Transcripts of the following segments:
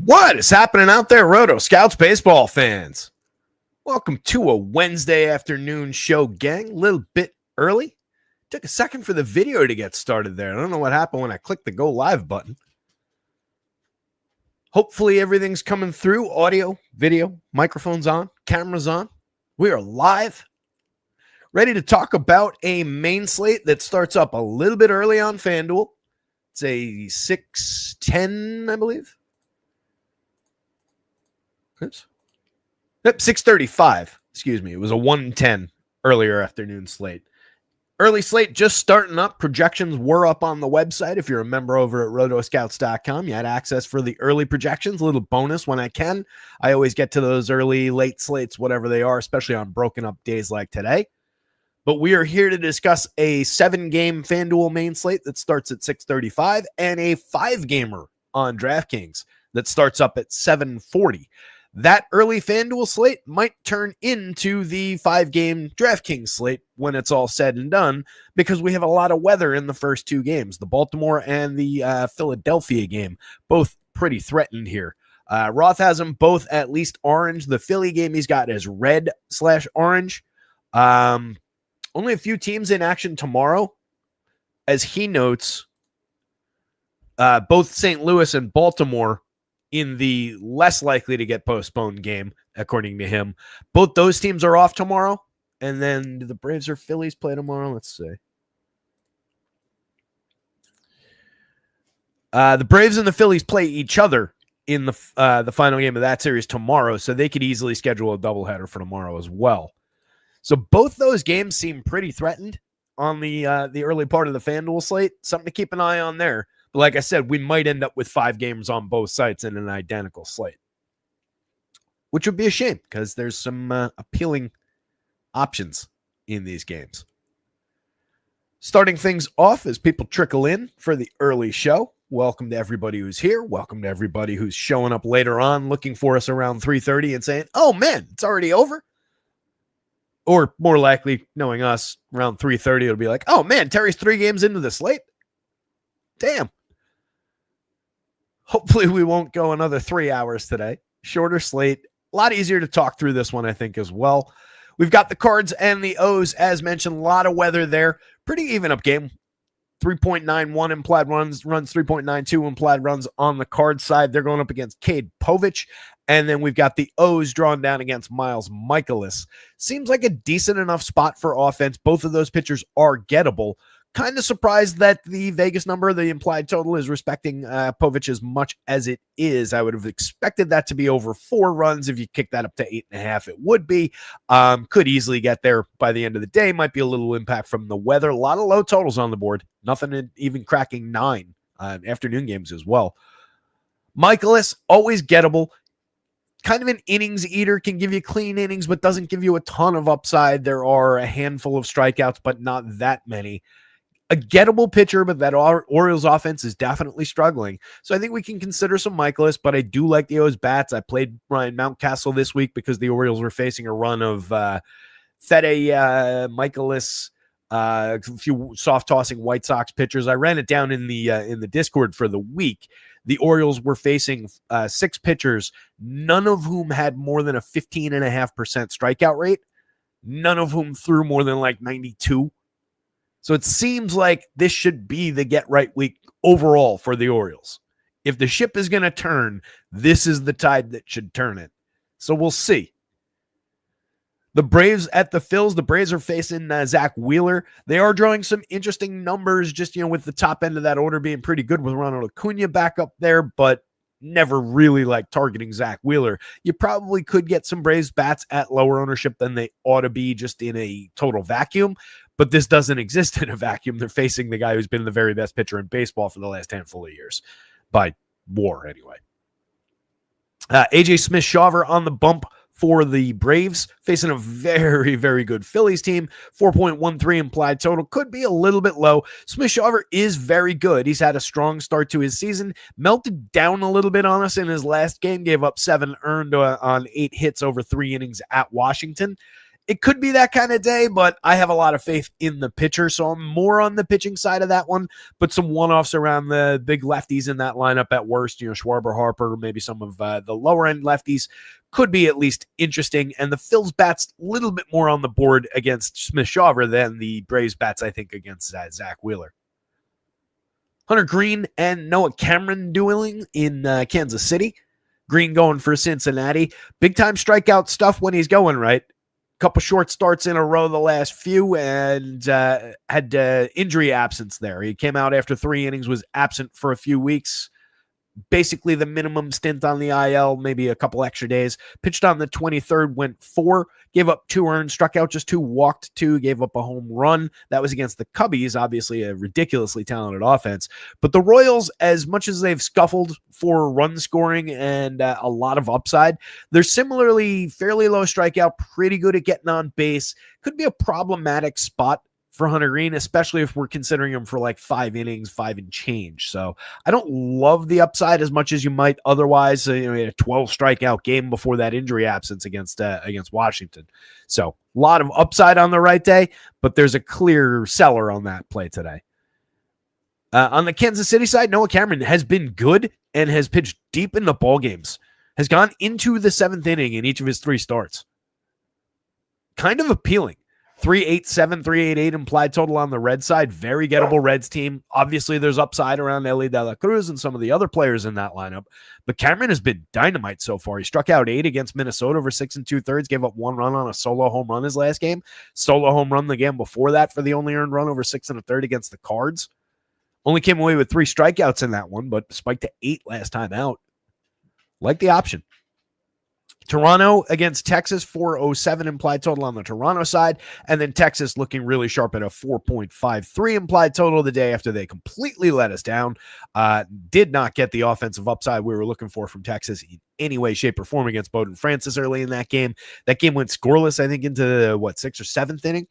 What is happening out there, rotoscouts baseball fans? Welcome to a Wednesday afternoon show, gang. A little bit early. Took a second for the video to get started there. I don't know what happened when I clicked the go live button. Hopefully everything's coming through. Audio, video, microphones on, cameras on. We are live. Ready to talk about a main slate that starts up a little bit early on FanDuel. It's a 6:10, I believe. Oops. Yep, 6:35. Excuse me. It was a 1:10 earlier afternoon slate. Early slate just starting up. Projections were up on the website. If you're a member over at rotoscouts.com, you had access for the early projections. A little bonus when I can. I always get to those early, late slates, whatever they are, especially on broken up days like today. But we are here to discuss a 7-game FanDuel main slate that starts at 6:35 and a 5-gamer on DraftKings that starts up at 7:40. That early FanDuel slate might turn into the 5-game DraftKings slate when it's all said and done, because we have a lot of weather in the first 2 games, the Baltimore and the Philadelphia game, both pretty threatened here. Roth has them both at least orange. The Philly game he's got is red/orange. Only a few teams in action tomorrow. As he notes, both St. Louis and Baltimore in the less likely to get postponed game, according to him. Both those teams are off tomorrow. And then do the Braves or Phillies play tomorrow? Let's see. The Braves and the Phillies play each other in the final game of that series tomorrow, so they could easily schedule a doubleheader for tomorrow as well. So both those games seem pretty threatened on the early part of the FanDuel slate. Something to keep an eye on there. But like I said, we might end up with 5 games on both sites in an identical slate, which would be a shame because there's some appealing options in these games. Starting things off as people trickle in for the early show. Welcome to everybody who's here. Welcome to everybody who's showing up later on, looking for us around 3:30 and saying, oh man, it's already over. Or more likely, knowing us, around 3:30, it'll be like, oh man, Terry's 3 games into the slate. Damn. Hopefully we won't go another 3 hours today. Shorter slate. A lot easier to talk through this one, I think, as well. We've got the Cards and the O's, as mentioned. A lot of weather there. Pretty even up game. 3.91 implied runs 3.92 implied runs on the Cards side. They're going up against Cade Povich. And then we've got the O's drawn down against Miles Michaelis. Seems like a decent enough spot for offense. Both of those pitchers are gettable. Kind of surprised that the Vegas number, the implied total, is respecting Povich as much as it is. I would have expected that to be over 4 runs. If you kick that up to 8.5, it would be. Could easily get there by the end of the day. Might be a little impact from the weather. A lot of low totals on the board. Nothing even cracking 9 afternoon games as well. Michaelis, always gettable. Kind of an innings eater, can give you clean innings, but doesn't give you a ton of upside. There are a handful of strikeouts, but not that many. A gettable pitcher, but that Orioles offense is definitely struggling. So I think we can consider some Michaelis, but I do like the O's bats. I played Ryan Mountcastle this week because the Orioles were facing a run of Fede, Michaelis, a few soft-tossing White Sox pitchers. I ran it down in the Discord for the week. The Orioles were facing 6 pitchers, none of whom had more than a 15.5% strikeout rate, none of whom threw more than like 92. So it seems like this should be the get-right week overall for the Orioles. If the ship is going to turn, this is the tide that should turn it. So we'll see. The Braves at the Phils. The Braves are facing Zach Wheeler. They are drawing some interesting numbers, just with the top end of that order being pretty good with Ronald Acuna back up there, but never really like targeting Zach Wheeler. You probably could get some Braves bats at lower ownership than they ought to be just in a total vacuum. But this doesn't exist in a vacuum. They're facing the guy who's been the very best pitcher in baseball for the last handful of years. By WAR, anyway. AJ Smith-Shawver on the bump for the Braves, facing a very, very good Phillies team. 4.13 implied total. Could be a little bit low. Smith-Shawver is very good. He's had a strong start to his season. Melted down a little bit on us in his last game. Gave up 7 earned on 8 hits over 3 innings at Washington. It could be that kind of day, but I have a lot of faith in the pitcher, so I'm more on the pitching side of that one. But some one-offs around the big lefties in that lineup at worst, Schwarber, Harper, maybe some of the lower-end lefties could be at least interesting. And the Phils bats a little bit more on the board against Smith-Shawver than the Braves bats, I think, against Zach Wheeler. Hunter Green and Noah Cameron dueling in Kansas City. Green going for Cincinnati. Big-time strikeout stuff when he's going right. Couple short starts in a row the last few, and had injury absence there. He came out after 3 innings, was absent for a few weeks. Basically the minimum stint on the IL, maybe a couple extra days. Pitched on the 23rd, went 4, gave up 2 earned, struck out just 2, walked 2, gave up a home run. That was against the Cubbies, obviously a ridiculously talented offense. But the Royals, as much as they've scuffled for run scoring and a lot of upside, they're similarly fairly low strikeout, pretty good at getting on base. Could be a problematic spot for Hunter Green, especially if we're considering him for like 5 innings, 5 and change. So I don't love the upside as much as you might otherwise. He had a 12 strikeout game before that injury absence against Washington. So a lot of upside on the right day, but there's a clear seller on that play today. On the Kansas City side, Noah Cameron has been good and has pitched deep in the ball games. Has gone into the 7th inning in each of his 3 starts. Kind of appealing. 3.87, 3.88 implied total on the Red side. Very gettable Reds team. Obviously, there's upside around Ellie De La Cruz and some of the other players in that lineup. But Cameron has been dynamite so far. He struck out 8 against Minnesota over 6 2/3, gave up 1 run on a solo home run his last game. Solo home run the game before that for the only earned run over 6 1/3 against the Cards. Only came away with 3 strikeouts in that one, but spiked to 8 last time out. Like the option. Toronto against Texas, 4.07 implied total on the Toronto side, and then Texas looking really sharp at a 4.53 implied total the day after they completely let us down. Did not get the offensive upside we were looking for from Texas in any way, shape, or form against Bowden Francis early in that game. That game went scoreless, I think, into the 6th or 7th inning.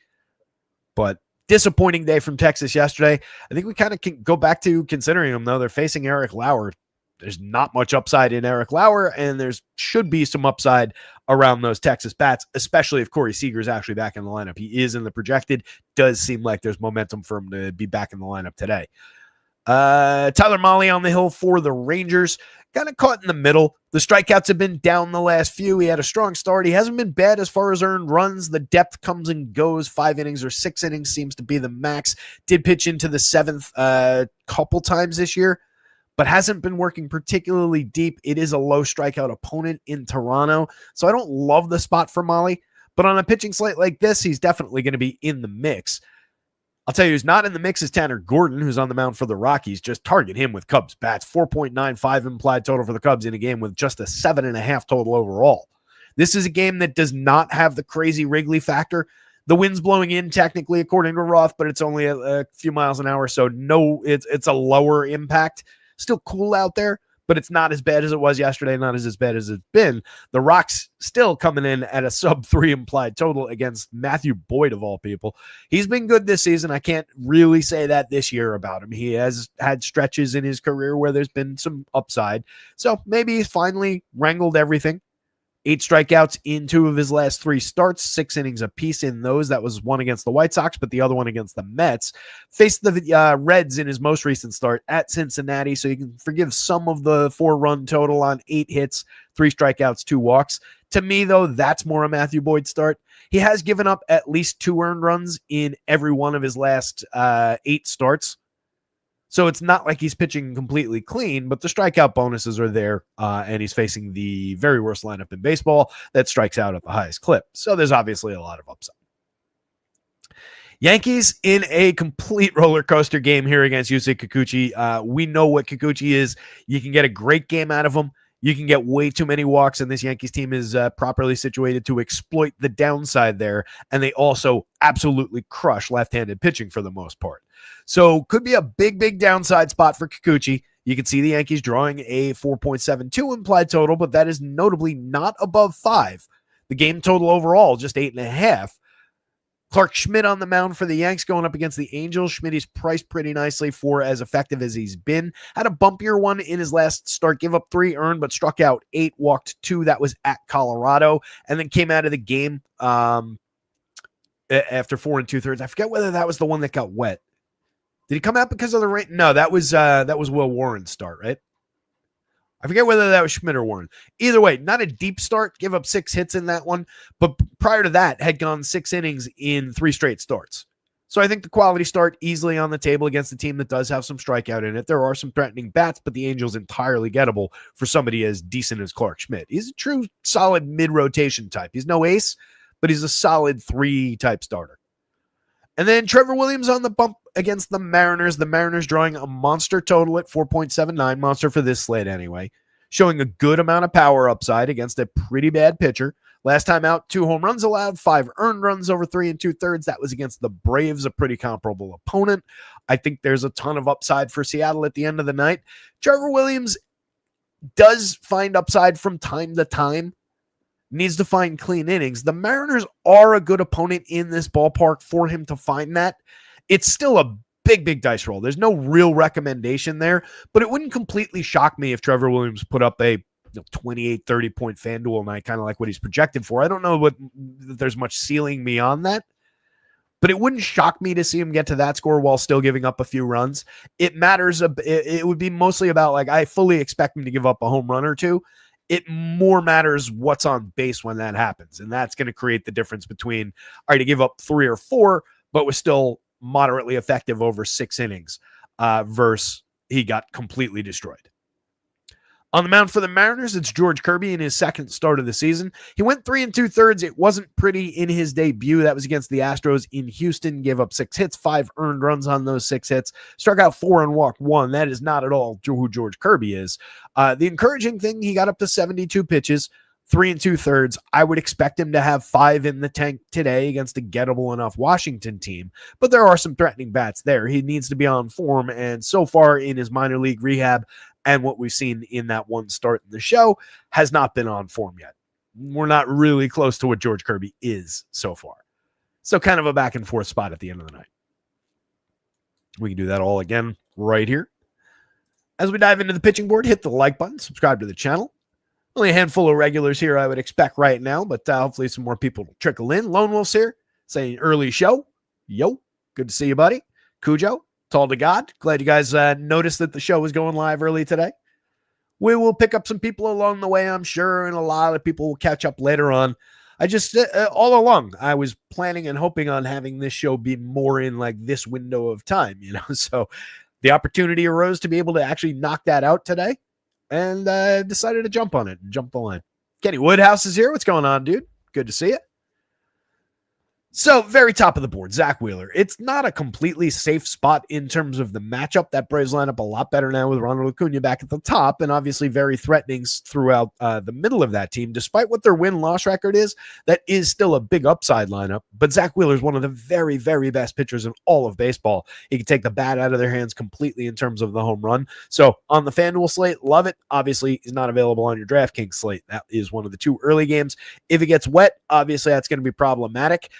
But disappointing day from Texas yesterday. I think we kind of can go back to considering them, though. They're facing Eric Lauer. There's not much upside in Eric Lauer, and there should be some upside around those Texas bats, especially if Corey Seager is actually back in the lineup. He is in the projected. Does seem like there's momentum for him to be back in the lineup today. Tyler Mahle on the hill for the Rangers. Kind of caught in the middle. The strikeouts have been down the last few. He had a strong start. He hasn't been bad as far as earned runs. The depth comes and goes. 5 innings or 6 innings seems to be the max. Did pitch into the 7th a couple times this year, but hasn't been working particularly deep. It is a low strikeout opponent in Toronto, so I don't love the spot for Mahle, but on a pitching slate like this, he's definitely going to be in the mix. I'll tell you who's not in the mix is Tanner Gordon, who's on the mound for the Rockies. Just target him with Cubs bats. 4.95 implied total for the Cubs in a game with just a 7.5 total overall. This is a game that does not have the crazy Wrigley factor. The wind's blowing in technically according to Roth, but it's only a few miles an hour, so no, it's a lower impact. Still cool out there, but it's not as bad as it was yesterday, not as bad as it's been. The Rocks still coming in at a sub-3 implied total against Matthew Boyd, of all people. He's been good this season. I can't really say that this year about him. He has had stretches in his career where there's been some upside. So maybe he's finally wrangled everything. 8 strikeouts in 2 of his last 3 starts, 6 innings apiece in those. That was one against the White Sox, but the other one against the Mets. Faced the Reds in his most recent start at Cincinnati, so you can forgive some of the 4-run total on 8 hits, 3 strikeouts, 2 walks. To me, though, that's more a Matthew Boyd start. He has given up at least 2 earned runs in every one of his last 8 starts. So it's not like he's pitching completely clean, but the strikeout bonuses are there, and he's facing the very worst lineup in baseball that strikes out at the highest clip. So there's obviously a lot of upside. Yankees in a complete roller coaster game here against Yusei Kikuchi. We know what Kikuchi is. You can get a great game out of him. You can get way too many walks, and this Yankees team is properly situated to exploit the downside there, and they also absolutely crush left-handed pitching for the most part. So could be a big downside spot for Kikuchi. You can see the Yankees drawing a 4.72 implied total, but that is notably not above 5. The game total overall, just 8.5. Clark Schmidt on the mound for the Yanks going up against the Angels. Schmidt is priced pretty nicely for as effective as he's been. Had a bumpier one in his last start. Gave up 3 earned, but struck out 8, walked 2. That was at Colorado. And then came out of the game after 4 2/3. I forget whether that was the one that got wet. Did he come out because of the rain? No, that was Will Warren's start, right? I forget whether that was Schmidt or Warren. Either way, not a deep start. Give up 6 hits in that one. But prior to that, had gone 6 innings in 3 straight starts. So I think the quality start easily on the table against a team that does have some strikeout in it. There are some threatening bats, but the Angels entirely gettable for somebody as decent as Clark Schmidt. He's a true solid mid-rotation type. He's no ace, but he's a solid 3 type starter. And then Trevor Williams on the bump against the Mariners. The Mariners drawing a monster total at 4.79, monster for this slate anyway, showing a good amount of power upside against a pretty bad pitcher. Last time out, 2 home runs allowed, 5 earned runs over 3 2/3. That was against the Braves, a pretty comparable opponent. I think there's a ton of upside for Seattle at the end of the night. Trevor Williams does find upside from time to time. Needs to find clean innings. The Mariners are a good opponent in this ballpark for him to find that. It's still a big dice roll. There's no real recommendation there, but it wouldn't completely shock me if Trevor Williams put up a 28, 30-point FanDuel night, kind of like what he's projected for. I don't know what there's much ceiling beyond that, but it wouldn't shock me to see him get to that score while still giving up a few runs. It matters. It would be mostly about, like, I fully expect him to give up a home run or two. It more matters what's on base when that happens. And that's going to create the difference between, all right, to give up 3 or 4, but was still moderately effective over 6 innings versus he got completely destroyed. On the mound for the Mariners, it's George Kirby in his second start of the season. He went 3 2/3. It wasn't pretty in his debut. That was against the Astros in Houston. Gave up 6 hits, 5 earned runs on those 6 hits. Struck out 4 and walked 1. That is not at all who George Kirby is. The encouraging thing, he got up to 72 pitches, 3 2/3. I would expect him to have 5 in the tank today against a gettable enough Washington team, but there are some threatening bats there. He needs to be on form, and so far in his minor league rehab and what we've seen in that one start in the show has not been on form yet. We're not really close to what George Kirby is so far. So kind of a back and forth spot at the end of the night. We can do that all again right here. As we dive into the pitching board, hit the like button, subscribe to the channel. Only a handful of regulars here I would expect right now, but hopefully some more people will trickle in. Lone Wolf's here, saying early show. Yo, good to see you, buddy. Cujo, tall to God. Glad you guys noticed that the show was going live early today. We will pick up some people along the way, I'm sure, and a lot of people will catch up later on. I just, all along, I was planning and hoping on having this show be more in like this window of time, so the opportunity arose to be able to actually knock that out today. And decided to jump on it and jump the line. Kenny Woodhouse is here. What's going on, dude? Good to see you. So, very top of the board, Zach Wheeler. It's not a completely safe spot in terms of the matchup. That Braves lineup a lot better now with Ronald Acuna back at the top, and obviously very threatening throughout the middle of that team. Despite what their win-loss record is, that is still a big upside lineup. But Zach Wheeler is one of the very, very best pitchers in all of baseball. He can take the bat out of their hands completely in terms of the home run. So, on the FanDuel slate, love it. Obviously, he's not available on your DraftKings slate. That is one of the 2 early games. If it gets wet, obviously that's going to be problematic.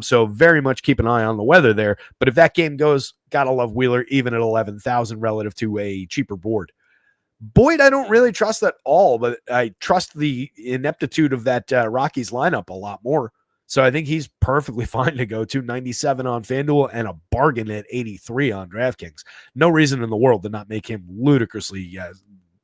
So very much keep an eye on the weather there. But if that game goes, gotta love Wheeler, even at 11,000 relative to a cheaper board. Boyd, I don't really trust at all, but I trust the ineptitude of that Rockies lineup a lot more. So I think he's perfectly fine to go to 97 on FanDuel and a bargain at 83 on DraftKings. No reason in the world to not make him ludicrously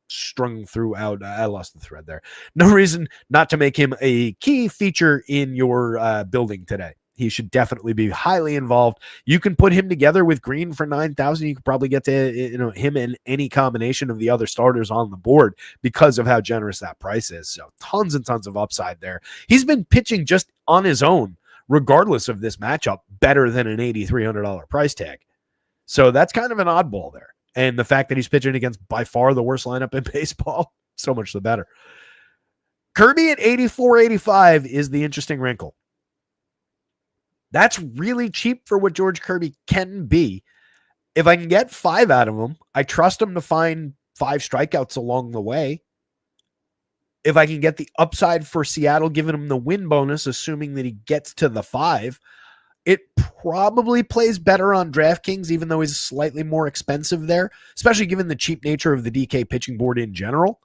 strung throughout. I lost the thread there. No reason not to make him a key feature in your building today. He should definitely be highly involved. You can put him together with Green for 9,000. You could probably get to him in any combination of the other starters on the board because of how generous that price is. So tons and tons of upside there. He's been pitching just on his own, regardless of this matchup, better than an $8,300 price tag. So that's kind of an oddball there. And the fact that he's pitching against by far the worst lineup in baseball, so much the better. Kirby at 84.85 is the interesting wrinkle. That's really cheap for what George Kirby can be. If I can get 5 out of him, I trust him to find 5 strikeouts along the way. If I can get the upside for Seattle, giving him the win bonus, assuming that he gets to the 5, it probably plays better on DraftKings, even though he's slightly more expensive there, especially given the cheap nature of the DK pitching board in general.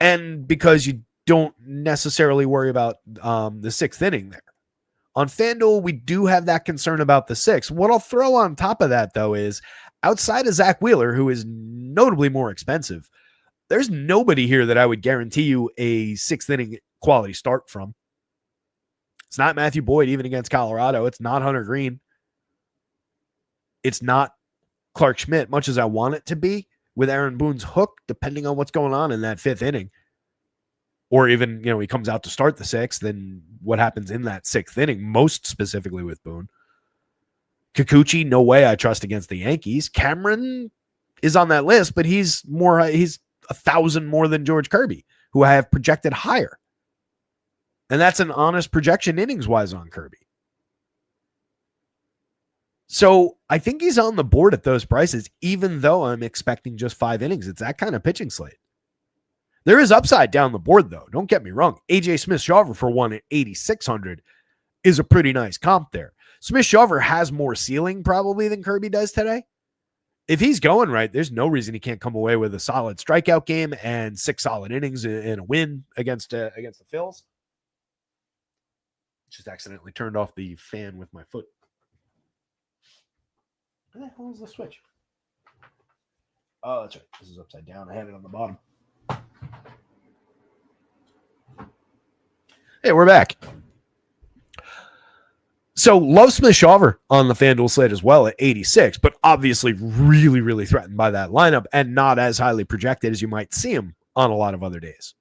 And because you don't necessarily worry about the sixth inning there. On FanDuel, we do have that concern about the sixth. What I'll throw on top of that, though, is outside of Zach Wheeler, who is notably more expensive, there's nobody here that I would guarantee you a sixth inning quality start from. It's not Matthew Boyd, even against Colorado. It's not Hunter Green. It's not Clark Schmidt, much as I want it to be, with Aaron Boone's hook, depending on what's going on in that fifth inning. Or even, he comes out to start the sixth, then what happens in that sixth inning, most specifically with Boone. Kikuchi, no way I trust against the Yankees. Cameron is on that list, but he's 1,000 more than George Kirby, who I have projected higher. And that's an honest projection innings-wise on Kirby. So I think he's on the board at those prices, even though I'm expecting just 5 innings. It's that kind of pitching slate. There is upside down the board, though. Don't get me wrong. AJ Smith-Shawver for one at 8,600 is a pretty nice comp there. Smith-Shawver has more ceiling probably than Kirby does today. If he's going right, there's no reason he can't come away with a solid strikeout game and 6 solid innings and a win against the Phils. Just accidentally turned off the fan with my foot. Where the hell is the switch? Oh, that's right. This is upside down. I had it on the bottom. Hey, we're back. So, love Smith-Shawver on the FanDuel slate as well at 86, but obviously really, really threatened by that lineup and not as highly projected as you might see him on a lot of other days.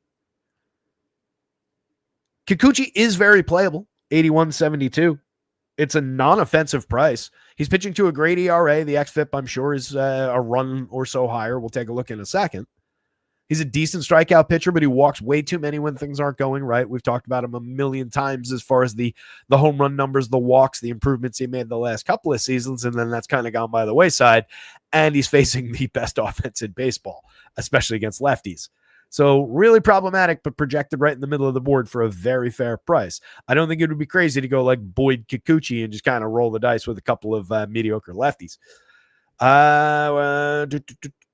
Kikuchi is very playable, 81.72. It's a non-offensive price. He's pitching to a great ERA. The xFIP, I'm sure, is a run or so higher. We'll take a look in a second. He's a decent strikeout pitcher, but he walks way too many when things aren't going right. We've talked about him a million times as far as the home run numbers, the walks, the improvements he made the last couple of seasons, and then that's kind of gone by the wayside. And he's facing the best offense in baseball, especially against lefties. So really problematic, but projected right in the middle of the board for a very fair price. I don't think it would be crazy to go like Boyd Kikuchi and just kind of roll the dice with a couple of mediocre lefties.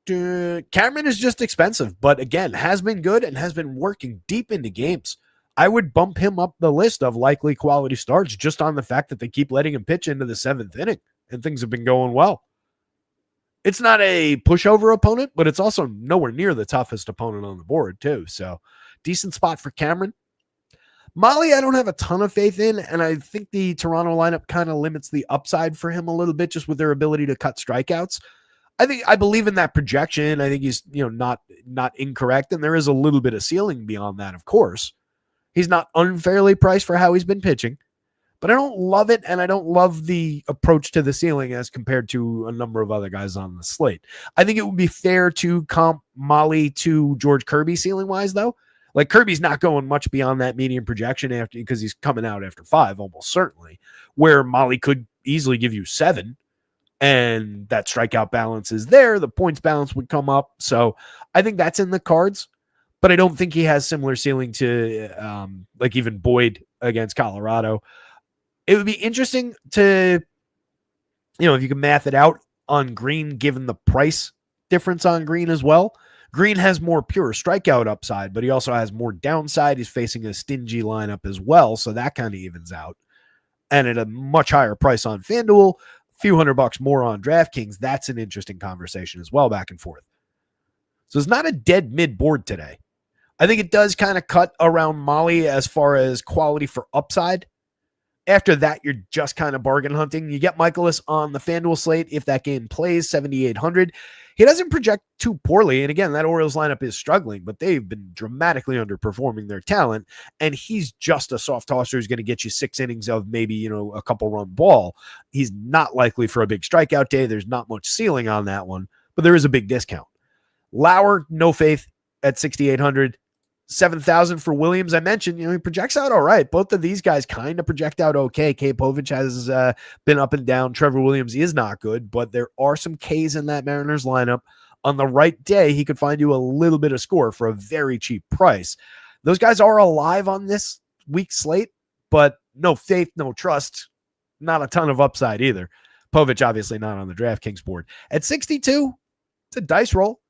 Cameron is just expensive, but again, has been good and has been working deep into games. I would bump him up the list of likely quality starts just on the fact that they keep letting him pitch into the 7th inning and things have been going well. It's not a pushover opponent, but it's also nowhere near the toughest opponent on the board too. So decent spot for Cameron. Molly, I don't have a ton of faith in, and I think the Toronto lineup kind of limits the upside for him a little bit just with their ability to cut strikeouts. I believe in that projection. I think he's, not incorrect. And there is a little bit of ceiling beyond that, of course. He's not unfairly priced for how he's been pitching, but I don't love it. And I don't love the approach to the ceiling as compared to a number of other guys on the slate. I think it would be fair to comp Molly to George Kirby ceiling wise though. Like Kirby's not going much beyond that median projection because he's coming out after 5, almost certainly, where Molly could easily give you 7. And that strikeout balance is there. The points balance would come up. So I think that's in the cards, but I don't think he has similar ceiling to like even Boyd against Colorado. It would be interesting to, if you can math it out on Green, given the price difference on Green as well. Green has more pure strikeout upside, but he also has more downside. He's facing a stingy lineup as well. So that kind of evens out. And at a much higher price on FanDuel, few $100 more on DraftKings, that's an interesting conversation as well, back and forth. So it's not a dead mid board today. I think it does kind of cut around Molly as far as quality for upside. After that, you're just kind of bargain hunting. You get Michaelis on the FanDuel slate if that game plays, 7,800. He doesn't project too poorly. And again, that Orioles lineup is struggling, but they've been dramatically underperforming their talent. And he's just a soft tosser who's going to get you 6 innings of maybe, a couple run ball. He's not likely for a big strikeout day. There's not much ceiling on that one, but there is a big discount. Lauer, no faith at 6,800. 7,000 for Williams. I mentioned, he projects out all right. Both of these guys kind of project out okay. K. Povich has been up and down. Trevor Williams is not good, but there are some Ks in that Mariners lineup. On the right day, he could find you a little bit of score for a very cheap price. Those guys are alive on this week's slate, but no faith, no trust, not a ton of upside either. Povich obviously not on the DraftKings board. At 62, it's a dice roll.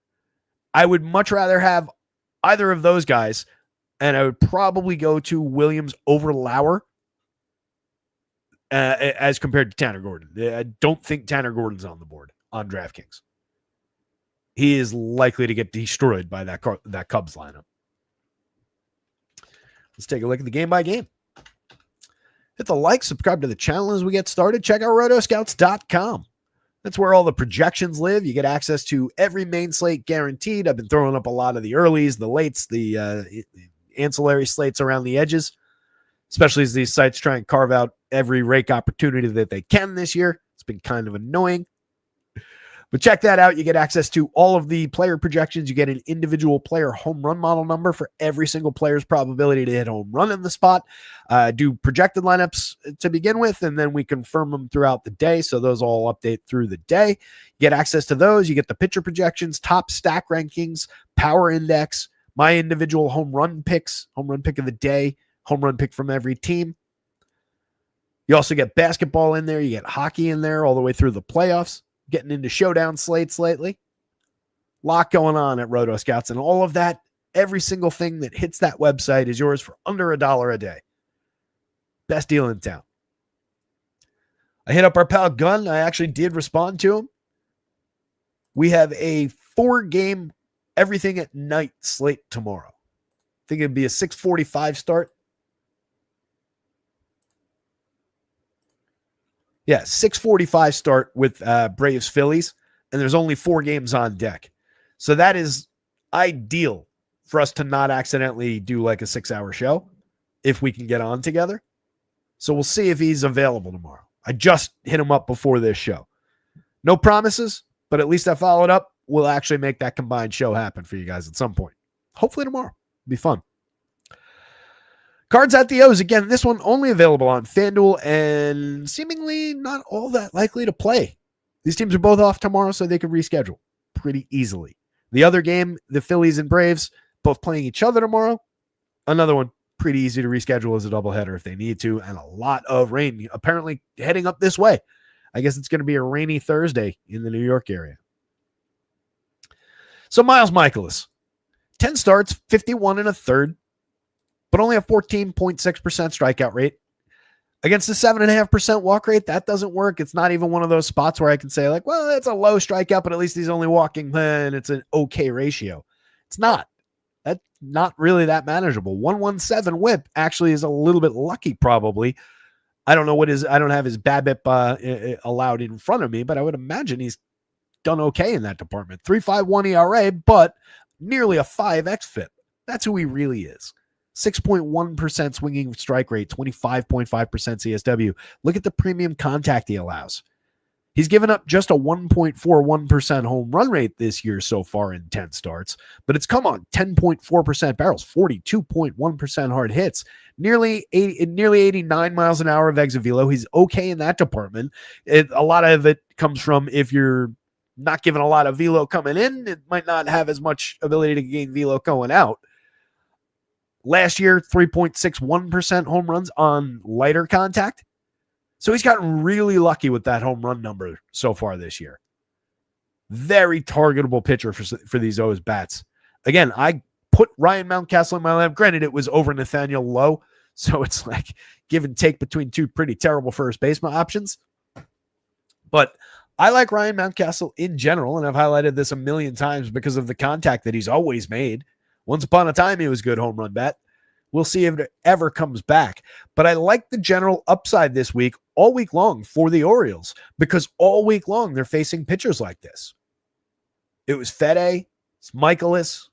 I would much rather have either of those guys And I would probably go to Williams over Lauer as compared to Tanner Gordon. I don't think Tanner Gordon's on the board on DraftKings. He is likely to get destroyed by that Cubs lineup. Let's take a look at the game by game. Hit the like, subscribe to the channel as we get started. Check out rotoscouts.com. That's where all the projections live. You get access to every main slate guaranteed. I've been throwing up a lot of the earlies, the lates, the ancillary slates around the edges, especially as these sites try and carve out every rake opportunity that they can this year. It's been kind of annoying. But check that out. You get access to all of the player projections. You get an individual player home run model number for every single player's probability to hit home run in the spot. Do projected lineups to begin with, and then we confirm them throughout the day. So those all update through the day. You get access to those. You get the pitcher projections, top stack rankings, power index, my individual home run picks, home run pick of the day, home run pick from every team. You also get basketball in there. You get hockey in there all the way through the playoffs. Getting into showdown slates lately. Lot going on at Rotoscouts, and all of that, every single thing that hits that website is yours for under $1 a day. Best deal in town. I hit up our pal Gunn. I actually did respond to him. We have a 4-game everything at night slate tomorrow. I think it'd be a 6:45 start. Yeah, 6:45 start with Braves Phillies, and there's only 4 games on deck. So that is ideal for us to not accidentally do like a 6-hour show if we can get on together. So we'll see if he's available tomorrow. I just hit him up before this show. No promises, but at least I followed up. We'll actually make that combined show happen for you guys at some point. Hopefully tomorrow. It'll be fun. Cards at the O's. Again, this one only available on FanDuel and seemingly not all that likely to play. These teams are both off tomorrow, so they can reschedule pretty easily. The other game, the Phillies and Braves, both playing each other tomorrow. Another one, pretty easy to reschedule as a doubleheader if they need to, and a lot of rain apparently heading up this way. I guess it's going to be a rainy Thursday in the New York area. So Miles Michaelis, 10 starts, 51 and a third, but only a 14.6% strikeout rate. Against the 7.5% walk rate, that doesn't work. It's not even one of those spots where I can say, like, well, it's a low strikeout, but at least he's only walking, and it's an okay ratio. It's not. That's not really that manageable. 117 whip actually is a little bit lucky, probably. I don't know I don't have his BABIP allowed in front of me, but I would imagine he's done okay in that department. 3.51 ERA, but nearly a 5x FIP. That's who he really is. 6.1% swinging strike rate, 25.5% CSW. Look at the premium contact he allows. He's given up just a 1.41% home run rate this year so far in 10 starts, but it's come on 10.4% barrels, 42.1% hard hits, nearly 89 miles an hour of exit velo. He's okay in that department. A lot of it comes from if you're not given a lot of velo coming in, it might not have as much ability to gain velo going out. Last year, 3.61% home runs on lighter contact. So he's gotten really lucky with that home run number so far this year. Very targetable pitcher for these O's bats. Again, I put Ryan Mountcastle in my lineup. Granted, it was over Nathaniel Lowe, so it's like give and take between two pretty terrible first baseman options. But I like Ryan Mountcastle in general, and I've highlighted this a million times because of the contact that he's always made. Once upon a time, he was a good home run bat. We'll see if it ever comes back. But I like the general upside this week, all week long for the Orioles, because all week long they're facing pitchers like this. It was Fede, it's Michaelis.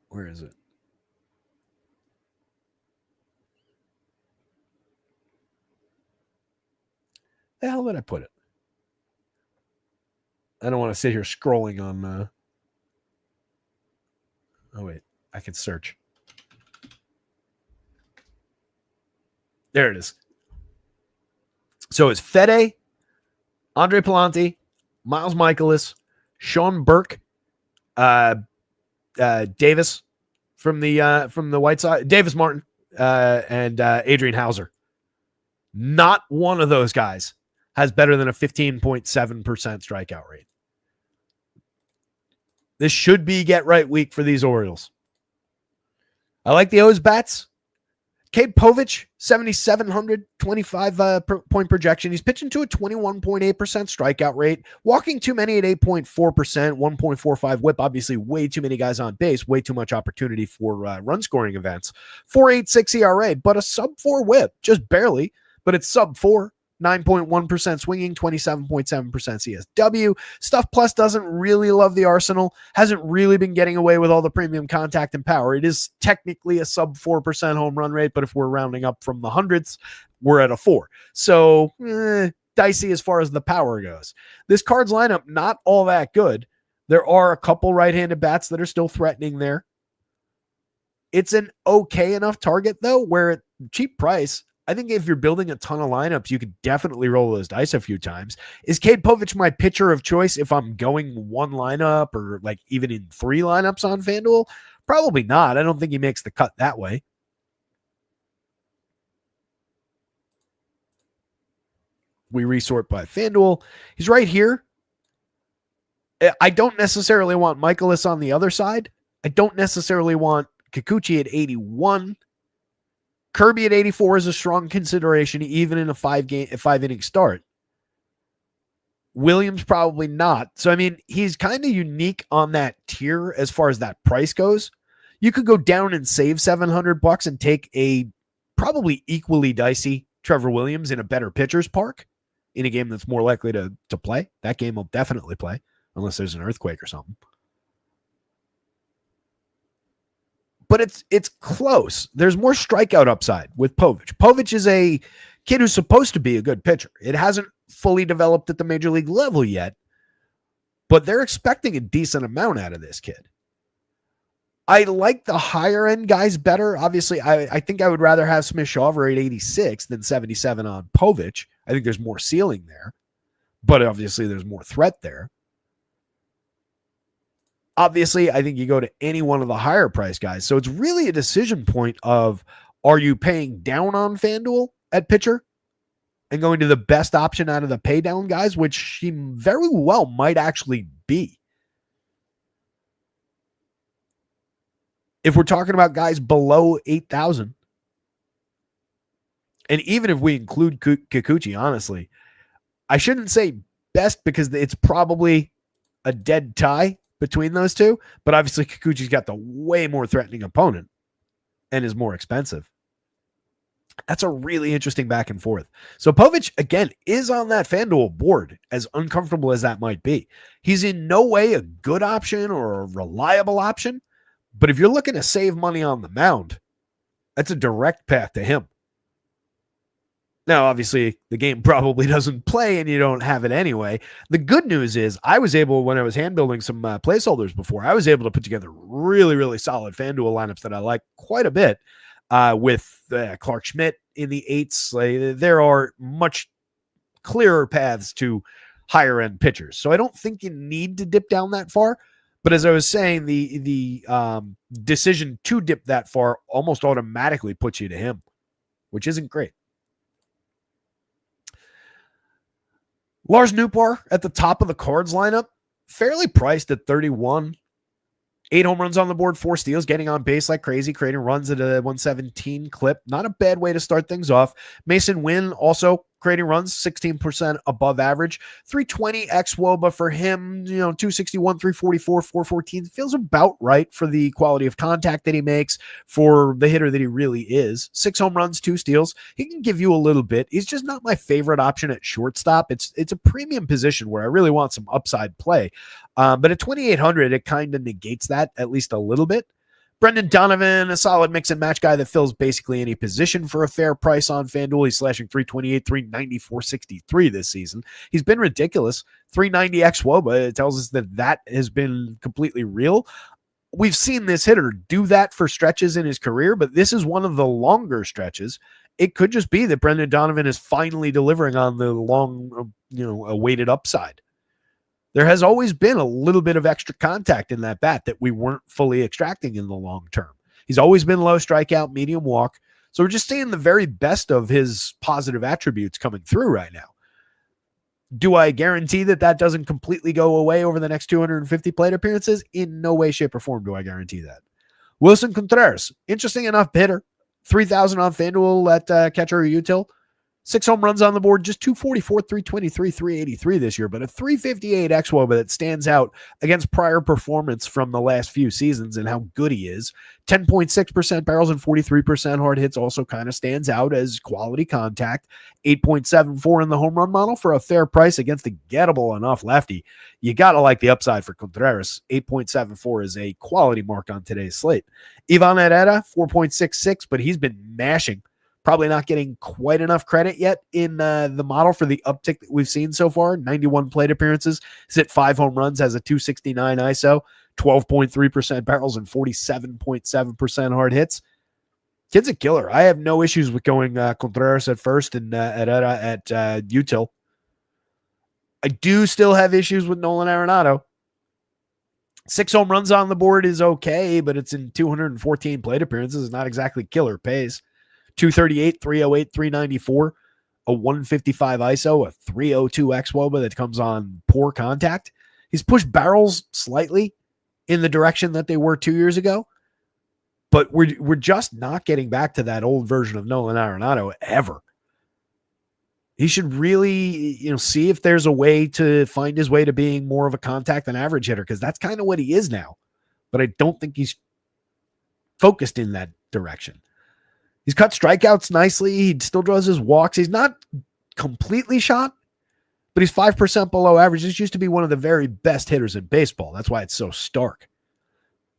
Where is it? The hell did I put it? I don't want to sit here scrolling on. Oh, wait. I can search. There it is. So it's Fede, Andre Palante, Miles Michaelis, Sean Burke, Davis from the White Sox, Davis Martin, and Adrian Hauser. Not one of those guys has better than a 15.7% strikeout rate. This should be get right week for these Orioles. I like the O's bats. Cade Povich, 7,700, 25 point projection. He's pitching to a 21.8% strikeout rate, walking too many at 8.4%, 1.45 whip. Obviously, way too many guys on base, way too much opportunity for run scoring events. 4.86 ERA, but a sub 4 whip, just barely, but it's sub 4. 9.1% swinging, 27.7% CSW. Stuff Plus doesn't really love the arsenal, hasn't really been getting away with all the premium contact and power. It is technically a sub 4% home run rate, but if we're rounding up from the hundreds, we're at a 4. So, dicey as far as the power goes. This Cards lineup, not all that good. There are a couple right-handed bats that are still threatening there. It's an okay enough target, though, where at cheap price, I think if you're building a ton of lineups, you could definitely roll those dice a few times. Is Cade Povich my pitcher of choice if I'm going one lineup or like even in 3 lineups on FanDuel? Probably not. I don't think he makes the cut that way. We resort by FanDuel. He's right here. I don't necessarily want Michaelis on the other side. I don't necessarily want Kikuchi at 81. Kirby at 84 is a strong consideration, even in a 5-inning start. Williams probably not. So, I mean, he's kind of unique on that tier as far as that price goes. You could go down and save $700 and take a probably equally dicey Trevor Williams in a better pitcher's park in a game that's more likely to play. That game will definitely play unless there's an earthquake or something. But it's close. There's more strikeout upside with Povich. Povich is a kid who's supposed to be a good pitcher. It hasn't fully developed at the major league level yet, but they're expecting a decent amount out of this kid. I like the higher end guys better. Obviously, I think I would rather have Smith-Shawver at 86 than 77 on Povich. I think there's more ceiling there, but obviously there's more threat there. Obviously, I think you go to any one of the higher price guys. So it's really a decision point of, are you paying down on FanDuel at pitcher and going to the best option out of the pay down guys, which he very well might actually be. If we're talking about guys below 8,000, and even if we include Kikuchi, honestly, I shouldn't say best because it's probably a dead tie between those two, but obviously Kikuchi's got the way more threatening opponent and is more expensive. That's a really interesting back and forth. So Povich, again, is on that FanDuel board, as uncomfortable as that might be. He's in no way a good option or a reliable option, but if you're looking to save money on the mound, that's a direct path to him. Now, obviously, the game probably doesn't play and you don't have it anyway. The good news is I was able, when I was hand building some placeholders before, I was able to put together really, really solid FanDuel lineups that I like quite a bit with Clark Schmidt in the 8s. There are much clearer paths to higher end pitchers. So I don't think you need to dip down that far. But as I was saying, the decision to dip that far almost automatically puts you to him, which isn't great. Lars Nootbaar at the top of the Cards lineup, fairly priced at 31. 8 home runs on the board, 4 steals, getting on base like crazy, creating runs at a 117 clip. Not a bad way to start things off. Mason Wynn also creating runs, 16% above average. 320 xWOBA for him, 261, 344, 414. Feels about right for the quality of contact that he makes, for the hitter that he really is. 6 home runs, 2 steals. He can give you a little bit. He's just not my favorite option at shortstop. It's a premium position where I really want some upside play. But at 2,800, it kind of negates that at least a little bit. Brendan Donovan, a solid mix and match guy that fills basically any position for a fair price on FanDuel. He's slashing 328, 390, 463 this season. He's been ridiculous. 390 xWOBA. It tells us that has been completely real. We've seen this hitter do that for stretches in his career, but this is one of the longer stretches. It could just be that Brendan Donovan is finally delivering on the long, awaited upside. There has always been a little bit of extra contact in that bat that we weren't fully extracting in the long term. He's always been low strikeout, medium walk. So we're just seeing the very best of his positive attributes coming through right now. Do I guarantee that doesn't completely go away over the next 250 plate appearances? In no way, shape, or form do I guarantee that. Wilson Contreras, interesting enough hitter. 3,000 on FanDuel at catcher or util. 6 home runs on the board, just 244, 323, 383 this year, but a 358 xWOBA that stands out against prior performance from the last few seasons and how good he is. 10.6% barrels and 43% hard hits also kind of stands out as quality contact. 8.74 in the home run model for a fair price against a gettable enough lefty. You got to like the upside for Contreras. 8.74 is a quality mark on today's slate. Ivan Herrera, 4.66, but he's been mashing. Probably not getting quite enough credit yet in the model for the uptick that we've seen so far. 91 plate appearances. He's hit 5 home runs, has a 269 ISO, 12.3% barrels, and 47.7% hard hits. Kid's a killer. I have no issues with going Contreras at first and Herrera at util. I do still have issues with Nolan Arenado. 6 home runs on the board is okay, but it's in 214 plate appearances. It's not exactly killer pace. 238, 308, 394, a 155 ISO, a 302 xWOBA that comes on poor contact. He's pushed barrels slightly in the direction that they were 2 years ago, but we're just not getting back to that old version of Nolan Arenado ever. He should really, see if there's a way to find his way to being more of a contact than average hitter, because that's kind of what he is now. But I don't think he's focused in that direction. He's cut strikeouts nicely. He still draws his walks. He's not completely shot, but he's 5% below average. This used to be one of the very best hitters in baseball. That's why it's so stark.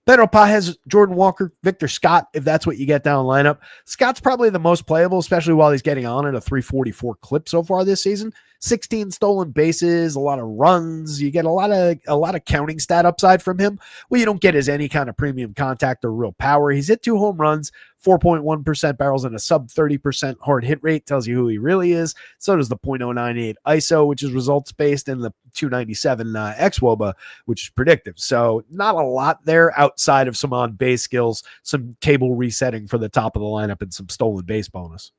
Pedro Pajes, Jordan Walker, Victor Scott, if that's what you get down lineup. Scott's probably the most playable, especially while he's getting on at a 344 clip so far this season. 16 stolen bases, a lot of runs. You get a lot of counting stat upside from him. Well, you don't get as any kind of premium contact or real power. He's hit 2 home runs, 4.1% barrels, and a sub 30% hard hit rate. Tells you who he really is. So does the .098 ISO, which is results based, and the 297 xWOBA, which is predictive. So not a lot there outside of some on base skills, some table resetting for the top of the lineup, and some stolen base bonus.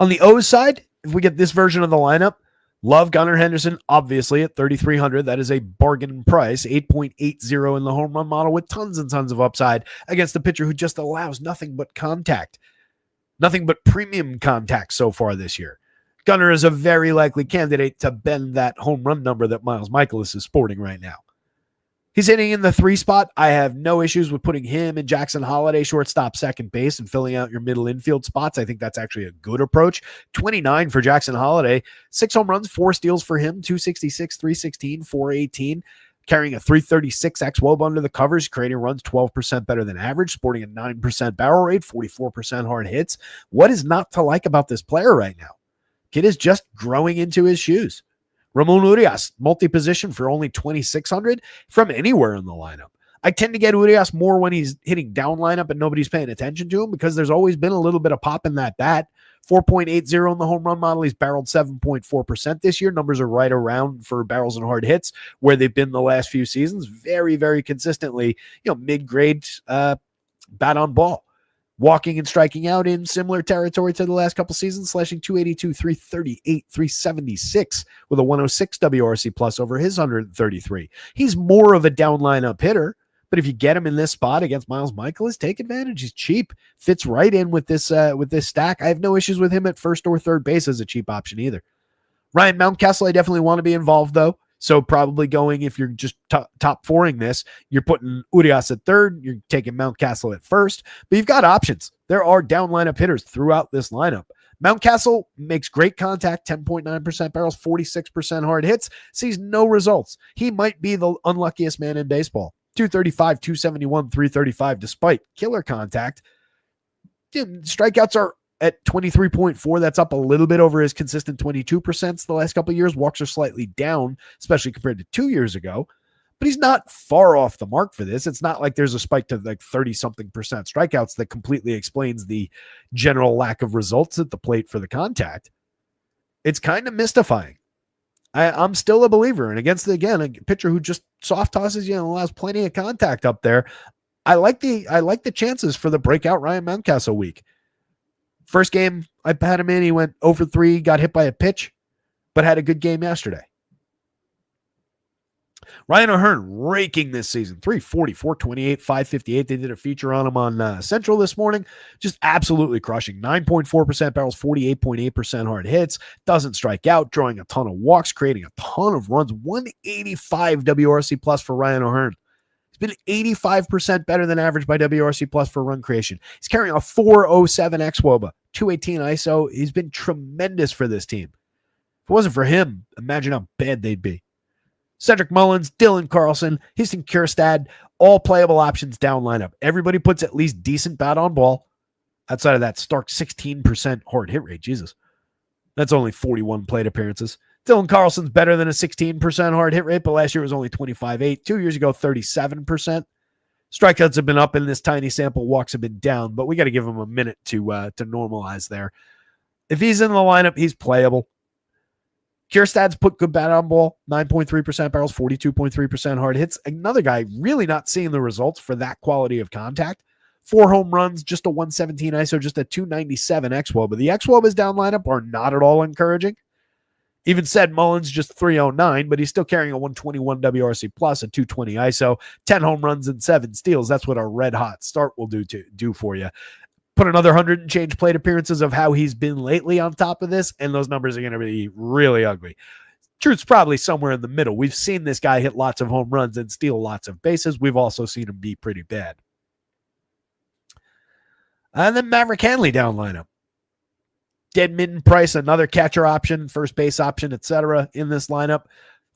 On the O's side, if we get this version of the lineup, love Gunnar Henderson, obviously, at 3,300. That is a bargain price. 8.80 in the home run model with tons and tons of upside against a pitcher who just allows nothing but contact. Nothing but premium contact so far this year. Gunnar is a very likely candidate to bend that home run number that Miles Michaelis is sporting right now. He's hitting in the 3 spot. I have no issues with putting him and Jackson Holliday shortstop, second base, and filling out your middle infield spots. I think that's actually a good approach. 29 for Jackson Holliday. 6 home runs, 4 steals for him. 266, 316, 418. Carrying a 336 xWOBA under the covers, creating runs 12% better than average, sporting a 9% barrel rate, 44% hard hits. What is not to like about this player right now? Kid is just growing into his shoes. Ramon Urias, multi-position for only 2,600 from anywhere in the lineup. I tend to get Urias more when he's hitting down lineup and nobody's paying attention to him because there's always been a little bit of pop in that bat. 4.80 in the home run model. He's barreled 7.4% this year. Numbers are right around for barrels and hard hits where they've been the last few seasons. Very, very consistently, mid-grade bat on ball. Walking and striking out in similar territory to the last couple seasons, slashing 282, 338, 376 with a 106 WRC plus over his 133. He's more of a down lineup hitter, but if you get him in this spot against Miles Michaelis, take advantage. He's cheap, fits right in with this stack. I have no issues with him at first or third base as a cheap option either. Ryan Mountcastle, I definitely want to be involved though. So probably going, if you're just top fouring this, you're putting Urias at third, you're taking Mountcastle at first, but you've got options. There are down lineup hitters throughout this lineup. Mountcastle makes great contact, 10.9% barrels, 46% hard hits, sees no results. He might be the unluckiest man in baseball. 235, 271, 335, despite killer contact. Strikeouts are at 23.4. That's up a little bit over his consistent 22% the last couple of years. Walks are slightly down, especially compared to 2 years ago. But he's not far off the mark for this. It's not like there's a spike to like 30-something percent strikeouts that completely explains the general lack of results at the plate for the contact. It's kind of mystifying. I'm still a believer. And against, again, a pitcher who just soft tosses you and allows plenty of contact up there, I like the chances for the breakout Ryan Mountcastle week. First game, I had him in. He went 0 for 3, got hit by a pitch. but had a good game yesterday. Ryan O'Hearn raking this season, 340, 428, 558. They did a feature on him on Central this morning. Just absolutely crushing. 9.4% barrels, 48.8% hard hits. Doesn't strike out, drawing a ton of walks, creating a ton of runs. 185 WRC plus for Ryan O'Hearn. He's been 85% better than average by WRC plus for run creation. He's carrying a 407 xWOBA, 218 ISO. He's been tremendous for this team. If it wasn't for him, imagine how bad they'd be. Cedric Mullins, Dylan Carlson, Houston Kjerstad, all playable options down lineup. Everybody puts at least decent bat on ball. Outside of that stark 16% hard hit rate. Jesus. That's only 41 plate appearances. Dylan Carlson's better than a 16% hard hit rate, but last year it was only 25.8. 2 years ago, 37%. Strikeouts have been up in this tiny sample. Walks have been down, but we got to give him a minute to normalize there. If he's in the lineup, he's playable. Kjerstad's put good bat on ball, 9.3% barrels, 42.3% hard hits. Another guy really not seeing the results for that quality of contact. 4 home runs, just a 117 ISO, just a 297 xWOBA. But the xWOBAs down lineup are not at all encouraging. Even said Mullins just 309, but he's still carrying a 121 WRC plus, a 220 ISO, 10 home runs and 7 steals. That's what a red hot start will do for you. Put another 100 and change plate appearances of how he's been lately on top of this, and those numbers are going to be really ugly. Truth's probably somewhere in the middle. We've seen this guy hit lots of home runs and steal lots of bases. We've also seen him be pretty bad. And then Maverick Hanley down lineup. Dead Mitten Price, another catcher option, first base option, etc. in this lineup.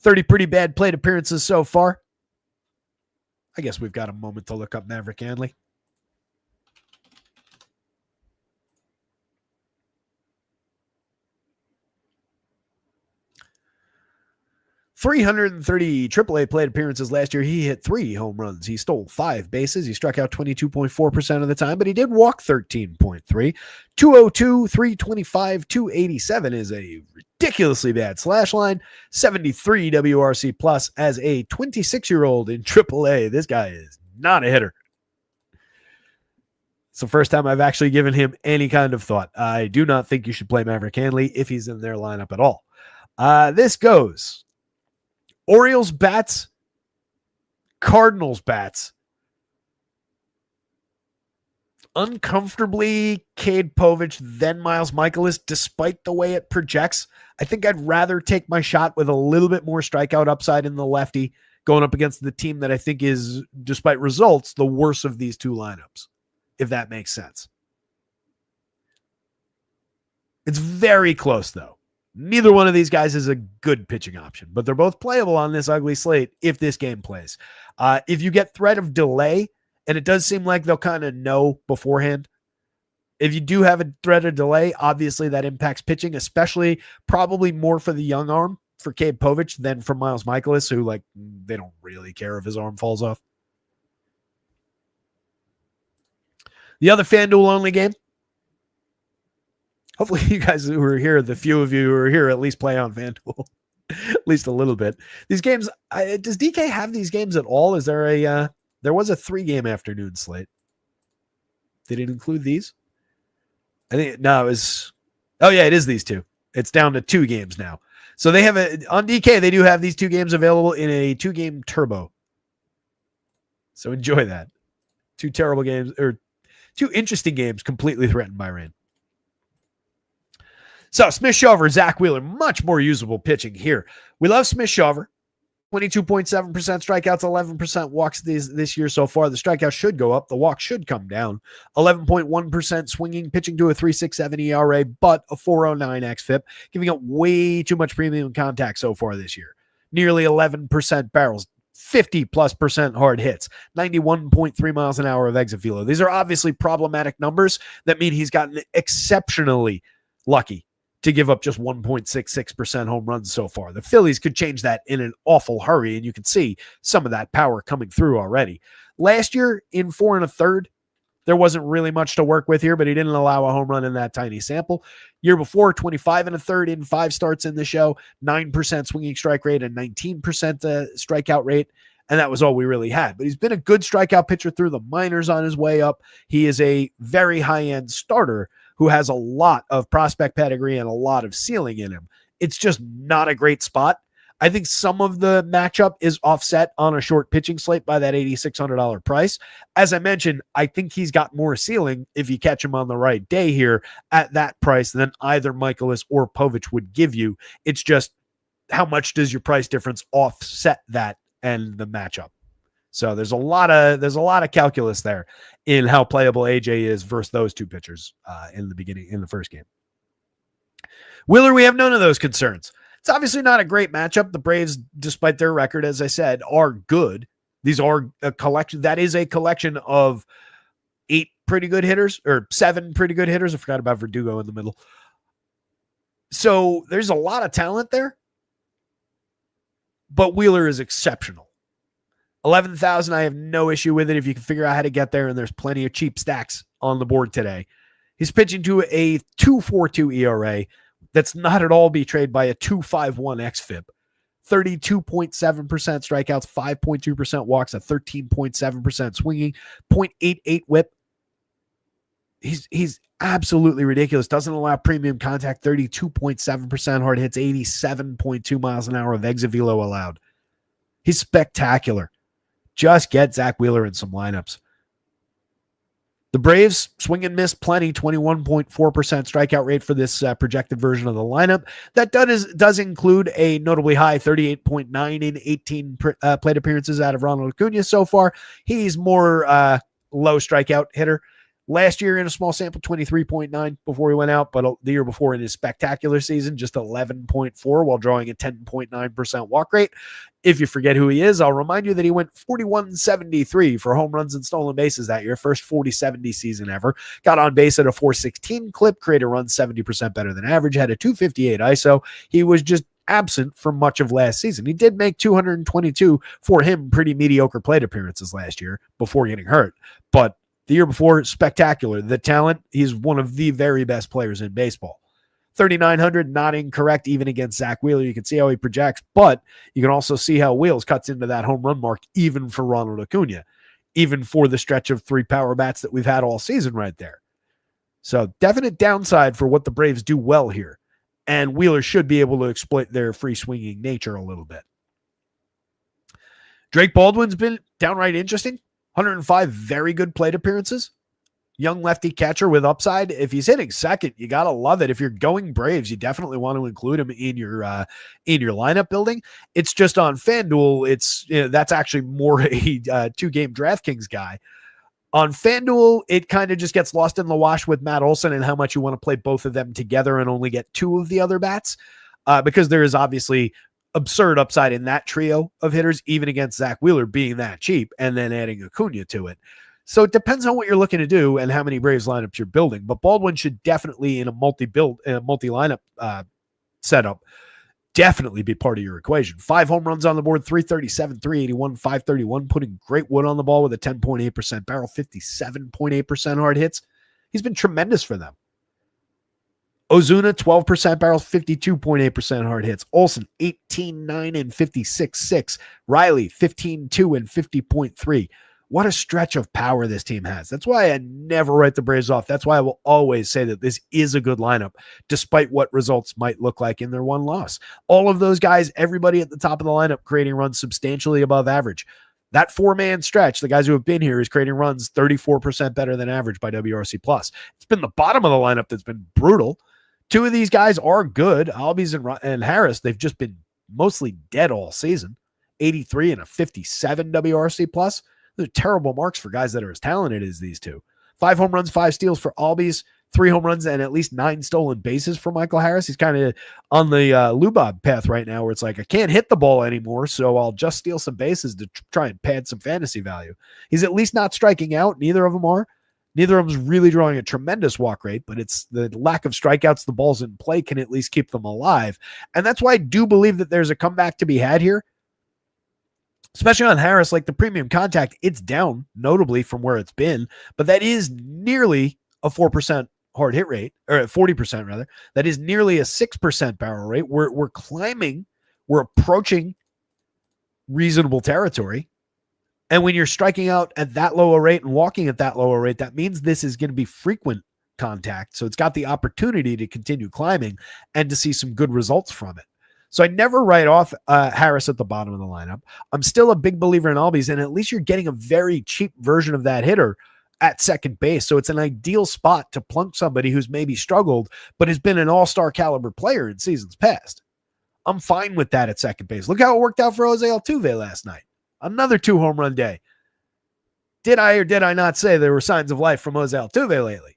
30 pretty bad plate appearances so far. I guess we've got a moment to look up Maverick Hanley. 330 AAA plate appearances last year. He hit 3 home runs. He stole 5 bases. He struck out 22.4% of the time, but he did walk 13.3. 202, 325, 287 is a ridiculously bad slash line. 73 WRC plus as a 26-year-old in AAA. This guy is not a hitter. It's the first time I've actually given him any kind of thought. I do not think you should play Maverick Hanley if he's in their lineup at all. This goes Orioles bats, Cardinals bats. Uncomfortably Cade Povich, then Miles Michaelis, despite the way it projects. I think I'd rather take my shot with a little bit more strikeout upside in the lefty going up against the team that I think is, despite results, the worst of these two lineups, if that makes sense. It's very close, though. Neither one of these guys is a good pitching option, but they're both playable on this ugly slate if this game plays. If you get threat of delay, and it does seem like they'll kind of know beforehand, if you do have a threat of delay, obviously that impacts pitching, especially probably more for the young arm for Cade Povich than for Miles Michaelis, who they don't really care if his arm falls off. The other FanDuel only game. Hopefully you guys who are here, the few of you who are here, at least play on FanDuel. At least a little bit. These games, does DK have these games at all? Is there there was a 3-game afternoon slate. Did it include these? I think, no, it was, oh yeah, it is these two. It's down to 2 games now. So they have on DK, they do have these 2 games available in a 2-game turbo. So enjoy that. 2 terrible games, or 2 interesting games completely threatened by rain. So Smith-Shawver, Zach Wheeler, much more usable pitching here. We love Smith-Shawver. 22.7% strikeouts, 11% walks this year so far. The strikeouts should go up. The walks should come down. 11.1% swinging, pitching to a 3.67 ERA, but a 4.09 xFIP, giving up way too much premium contact so far this year. Nearly 11% barrels, 50+% hard hits, 91.3 miles an hour of exit velo. These are obviously problematic numbers that mean he's gotten exceptionally lucky to give up just 1.66% home runs so far. The Phillies could change that in an awful hurry, and you can see some of that power coming through already. Last year, in 4 1/3, there wasn't really much to work with here, but he didn't allow a home run in that tiny sample. Year before, 25 1/3 in 5 starts in the show, 9% swinging strike rate and 19% strikeout rate, and that was all we really had. But he's been a good strikeout pitcher through the minors on his way up. He is a very high-end starter who has a lot of prospect pedigree and a lot of ceiling in him. It's just not a great spot. I think some of the matchup is offset on a short pitching slate by that $8,600 price. As I mentioned, I think he's got more ceiling if you catch him on the right day here at that price than either Michaelis or Povich would give you. It's just how much does your price difference offset that and the matchup? So there's a lot of calculus there in how playable AJ is versus those two pitchers in the first game. Wheeler, we have none of those concerns. It's obviously not a great matchup. The Braves, despite their record, as I said, are good. These are a collection. That is a collection of 8 pretty good hitters or 7 pretty good hitters. I forgot about Verdugo in the middle. So there's a lot of talent there, but Wheeler is exceptional. 11,000, I have no issue with it if you can figure out how to get there, and there's plenty of cheap stacks on the board today. He's pitching to a 2.42 ERA. That's not at all betrayed by a 2.51 xFIP. 32.7% strikeouts, 5.2% walks, a 13.7% swinging, 0.88 whip. He's absolutely ridiculous. Doesn't allow premium contact, 32.7% hard hits, 87.2 miles an hour of exit velo allowed. He's spectacular. Just get Zach Wheeler in some lineups. The Braves swing and miss plenty, 21.4% strikeout rate for this projected version of the lineup. That does include a notably high 38.9 in 18 plate appearances out of Ronald Acuna so far. He's more low strikeout hitter. Last year in a small sample, 23.9 before he went out, but the year before in his spectacular season, just 11.4 while drawing a 10.9% walk rate. If you forget who he is, I'll remind you that he went 41-73 for home runs and stolen bases that year, first 40-70 season ever. Got on base at a 416 clip, created runs 70% better than average, had a 258 ISO. He was just absent for much of last season. He did make 222 for him pretty mediocre plate appearances last year before getting hurt, but the year before, spectacular. The talent, he's one of the very best players in baseball. 3,900, not incorrect even against Zach Wheeler. You can see how he projects, but you can also see how Wheels cuts into that home run mark even for Ronald Acuna, even for the stretch of 3 power bats that we've had all season right there. So definite downside for what the Braves do well here. And Wheeler should be able to exploit their free swinging nature a little bit. Drake Baldwin's been downright interesting. 105 very good plate appearances. Young lefty catcher with upside. If he's hitting second, you got to love it. If you're going Braves, you definitely want to include him in your lineup building. It's just on FanDuel, that's actually more a 2-game DraftKings guy. On FanDuel, it kind of just gets lost in the wash with Matt Olson and how much you want to play both of them together and only get 2 of the other bats, because there is obviously absurd upside in that trio of hitters, even against Zach Wheeler being that cheap and then adding Acuna to it. So it depends on what you're looking to do and how many Braves lineups you're building. But Baldwin should definitely, in a multi-lineup setup, definitely be part of your equation. 5 home runs on the board, 337, 381, 531, putting great wood on the ball with a 10.8% barrel, 57.8% hard hits. He's been tremendous for them. Ozuna, 12% barrels, 52.8% hard hits. Olsen, 18.9 and 56.6. Riley, 15.2 and 50.3. What a stretch of power this team has. That's why I never write the Braves off. That's why I will always say that this is a good lineup, despite what results might look like in their one loss. All of those guys, everybody at the top of the lineup creating runs substantially above average. That 4-man stretch, the guys who have been here, is creating runs 34% better than average by WRC+. It's been the bottom of the lineup that's been brutal. 2 of these guys are good. Albies and Harris, they've just been mostly dead all season. 83 and a 57 WRC+. Those are terrible marks for guys that are as talented as these 2. 5 home runs, 5 steals for Albies, 3 home runs, and at least 9 stolen bases for Michael Harris. He's kind of on the Lubob path right now where it's like, I can't hit the ball anymore, so I'll just steal some bases to try and pad some fantasy value. He's at least not striking out. Neither of them are. Neither of them is really drawing a tremendous walk rate, but it's the lack of strikeouts, the balls in play can at least keep them alive. And that's why I do believe that there's a comeback to be had here, especially on Harris. Like the premium contact, it's down notably from where it's been, but that is nearly a 4% hard hit rate, or 40% rather. That is nearly a 6% barrel rate. We're climbing, we're approaching reasonable territory. And when you're striking out at that lower rate and walking at that lower rate, that means this is going to be frequent contact. So it's got the opportunity to continue climbing and to see some good results from it. So I never write off Harris at the bottom of the lineup. I'm still a big believer in Albies, and at least you're getting a very cheap version of that hitter at second base. So it's an ideal spot to plunk somebody who's maybe struggled, but has been an all-star caliber player in seasons past. I'm fine with that at second base. Look how it worked out for Jose Altuve last night. Another 2 home run day. Did I or did I not say there were signs of life from Jose Altuve lately?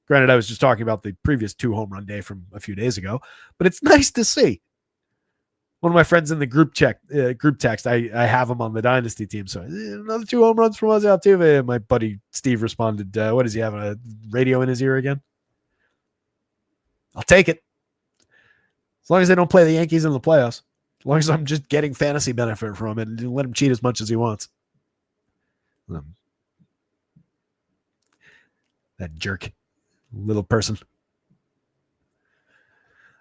Granted, I was just talking about the previous 2 home run day from a few days ago, but it's nice to see. One of my friends in the group text, I have him on the Dynasty team. So another 2 home runs from Jose Altuve. And my buddy Steve responded, what does he have, a radio in his ear again? I'll take it. As long as they don't play the Yankees in the playoffs. As long as I'm just getting fantasy benefit from it and let him cheat as much as he wants. That jerk. Little person.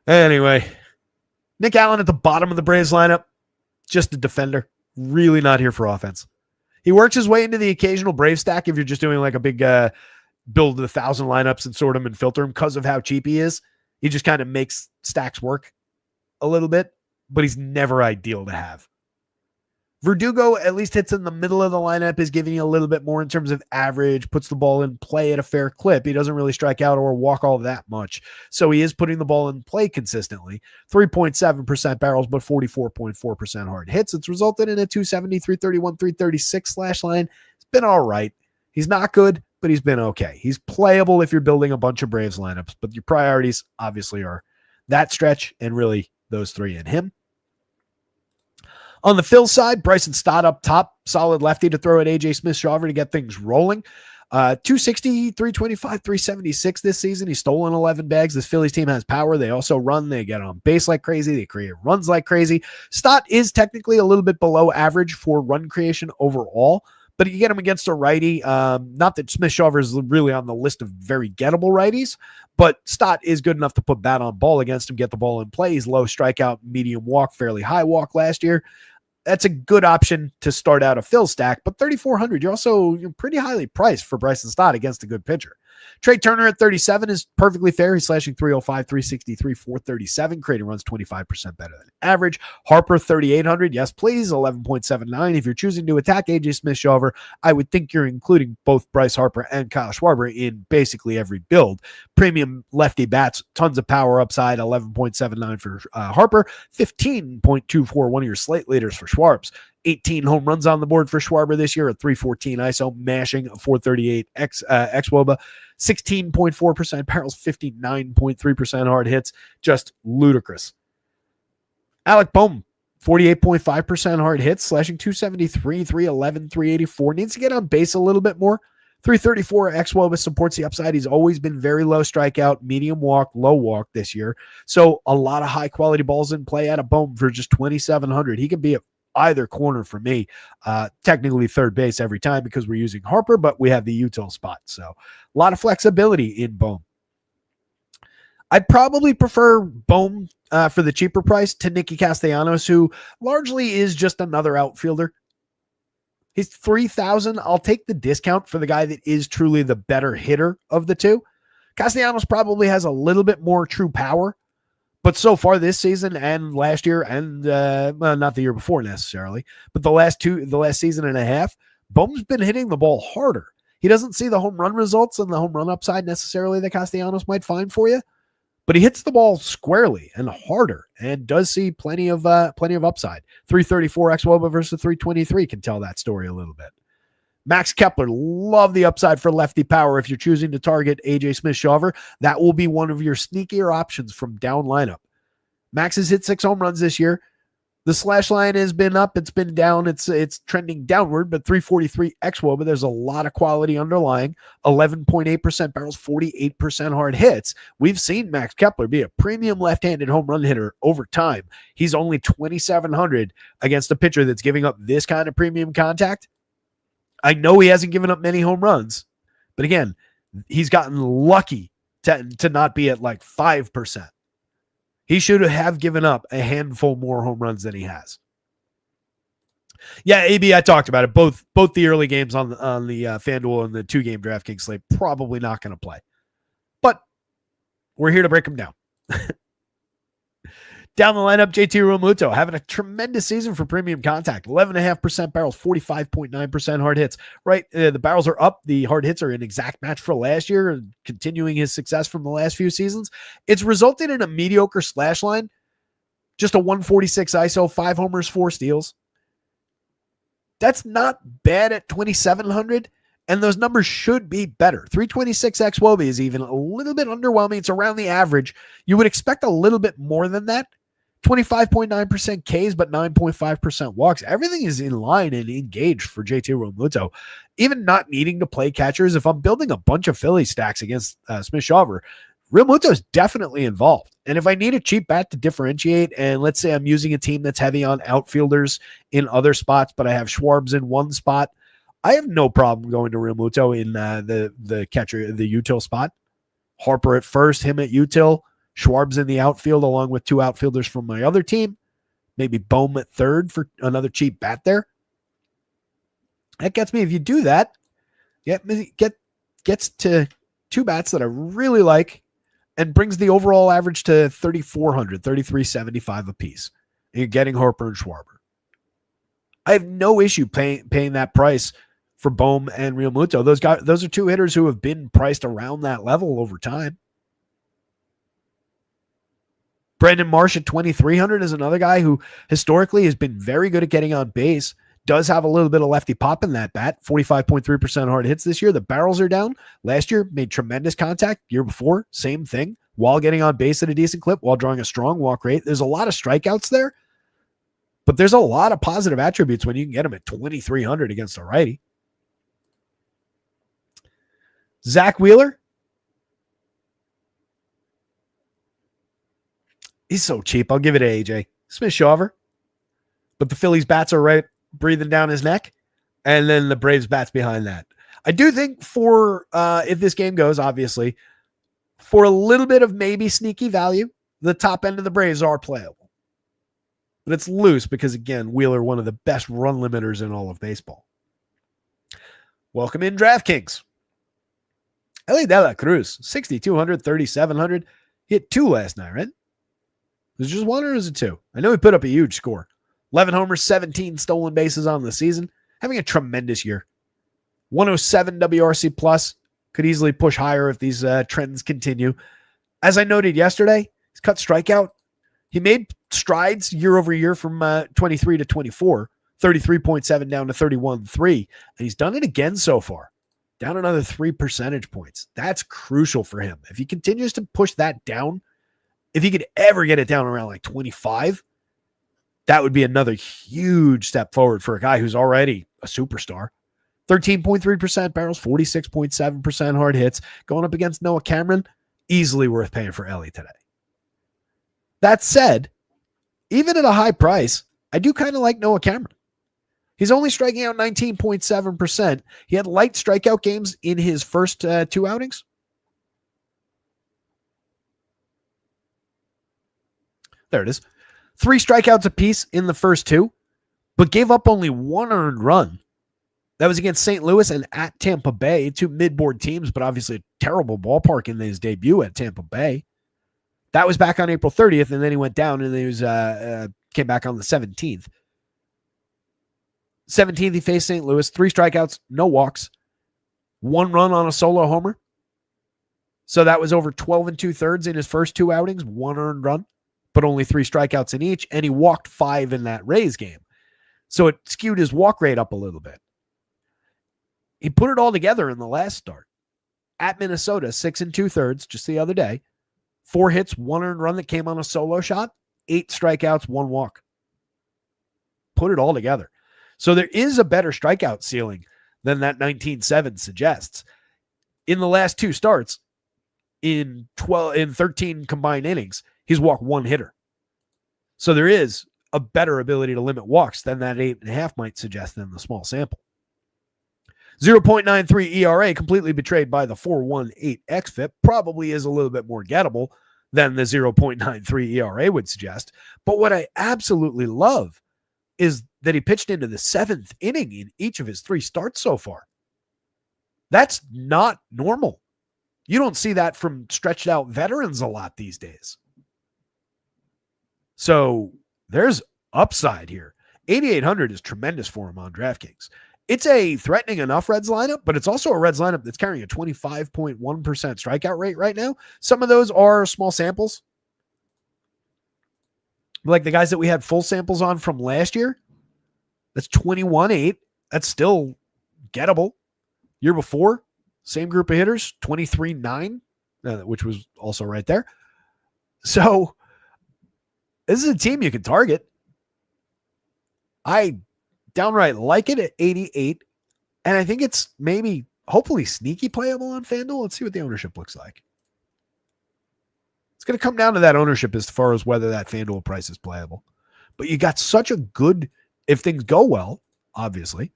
Anyway. Nick Allen at the bottom of the Braves lineup. Just a defender. Really not here for offense. He works his way into the occasional Brave stack if you're just doing like a big build of 1,000 lineups and sort them and filter them because of how cheap he is. He just kind of makes stacks work a little bit, but he's never ideal to have. Verdugo at least hits in the middle of the lineup, is giving you a little bit more in terms of average, puts the ball in play at a fair clip. He doesn't really strike out or walk all that much. So he is putting the ball in play consistently. 3.7% barrels, but 44.4% hard hits. It's resulted in a 270, 331, 336 slash line. It's been all right. He's not good, but he's been okay. He's playable if you're building a bunch of Braves lineups, but your priorities obviously are that stretch and really those 3 and him. On the Phil side, Bryson Stott up top, solid lefty to throw at AJ Smith-Shawver to get things rolling. 260, 325, 376 this season. He's stolen 11 bags. This Phillies team has power. They also run. They get on base like crazy. They create runs like crazy. Stott is technically a little bit below average for run creation overall, but you get him against a righty. Not that Smith-Shawver is really on the list of very gettable righties, but Stott is good enough to put bat on ball against him, get the ball in play. He's low strikeout, medium walk, fairly high walk last year. That's a good option to start out a Phil stack, but 3,400, you're pretty highly priced for Bryson Stott against a good pitcher. Trey Turner at 37 is perfectly fair. He's slashing 305, 363, 437, creating runs 25% better than average. Harper, 3,800. Yes, please. 11.79. If you're choosing to attack AJ Smith-Shawver, I would think you're including both Bryce Harper and Kyle Schwarber in basically every build. Premium lefty bats, tons of power upside. 11.79 for Harper, 15.24, one of your slate leaders for Schwarbs. 18 home runs on the board for Schwarber this year at 314 ISO, mashing a 438 xWOBA, 16.4% barrels, 59.3% hard hits, just ludicrous. Alec Bohm, 48.5% hard hits, slashing 273, 311, 384, needs to get on base a little bit more. 334 xWOBA supports the upside. He's always been very low strikeout, medium walk, low walk this year. So a lot of high quality balls in play out of Bohm for just 2,700. He can be a either corner for me, technically third base every time because we're using Harper, but we have the util spot. So a lot of flexibility in Bohm. I'd probably prefer Bohm for the cheaper price to Nicky Castellanos, who largely is just another outfielder. He's 3,000. I'll take the discount for the guy that is truly the better hitter of the two. Castellanos probably has a little bit more true power, but so far this season and last year and not the year before necessarily, but the last season and a half, Bohm's been hitting the ball harder. He doesn't see the home run results and the home run upside necessarily that Castellanos might find for you, but he hits the ball squarely and harder and does see plenty of upside. 334 xWOBA versus 323 can tell that story a little bit. Max Kepler, love the upside for lefty power. If you're choosing to target AJ Smith-Shawver, that will be one of your sneakier options from down lineup. Max has hit 6 home runs this year. The slash line has been up. It's been down. It's trending downward, but 343 xWOBA, there's a lot of quality underlying. 11.8% barrels, 48% hard hits. We've seen Max Kepler be a premium left-handed home run hitter over time. He's only 2,700 against a pitcher that's giving up this kind of premium contact. I know he hasn't given up many home runs, but again, he's gotten lucky to not be at like 5%. He should have given up a handful more home runs than he has. Yeah, AB, I talked about it. Both the early games on the FanDuel and the 2-game DraftKings slate, probably not going to play. but we're here to break them down. Down the lineup, JT Realmuto having a tremendous season for premium contact. 11.5% barrels, 45.9% hard hits. Right, the barrels are up. The hard hits are an exact match for last year and continuing his success from the last few seasons. It's resulted in a mediocre slash line. Just a 146 ISO, 5 homers, 4 steals. That's not bad at 2,700, and those numbers should be better. 326 xWOBA is even a little bit underwhelming. It's around the average. You would expect a little bit more than that. 25.9% Ks, but 9.5% walks. Everything is in line and engaged for JT Realmuto. Even not needing to play catchers, if I'm building a bunch of Philly stacks against Smith-Shawver, Realmuto is definitely involved. And if I need a cheap bat to differentiate, and let's say I'm using a team that's heavy on outfielders in other spots, but I have Schwarbs in one spot, I have no problem going to Realmuto in the catcher, the util spot. Harper at first, him at util. Schwarb's in the outfield along with 2 outfielders from my other team. Maybe Bohm at third for another cheap bat there. That gets me, if you do that, gets to 2 bats that I really like and brings the overall average to 3,400, 3,375 apiece. And you're getting Harper and Schwarber. I have no issue paying that price for Bohm and Realmuto. Those are 2 hitters who have been priced around that level over time. Brandon Marsh at 2,300 is another guy who historically has been very good at getting on base. Does have a little bit of lefty pop in that bat. 45.3% hard hits this year. The barrels are down. Last year, made tremendous contact. Year before, same thing. While getting on base at a decent clip, while drawing a strong walk rate. There's a lot of strikeouts there, but there's a lot of positive attributes when you can get him at 2,300 against a righty. Zach Wheeler. He's so cheap. I'll give it to AJ Smith-Shawver. But the Phillies bats are right breathing down his neck. And then the Braves bats behind that. I do think for, if this game goes, obviously, for a little bit of maybe sneaky value, the top end of the Braves are playable. But it's loose because, again, Wheeler, one of the best run limiters in all of baseball. Welcome in DraftKings. Ellie De La Cruz, 6,200, 3,700. He hit 2 last night, right? Was it just 1 or is it 2? I know he put up a huge score. 11 homers, 17 stolen bases on the season. Having a tremendous year. 107 WRC plus. Could easily push higher if these trends continue. As I noted yesterday, he's cut strikeout. He made strides year over year from 23 to 24. 33.7 down to 31.3. And he's done it again so far. Down another 3 percentage points. That's crucial for him. If he continues to push that down, if he could ever get it down around like 25, that would be another huge step forward for a guy who's already a superstar. 13.3% barrels, 46.7% hard hits. Going up against Noah Cameron, easily worth paying for Ellie today. That said, even at a high price, I do kind of like Noah Cameron. He's only striking out 19.7%. He had light strikeout games in his first 2 outings. There it is. 3 strikeouts apiece in the first 2, but gave up only 1 earned run. That was against St. Louis and at Tampa Bay, 2 mid-board teams, but obviously a terrible ballpark in his debut at Tampa Bay. That was back on April 30th, and then he went down, and he was came back on the 17th. 17th, he faced St. Louis. 3 strikeouts, no walks. 1 run on a solo homer. So that was over 12 2/3 in his first 2 outings, 1 earned run, but only 3 strikeouts in each, and he walked 5 in that Rays game. So it skewed his walk rate up a little bit. He put it all together in the last start. At Minnesota, 6 2/3 just the other day. 4 hits, 1 earned run that came on a solo shot, 8 strikeouts, 1 walk. Put it all together. So there is a better strikeout ceiling than that 19.7 suggests. In the last 2 starts, in 13 combined innings, he's walked 1 hitter. So there is a better ability to limit walks than that 8.5 might suggest in the small sample. 0.93 ERA, completely betrayed by the 4.18 xFIP, probably is a little bit more gettable than the 0.93 ERA would suggest. But what I absolutely love is that he pitched into the 7th inning in each of his 3 starts so far. That's not normal. You don't see that from stretched out veterans a lot these days. So there's upside here. 8,800 is tremendous for him on DraftKings. It's a threatening enough Reds lineup, but it's also a Reds lineup that's carrying a 25.1% strikeout rate right now. Some of those are small samples. Like the guys that we had full samples on from last year, that's 21.8. That's still gettable. Year before, same group of hitters, 23.9, which was also right there. So this is a team you can target. I downright like it at 88, and I think it's maybe, hopefully, sneaky playable on FanDuel. Let's see what the ownership looks like. It's going to come down to that ownership as far as whether that FanDuel price is playable. But you got such a good, if things go well, obviously,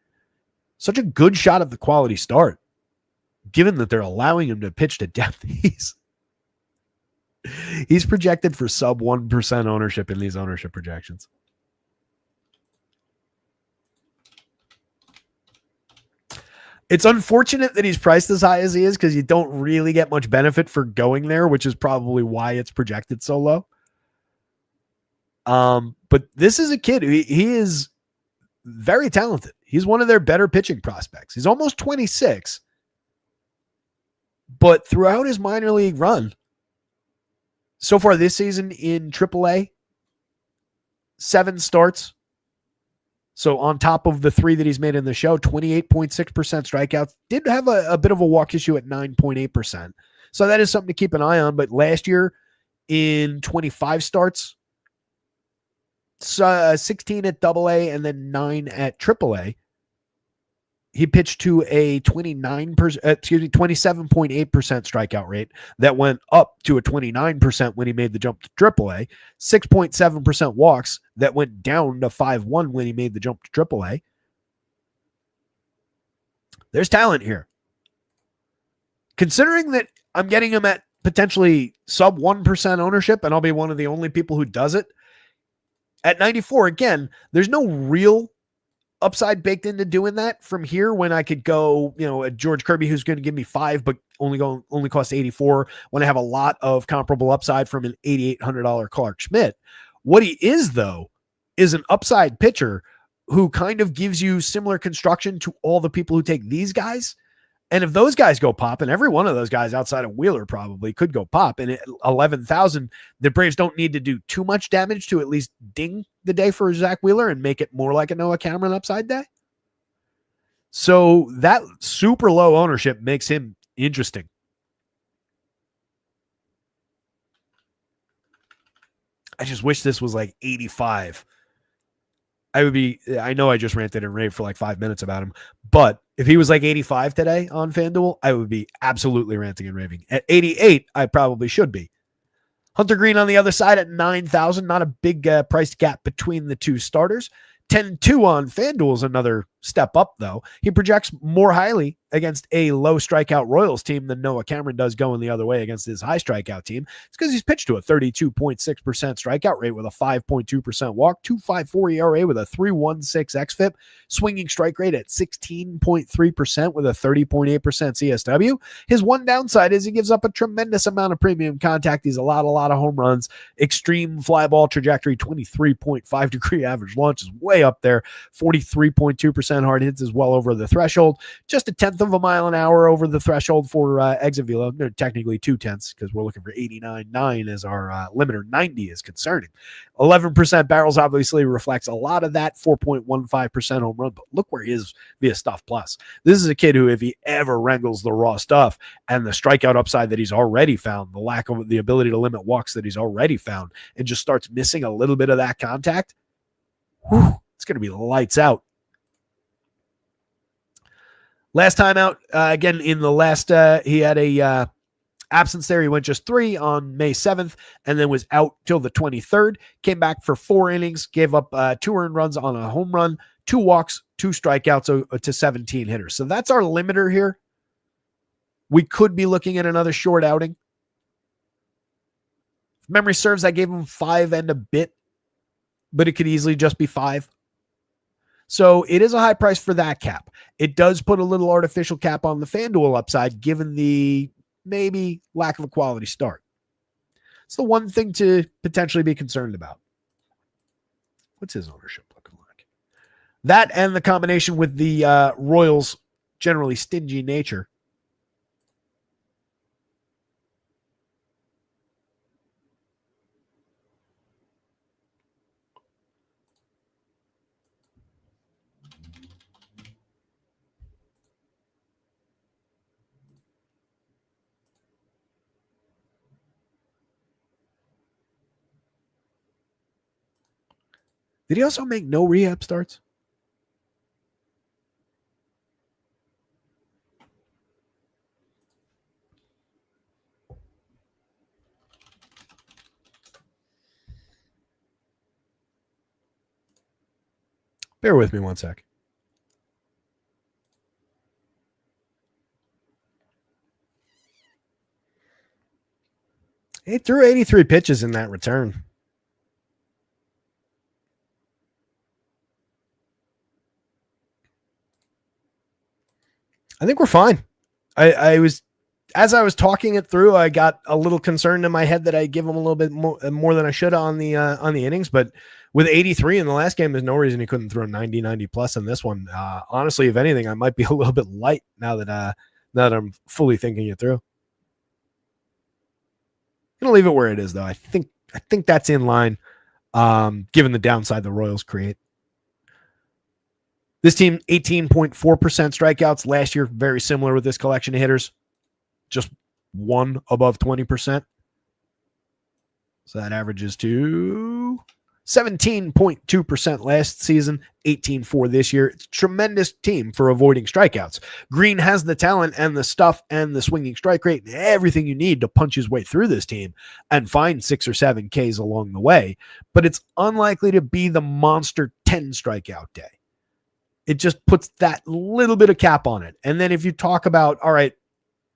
such a good shot at the quality start, given that they're allowing him to pitch to depth. He's projected for sub 1% ownership in these ownership projections. It's unfortunate that he's priced as high as he is because you don't really get much benefit for going there, which is probably why it's projected so low. But this is a kid. He is very talented. He's one of their better pitching prospects. He's almost 26. But throughout his minor league run, so far this season in AAA, 7 starts. So on top of the 3 that he's made in the show, 28.6% strikeouts. Did have a bit of a walk issue at 9.8%. So that is something to keep an eye on. But last year in 25 starts, 16 at AA and then 9 at AAA, he pitched to a 27.8% strikeout rate that went up to a 29% when he made the jump to AAA, 6.7% walks that went down to 5.1 when he made the jump to AAA. There's talent here. Considering that I'm getting him at potentially sub 1% ownership, and I'll be one of the only people who does it, at 94, again, there's no real upside baked into doing that from here when I could go, a George Kirby who's going to give me 5, but only cost 84 when I have a lot of comparable upside from an $8,800 Clark Schmidt. What he is, though, is an upside pitcher who kind of gives you similar construction to all the people who take these guys. And if those guys go pop, and every one of those guys outside of Wheeler probably could go pop, and at 11,000, the Braves don't need to do too much damage to at least ding the day for Zach Wheeler and make it more like a Noah Cameron upside day. So that super low ownership makes him interesting. I just wish this was like 85. I know I just ranted and raved for like 5 minutes about him, but if he was like 85 today on FanDuel, I would be absolutely ranting and raving. At 88, I probably should be. Hunter Green on the other side at 9,000. Not a big price gap between the two starters. 10-2 on FanDuel is another step up, though. He projects more highly against a low strikeout Royals team than Noah Cameron does going the other way against his high strikeout team. It's because he's pitched to a 32.6% strikeout rate with a 5.2% walk, 2.54 ERA with a 3.16 xFIP, swinging strike rate at 16.3% with a 30.8% CSW. His one downside is he gives up a tremendous amount of premium contact. He's allowed a lot of home runs, extreme fly ball trajectory, 23.5 degree average launch is way up there, 43.2% hard hits is well over the threshold, just a tenth of a mile an hour over the threshold for exit velo. They're technically 2/10 because we're looking for 89.9 as our limiter. 90 is concerning. 11% barrels obviously reflects a lot of that, 4.15% home run, but look where he is via stuff plus. This is a kid who, if he ever wrangles the raw stuff and the strikeout upside that he's already found, the lack of the ability to limit walks that he's already found, and just starts missing a little bit of that contact, it's going to be lights out. Last time out, again, in the last, he had a absence there. He went just 3 on May 7th and then was out till the 23rd. Came back for 4 innings, gave up 2 earned runs on a home run, 2 walks, 2 strikeouts to 17 hitters. So that's our limiter here. We could be looking at another short outing. If memory serves, I gave him 5 and a bit, but it could easily just be 5. So it is a high price for that cap. It does put a little artificial cap on the FanDuel upside, given the maybe lack of a quality start. It's the one thing to potentially be concerned about. What's his ownership looking like? That and the combination with the Royals' generally stingy nature. Did he also make no rehab starts? Bear with me one sec. He threw 83 pitches in that return. I think we're fine. I was, as I was talking it through, I got a little concerned in my head that I give him a little bit more than I should on the innings. But with 83 in the last game, there's no reason he couldn't throw 90 plus in this one. Honestly, if anything, I might be a little bit light now that I'm fully thinking it through. I'm gonna leave it where it is, though. I think that's in line, given the downside the Royals create. This team, 18.4% strikeouts last year, very similar with this collection of hitters. Just one above 20%. So that averages to 17.2% last season, 18.4 this year. It's a tremendous team for avoiding strikeouts. Green has the talent and the stuff and the swinging strike rate and everything you need to punch his way through this team and find 6 or 7 Ks along the way. But it's unlikely to be the monster 10 strikeout day. It just puts that little bit of cap on it. And then if you talk about, all right,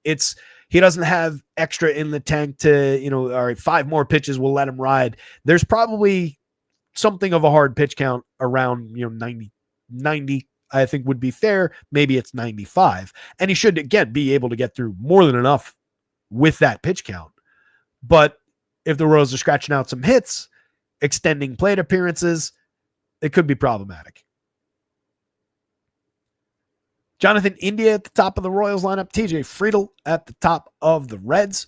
he doesn't have extra in the tank to, all right, 5 more pitches, we'll let him ride. There's probably something of a hard pitch count around, 90, I think would be fair. Maybe it's 95. And he should, again, be able to get through more than enough with that pitch count. But if the Royals are scratching out some hits, extending plate appearances, it could be problematic. Jonathan India at the top of the Royals lineup. TJ Friedl at the top of the Reds.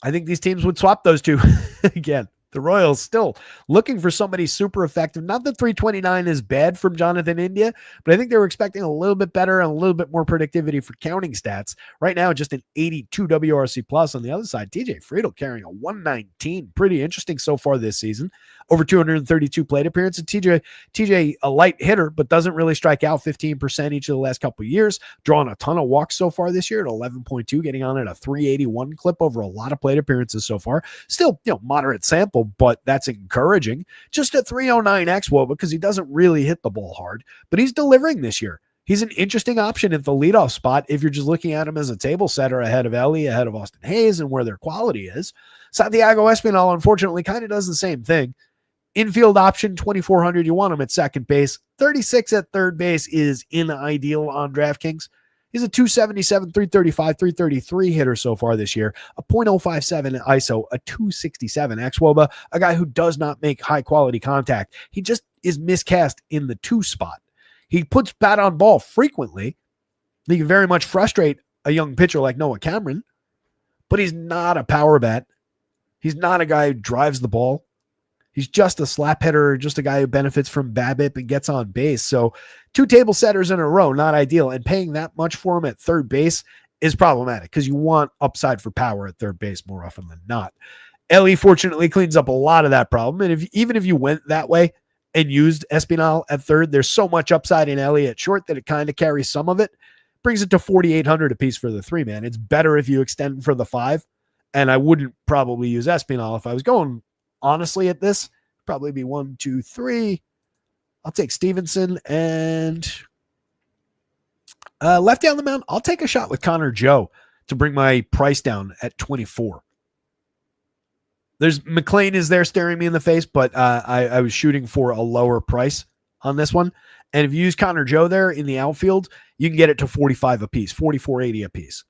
I think these teams would swap those two. Again, the Royals still looking for somebody super effective. Not that 329 is bad from Jonathan India, but I think they were expecting a little bit better and a little bit more productivity for counting stats. Right now, just an 82 WRC plus. On the other side, TJ Friedl carrying a 119. Pretty interesting so far this season. Over 232 plate appearances. TJ, a light hitter, but doesn't really strike out 15% each of the last couple of years. Drawing a ton of walks so far this year at 11.2, getting on at a 381 clip over a lot of plate appearances so far. Still, moderate sample, but that's encouraging. Just a 309 xWOBA because he doesn't really hit the ball hard, but he's delivering this year. He's an interesting option at the leadoff spot if you're just looking at him as a table setter ahead of Ellie, ahead of Austin Hayes, and where their quality is. Santiago Espinal, unfortunately, kind of does the same thing. Infield option, 2,400. You want him at second base. 36 at third base is ideal on DraftKings. He's a 277, 335, 333 hitter so far this year. A .057 ISO, a 267 xWOBA, a guy who does not make high-quality contact. He just is miscast in the 2 spot. He puts bat on ball frequently. He can very much frustrate a young pitcher like Noah Cameron, but he's not a power bat. He's not a guy who drives the ball. He's just a slap hitter, just a guy who benefits from BABIP and gets on base. So 2 table setters in a row, not ideal. And paying that much for him at third base is problematic because you want upside for power at third base more often than not. Ellie fortunately cleans up a lot of that problem. And even if you went that way and used Espinal at third, there's so much upside in Ellie at short that it kind of carries some of it. Brings it to 4,800 apiece for the 3-man. It's better if you extend for the 5. And I wouldn't probably use Espinal if I was going honestly at this. Probably be 1, 2, 3. I'll take Stevenson and lefty on the mound. I'll take a shot with Connor Joe to bring my price down at 24. There's McLean is there staring me in the face, but I was shooting for a lower price on this one. And if you use Connor Joe there in the outfield, you can get it to 45 apiece, 44.80 apiece.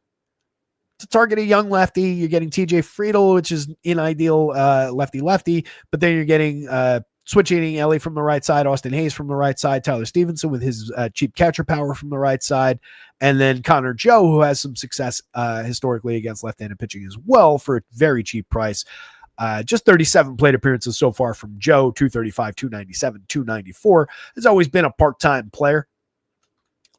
It's target a young lefty. You're getting TJ Friedel, which is an ideal lefty-lefty, but then you're getting switching Ellie from the right side, Austin Hayes from the right side, Tyler Stevenson with his cheap catcher power from the right side, and then Connor Joe, who has some success historically against left-handed pitching as well for a very cheap price. Just 37 plate appearances so far from Joe, 235, 297, 294. Has always been a part-time player.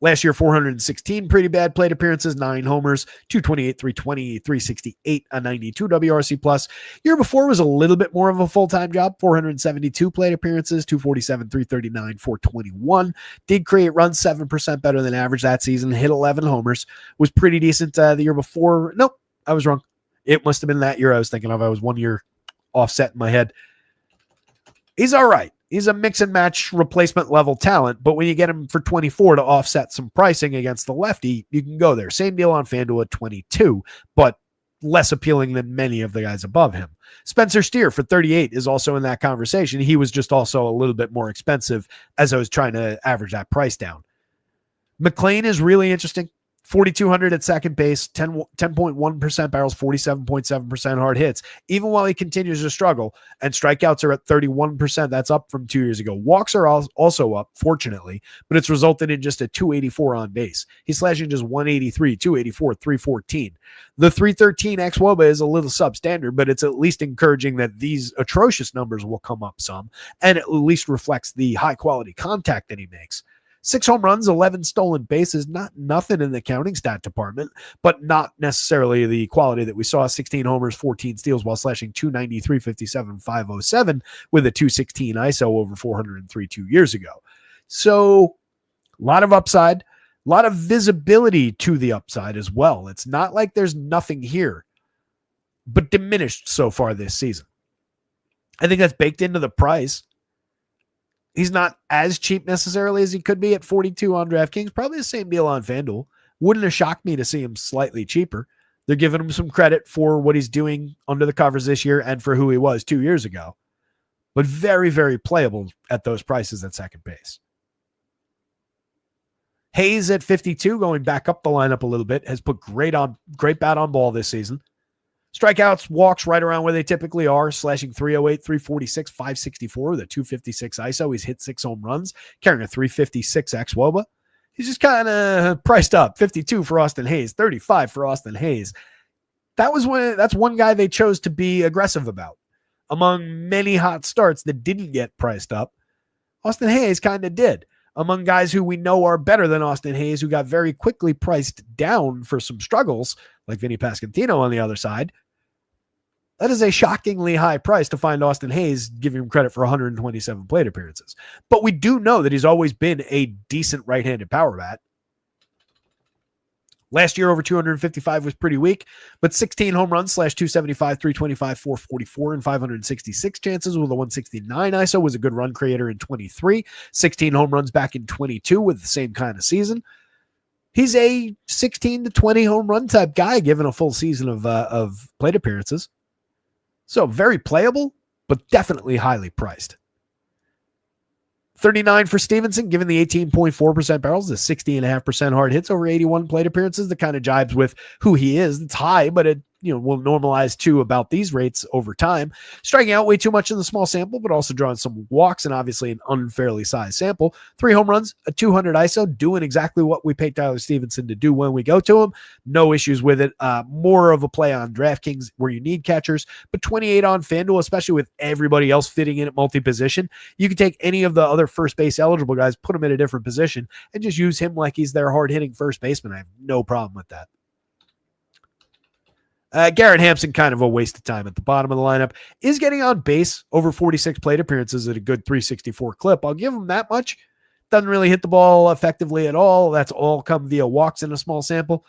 Last year, 416 pretty bad plate appearances, 9 homers, 228, 320, 368, a 92 WRC plus. Year before was a little bit more of a full-time job, 472 plate appearances, 247, 339, 421. Did create runs 7% better than average that season, hit 11 homers, was pretty decent the year before. Nope, I was wrong. It must have been that year I was thinking of. I was 1 year offset in my head. He's all right. He's a mix and match replacement level talent, but when you get him for 24 to offset some pricing against the lefty, you can go there. Same deal on FanDuel at 22, but less appealing than many of the guys above him. Spencer Steer for 38 is also in that conversation. He was just also a little bit more expensive as I was trying to average that price down. McLean is really interesting. 4,200 at second base, 10.1% barrels, 47.7% hard hits, even while he continues to struggle. And strikeouts are at 31%. That's up from 2 years ago. Walks are also up, fortunately, but it's resulted in just a 284 on base. He's slashing just 183, 284, 314. The 313 xWOBA is a little substandard, but it's at least encouraging that these atrocious numbers will come up some, and it at least reflects the high quality contact that he makes. 6 home runs, 11 stolen bases, not nothing in the counting stat department, but not necessarily the quality that we saw. 16 homers, 14 steals while slashing 293, 57, 507 with a 216 ISO over 403 2 years ago. So a lot of upside, a lot of visibility to the upside as well. It's not like there's nothing here, but diminished so far this season. I think that's baked into the price. He's not as cheap necessarily as he could be at 42 on DraftKings. Probably the same deal on FanDuel. Wouldn't have shocked me to see him slightly cheaper. They're giving him some credit for what he's doing under the covers this year and for who he was 2 years ago. But very, very playable at those prices at second base. Hayes at 52, going back up the lineup a little bit, has put great bat on ball this season. Strikeouts, walks right around where they typically are, slashing 308, 346, 564 with a 256 ISO. He's hit 6 home runs, carrying a 356 xWOBA. He's just kind of priced up. 52 for Austin Hayes, 35 for Austin Hayes. That's one guy they chose to be aggressive about. Among many hot starts that didn't get priced up, Austin Hayes kind of did. Among guys who we know are better than Austin Hayes, who got very quickly priced down for some struggles, like Vinny Pasquantino on the other side, that is a shockingly high price to find Austin Hayes giving him credit for 127 plate appearances. But we do know that he's always been a decent right-handed power bat. Last year, over 255 was pretty weak, but 16 home runs, slash 275, 325, 444, and 566 chances with a 169 ISO was a good run creator in 23. 16 home runs back in 22 with the same kind of season. He's a 16 to 20 home run type guy given a full season of plate appearances. So very playable, but definitely highly priced. 39 for Stevenson, given the 18.4% barrels, the 60.5% hard hits over 81 plate appearances. That kind of jibes with who he is. It's high, but it will normalize to about these rates over time. Striking out way too much in the small sample, but also drawing some walks and obviously an unfairly sized sample. 3 home runs, a 200 ISO, doing exactly what we pay Tyler Stevenson to do when we go to him. No issues with it. More of a play on DraftKings where you need catchers, but 28 on FanDuel, especially with everybody else fitting in at multi-position. You can take any of the other first base eligible guys, put them in a different position, and just use him like he's their hard-hitting first baseman. I have no problem with that. Garrett Hampson, kind of a waste of time at the bottom of the lineup, is getting on base over 46 plate appearances at a good 364 clip. I'll give him that much. Doesn't really hit the ball effectively at all. That's all come via walks in a small sample.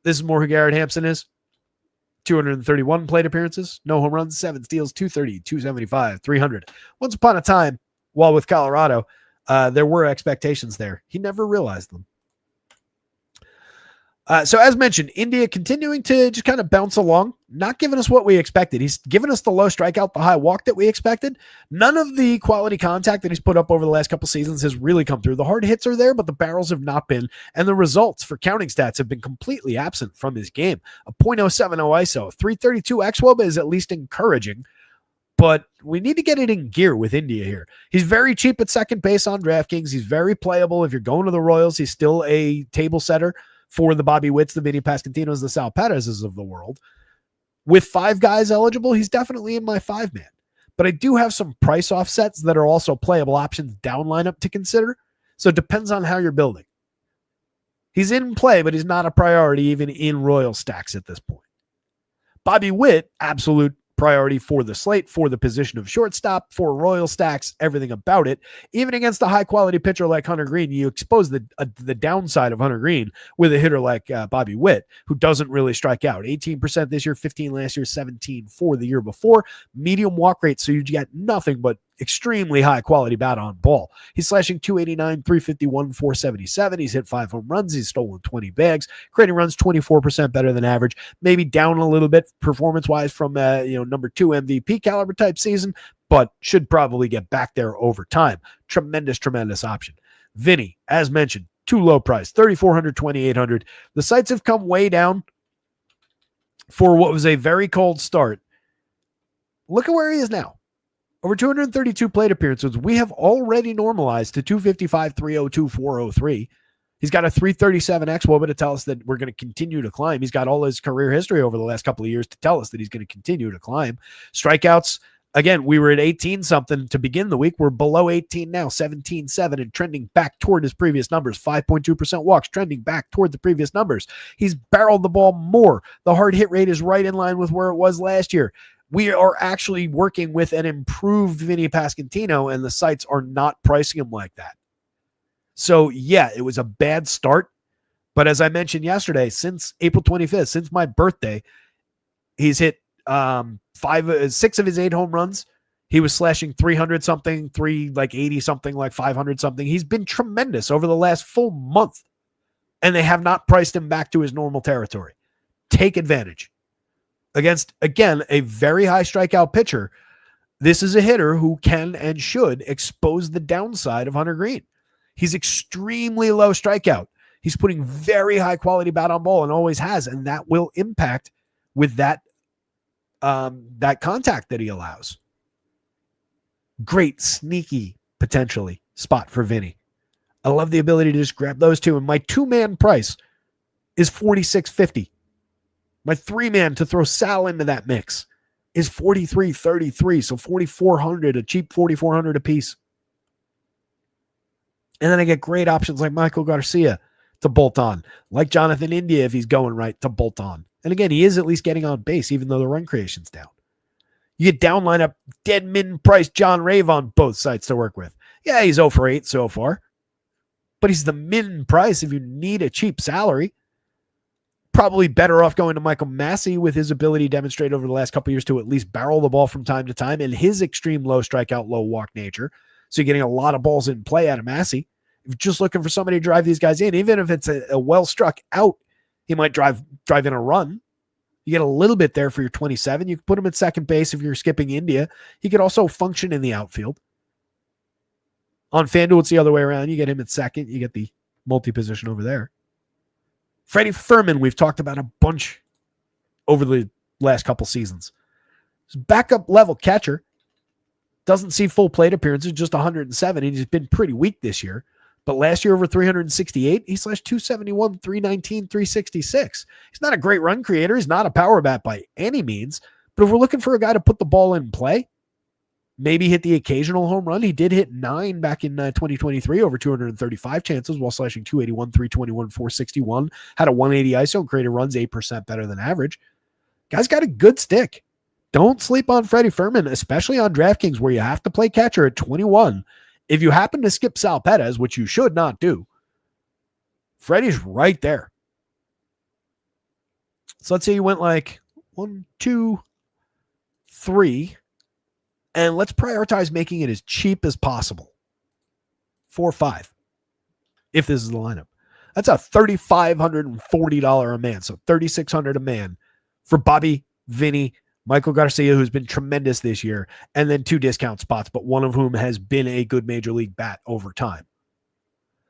This is more who Garrett Hampson is. 231 plate appearances, no home runs, 7 steals, 230, 275, 300. Once upon a time, while with Colorado, there were expectations there. He never realized them. So as mentioned, India continuing to just kind of bounce along, not giving us what we expected. He's given us the low strikeout, the high walk that we expected. None of the quality contact that he's put up over the last couple seasons has really come through. The hard hits are there, but the barrels have not been, and the results for counting stats have been completely absent from his game. A .070 ISO, 332 xWOBA is at least encouraging, but we need to get it in gear with India here. He's very cheap at second base on DraftKings. He's very playable. If you're going to the Royals, he's still a table setter for the Bobby Witts, the Vinny Pasquantinos, the Sal Perez's of the world. With 5 guys eligible, he's definitely in my 5-man. But I do have some price offsets that are also playable options down lineup to consider. So it depends on how you're building. He's in play, but he's not a priority even in Royal stacks at this point. Bobby Witt, absolute priority for the slate, for the position of shortstop, for Royal stacks, everything about it. Even against a high-quality pitcher like Hunter Green, you expose the downside of Hunter Green with a hitter like Bobby Witt, who doesn't really strike out. 18% this year, 15 last year, 17 for the year before. Medium walk rate, so you get nothing but extremely high-quality bat on ball. He's slashing 289, 351, 477. He's hit 5 home runs. He's stolen 20 bags. Creating runs 24% better than average. Maybe down a little bit performance-wise from number 2 MVP caliber type season, but should probably get back there over time. Tremendous option. Vinny, as mentioned, too low price, 3,400, 2,800. The sites have come way down for what was a very cold start. Look at where he is now. Over 232 plate appearances, we have already normalized to 255, 302, 403. He's got a 337 xWOBA to tell us that we're going to continue to climb. He's got all his career history over the last couple of years to tell us that he's going to continue to climb. Strikeouts, again, we were at 18-something to begin the week. We're below 18 now, 17.7, and trending back toward his previous numbers. 5.2% walks, trending back toward the previous numbers. He's barreled the ball more. The hard hit rate is right in line with where it was last year. We are actually working with an improved Vinny Pasquantino, and the sites are not pricing him like that. So, yeah, it was a bad start. But as I mentioned yesterday, since April 25th, since my birthday, he's hit 6 of his 8 home runs. He was slashing 300-something, 80-something, 500-something. He's been tremendous over the last full month, and they have not priced him back to his normal territory. Take advantage. Against, again, a very high strikeout pitcher, this is a hitter who can and should expose the downside of Hunter Green. He's extremely low strikeout. He's putting very high quality bat on ball and always has, and that will impact with that contact that he allows. Great, sneaky, potentially, spot for Vinny. I love the ability to just grab those two, and my 2-man price is $46.50. My 3-man to throw Sal into that mix is $43.33, so $4,400, a cheap $4,400 a piece. And then I get great options like Michael Garcia to bolt on, like Jonathan India if he's going right to bolt on. And again, he is at least getting on base, even though the run creation's down. You get down lineup, dead min price John Rave on both sites to work with. Yeah, he's 0 for 8 so far, but he's the min price if you need a cheap salary. Probably better off going to Michael Massey with his ability demonstrated over the last couple of years to at least barrel the ball from time to time and his extreme low strikeout, low walk nature. So you're getting a lot of balls in play out of Massey. If you're just looking for somebody to drive these guys in, even if it's a well-struck out, he might drive in a run. You get a little bit there for your 27. You can put him at second base if you're skipping India. He could also function in the outfield. On FanDuel, it's the other way around. You get him at second. You get the multi-position over there. Freddie Furman, we've talked about a bunch over the last couple seasons. He's backup level catcher. Doesn't see full plate appearances, just 107. He's been pretty weak this year. But last year over 368, he slashed 271, 319, 366. He's not a great run creator. He's not a power bat by any means. But if we're looking for a guy to put the ball in play, maybe hit the occasional home run. He did hit 9 back in 2023 over 235 chances while slashing 281, 321, 461. Had a 180 ISO and created runs 8% better than average. Guy's got a good stick. Don't sleep on Freddie Furman, especially on DraftKings where you have to play catcher at 21. If you happen to skip Sal Perez, which you should not do, Freddie's right there. So let's say you went like 1, 2, 3, and let's prioritize making it as cheap as possible. 4, 5, if this is the lineup. That's a $3,540 a man. So $3,600 a man for Bobby, Vinny, Michael Garcia, who's been tremendous this year, and then 2 discount spots, but one of whom has been a good major league bat over time.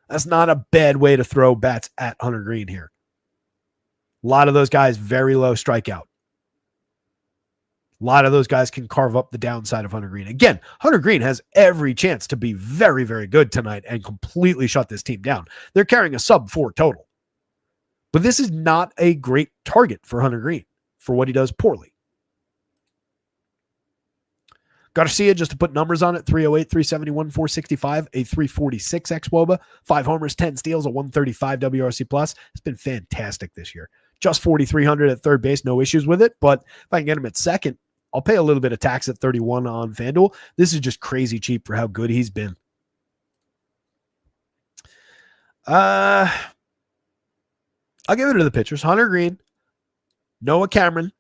That's not a bad way to throw bats at Hunter Green here. A lot of those guys, very low strikeout. A lot of those guys can carve up the downside of Hunter Green. Again, Hunter Green has every chance to be very, very good tonight and completely shut this team down. They're carrying a sub-4 total. But this is not a great target for Hunter Green for what he does poorly. Garcia, just to put numbers on it, 308, 371, 465, a 346 xWOBA, 5 homers, 10 steals, a 135 WRC+. It's been fantastic this year. Just 4,300 at third base, no issues with it. But if I can get him at second, I'll pay a little bit of tax at 31 on FanDuel. This is just crazy cheap for how good he's been. I'll give it to the pitchers. Hunter Green, Noah Cameron,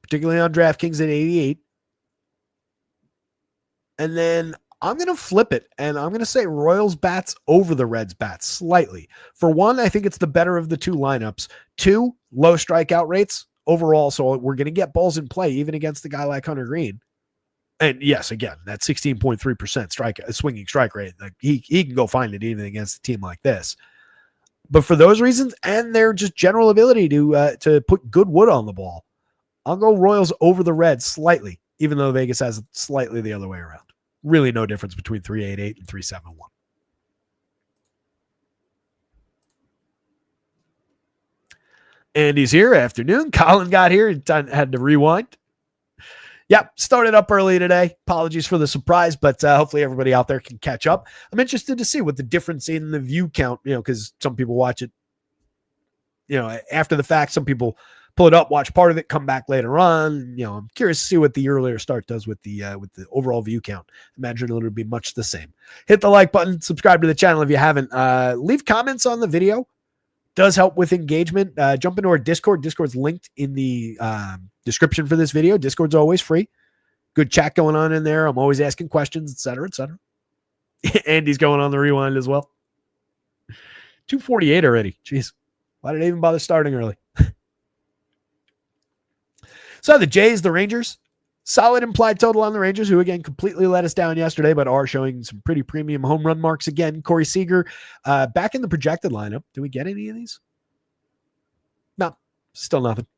particularly on DraftKings at 88. And then I'm going to flip it, and I'm going to say Royals bats over the Reds bats slightly. For one, I think it's the better of the 2 lineups. 2, low strikeout rates overall, so we're going to get balls in play even against a guy like Hunter Green. And yes, again, that 16.3% swinging strike rate, like he can go find it even against a team like this. But for those reasons and their just general ability to put good wood on the ball, I'll go Royals over the Reds slightly, even though Vegas has it slightly the other way around. Really no difference between 388 and 371. Andy's here. Afternoon. Colin got here and had to rewind. Yep, started up early today. Apologies for the surprise, but hopefully everybody out there can catch up. I'm interested to see what the difference in the view count, because some people watch it, after the fact. Some people pull it up, watch part of it, come back later on. I'm curious to see what the earlier start does with the overall view count. Imagine it'll be much the same. Hit the like button, subscribe to the channel if you haven't. Leave comments on the video. Does help with engagement. Jump into our Discord. Discord's linked in the description for this video. Discord's always free. Good chat going on in there. I'm always asking questions, etc., etc. Andy's going on the rewind as well. 2:48 already. Jeez. Why did I even bother starting early? So the Jays, the Rangers, solid implied total on the Rangers, who again completely let us down yesterday, but are showing some pretty premium home run marks again. Corey Seager back in the projected lineup. Do we get any of these? No, still nothing.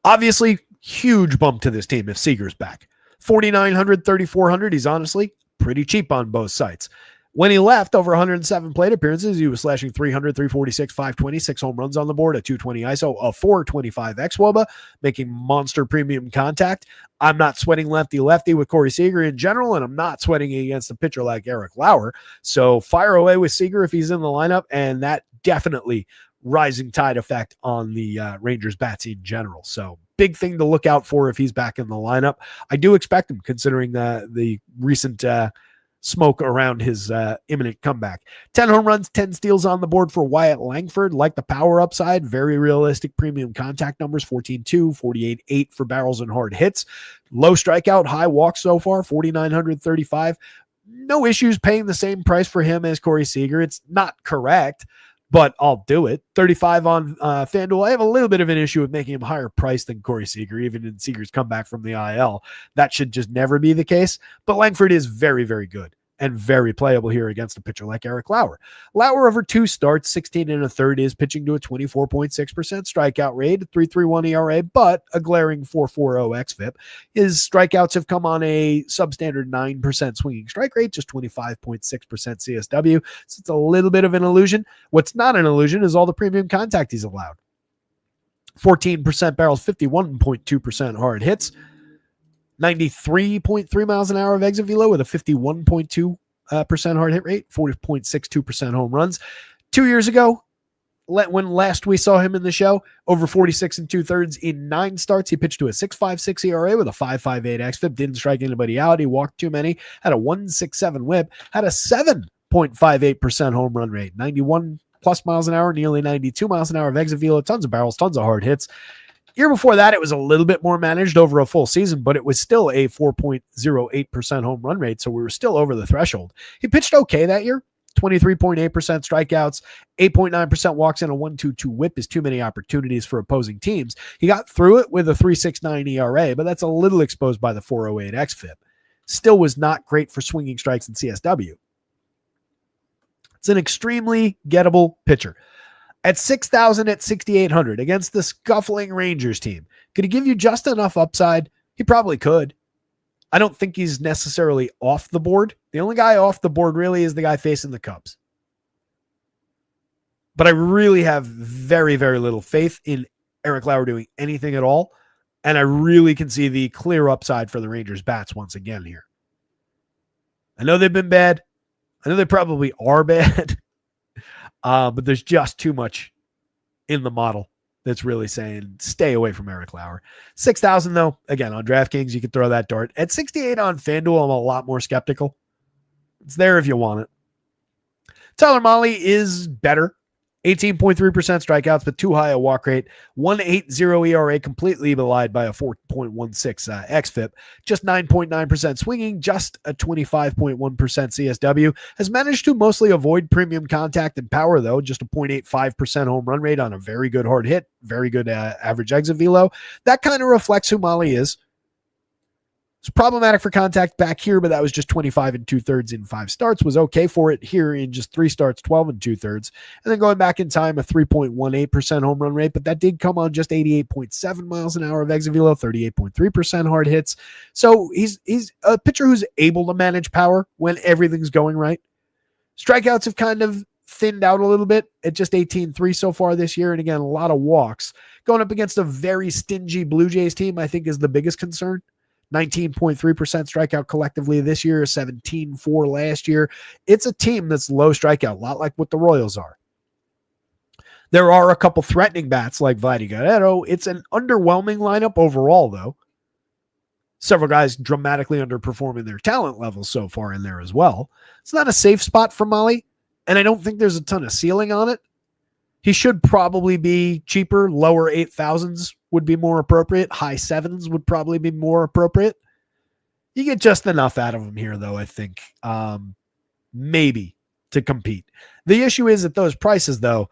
Obviously, huge bump to this team if Seager's back. 4,900, 3,400. He's honestly pretty cheap on both sites. When he left, over 107 plate appearances, he was slashing 300, 346, 520, 6 home runs on the board, a 220 ISO, a 425 xWOBA, making monster premium contact. I'm not sweating lefty-lefty with Corey Seager in general, and I'm not sweating against a pitcher like Eric Lauer. So fire away with Seager if he's in the lineup, and that definitely rising tide effect on the Rangers bats in general. So big thing to look out for if he's back in the lineup. I do expect him, considering the recent smoke around his imminent comeback. 10 home runs, 10 steals on the board for Wyatt Langford. Like the power upside, very realistic premium contact numbers, 14-2, 48-8 for barrels and hard hits. Low strikeout, high walks so far, 4,935. No issues paying the same price for him as Corey Seager. It's not correct, but I'll do it. 35 on FanDuel. I have a little bit of an issue with making him higher priced than Corey Seager, even in Seager's comeback from the IL. That should just never be the case. But Langford is very, very good and very playable here against a pitcher like Eric Lauer. Lauer over 2 starts, 16 1/3, is pitching to a 24.6% strikeout rate, 3.31 ERA, but a glaring 4.40 xFIP. His strikeouts have come on a substandard 9% swinging strike rate, just 25.6% CSW. So it's a little bit of an illusion. What's not an illusion is all the premium contact he's allowed. 14% barrels, 51.2% hard hits, 93.3 miles an hour of exit velo with a 51.2% hard hit rate, 40.62% home runs. 2 years ago, when last we saw him in the show, over 46 2/3 in 9 starts. He pitched to a 6.56 ERA with a 5.58 xFIP, didn't strike anybody out. He walked too many, had a 1.67 whip, had a 7.58% home run rate, 91 plus miles an hour, nearly 92 miles an hour of exit velo, tons of barrels, tons of hard hits. Year before that, it was a little bit more managed over a full season, but it was still a 4.08% home run rate, so we were still over the threshold. He pitched okay that year, 23.8% strikeouts, 8.9% walks, and a 1.22 whip is too many opportunities for opposing teams. He got through it with a 3.69 ERA, but that's a little exposed by the 4.08 xFIP. Still was not great for swinging strikes in CSW. It's an extremely gettable pitcher. At 6,000 at 6,800 against the scuffling Rangers team, could he give you just enough upside? He probably could. I don't think he's necessarily off the board. The only guy off the board really is the guy facing the Cubs. But I really have very, very little faith in Eric Lauer doing anything at all. And I really can see the clear upside for the Rangers bats once again here. I know they've been bad. I know they probably are bad. But there's just too much in the model that's really saying stay away from Eric Lauer. 6,000 though, again, on DraftKings, you could throw that dart. At 68 on FanDuel, I'm a lot more skeptical. It's there if you want it. Tyler Mahle is better. 18.3% strikeouts, but too high a walk rate. 1.80 ERA, completely belied by a 4.16 xFIP. Just 9.9% swinging, just a 25.1% CSW. Has managed to mostly avoid premium contact and power, though. Just a 0.85% home run rate on a very good hard hit. Very good average exit velo. That kind of reflects who Mahle is. It's problematic for contact back here, but that was just 25 2/3 in 5 starts. Was okay for it here in just 3 starts, 12 2/3. And then going back in time, a 3.18% home run rate, but that did come on just 88.7 miles an hour of exit velo, 38.3% hard hits. So he's a pitcher who's able to manage power when everything's going right. Strikeouts have kind of thinned out a little bit at just 18.3 so far this year. And again, a lot of walks. Going up against a very stingy Blue Jays team, I think is the biggest concern. 19.3% strikeout collectively this year, 17.4 last year. It's a team that's low strikeout, a lot like what the Royals are. There are a couple threatening bats like Vladdy Guerrero. It's an underwhelming lineup overall, though. Several guys dramatically underperforming their talent levels so far in there as well. It's not a safe spot for Mahle, and I don't think there's a ton of ceiling on it. He should probably be cheaper. Lower 8,000s would be more appropriate. High 7s would probably be more appropriate. You get just enough out of him here, though, I think, maybe to compete. The issue is at those prices, though,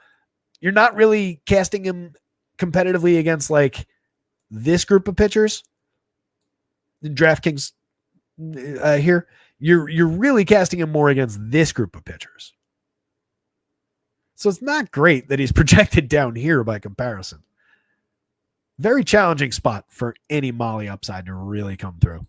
you're not really casting him competitively against like this group of pitchers. In DraftKings here, you're really casting him more against this group of pitchers. So it's not great that he's projected down here by comparison. Very challenging spot for any Mahle upside to really come through.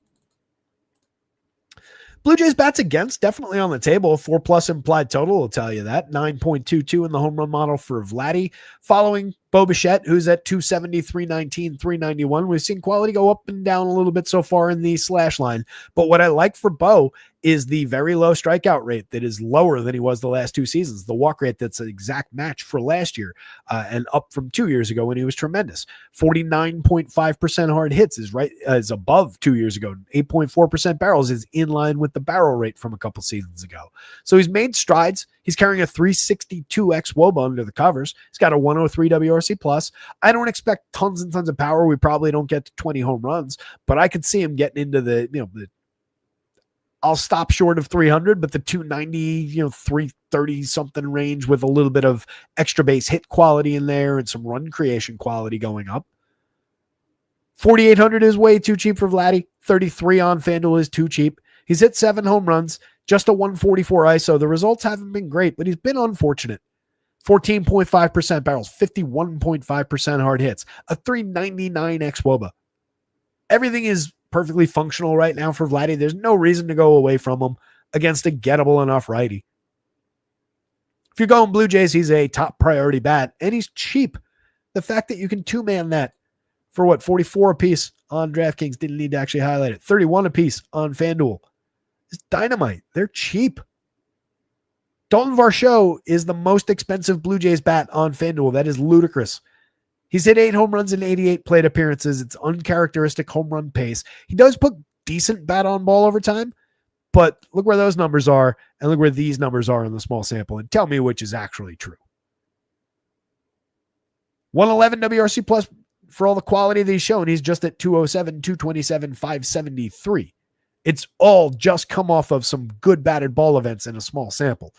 Blue Jays bats against, definitely on the table. 4+ implied total will tell you that. 9.22 in the home run model for Vladdy. Following Bo Bichette, who's at 270, 319, 391. We've seen quality go up and down a little bit so far in the slash line. But what I like for Bo is the very low strikeout rate that is lower than he was the last 2 seasons. The walk rate that's an exact match for last year and up from 2 years ago when he was tremendous. 49.5% hard hits is above 2 years ago. 8.4% barrels is in line with the barrel rate from a couple seasons ago. So he's made strides. He's carrying a 362 xWOBA under the covers. He's got a 103 WRC plus. I don't expect tons and tons of power. We probably don't get to 20 home runs, but I could see him getting into the I'll stop short of 300, but the 290, 330 something range with a little bit of extra base hit quality in there and some run creation quality going up. 4,800 is way too cheap for Vladdy. 33 on FanDuel is too cheap. He's hit 7 home runs, just a 144 ISO. The results haven't been great, but he's been unfortunate. 14.5% barrels, 51.5% hard hits, a 399 xWOBA. Everything is perfectly functional right now for Vladdy. There's no reason to go away from him against a gettable enough righty. If you're going Blue Jays, he's a top priority bat, and he's cheap. The fact that you can 2-man that for 44 a piece on DraftKings, didn't need to actually highlight it, 31 a piece on FanDuel. It's dynamite. They're cheap. Dalton Varsho is the most expensive Blue Jays bat on FanDuel. That is ludicrous. He's hit 8 home runs in 88 plate appearances. It's uncharacteristic home run pace. He does put decent bat on ball over time, but look where those numbers are and look where these numbers are in the small sample and tell me which is actually true. 111 WRC plus for all the quality that he's shown. He's just at 207, 227, 573. It's all just come off of some good batted ball events in a small sample.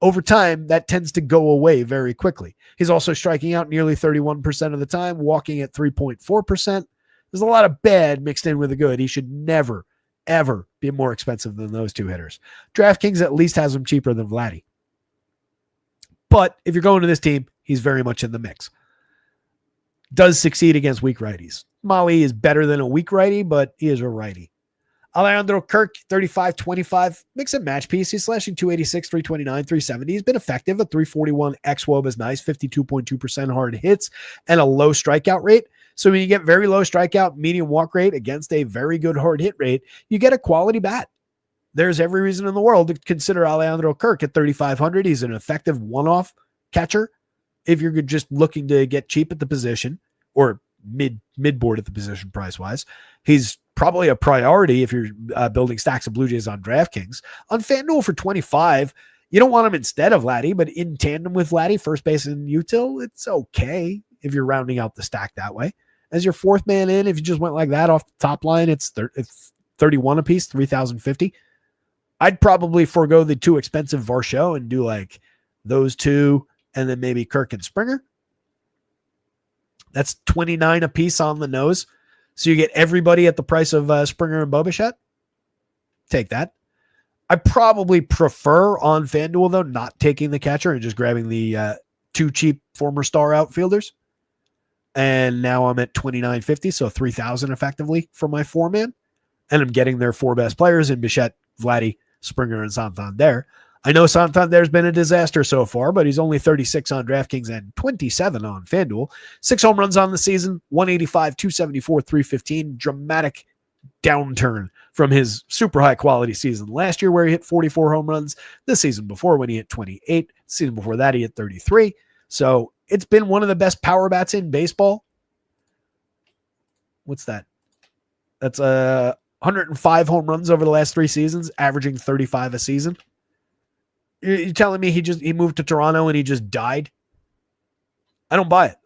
over time, that tends to go away very quickly. He's also striking out nearly 31% of the time, walking at 3.4%. There's a lot of bad mixed in with the good. He should never, ever be more expensive than those two hitters. DraftKings at least has him cheaper than Vladdy. But if you're going to this team, he's very much in the mix. Does succeed against weak righties. Molly is better than a weak righty, but he is a righty. Alejandro Kirk, 35-25, mix and match piece. He's slashing 286, 329, 370. He's been effective. A 341 xWOB is nice, 52.2% hard hits, and a low strikeout rate. So when you get very low strikeout, medium walk rate against a very good hard hit rate, you get a quality bat. There's every reason in the world to consider Alejandro Kirk at 3,500. He's an effective one-off catcher if you're just looking to get cheap at the position or mid-board at the position price-wise. He's probably a priority if you're building stacks of Blue Jays on DraftKings. On FanDuel for 25, you don't want him instead of Vladdy, but in tandem with Vladdy, first base and util, it's okay if you're rounding out the stack that way. As your fourth man in, if you just went like that off the top line, it's 31 apiece, 3,050. I'd probably forego the too expensive Varsho and do like those two and then maybe Kirk and Springer. That's 29 apiece on the nose. So you get everybody at the price of Springer and Bobichette. Take that. I probably prefer on FanDuel, though, not taking the catcher and just grabbing the two cheap former star outfielders. And now I'm at 29.50, so 3,000 effectively for my four-man. And I'm getting their four best players in Bichette, Vladdy, Springer, and Santander. I know Santander's been a disaster so far, but he's only 36 on DraftKings and 27 on FanDuel. 6 home runs on the season, 185, 274, 315. Dramatic downturn from his super high quality season last year where he hit 44 home runs. The season before when he hit 28. The season before that he hit 33. So it's been one of the best power bats in baseball. What's that? That's 105 home runs over the last 3 seasons, averaging 35 a season. You're telling me he moved to Toronto and he just died? I don't buy it.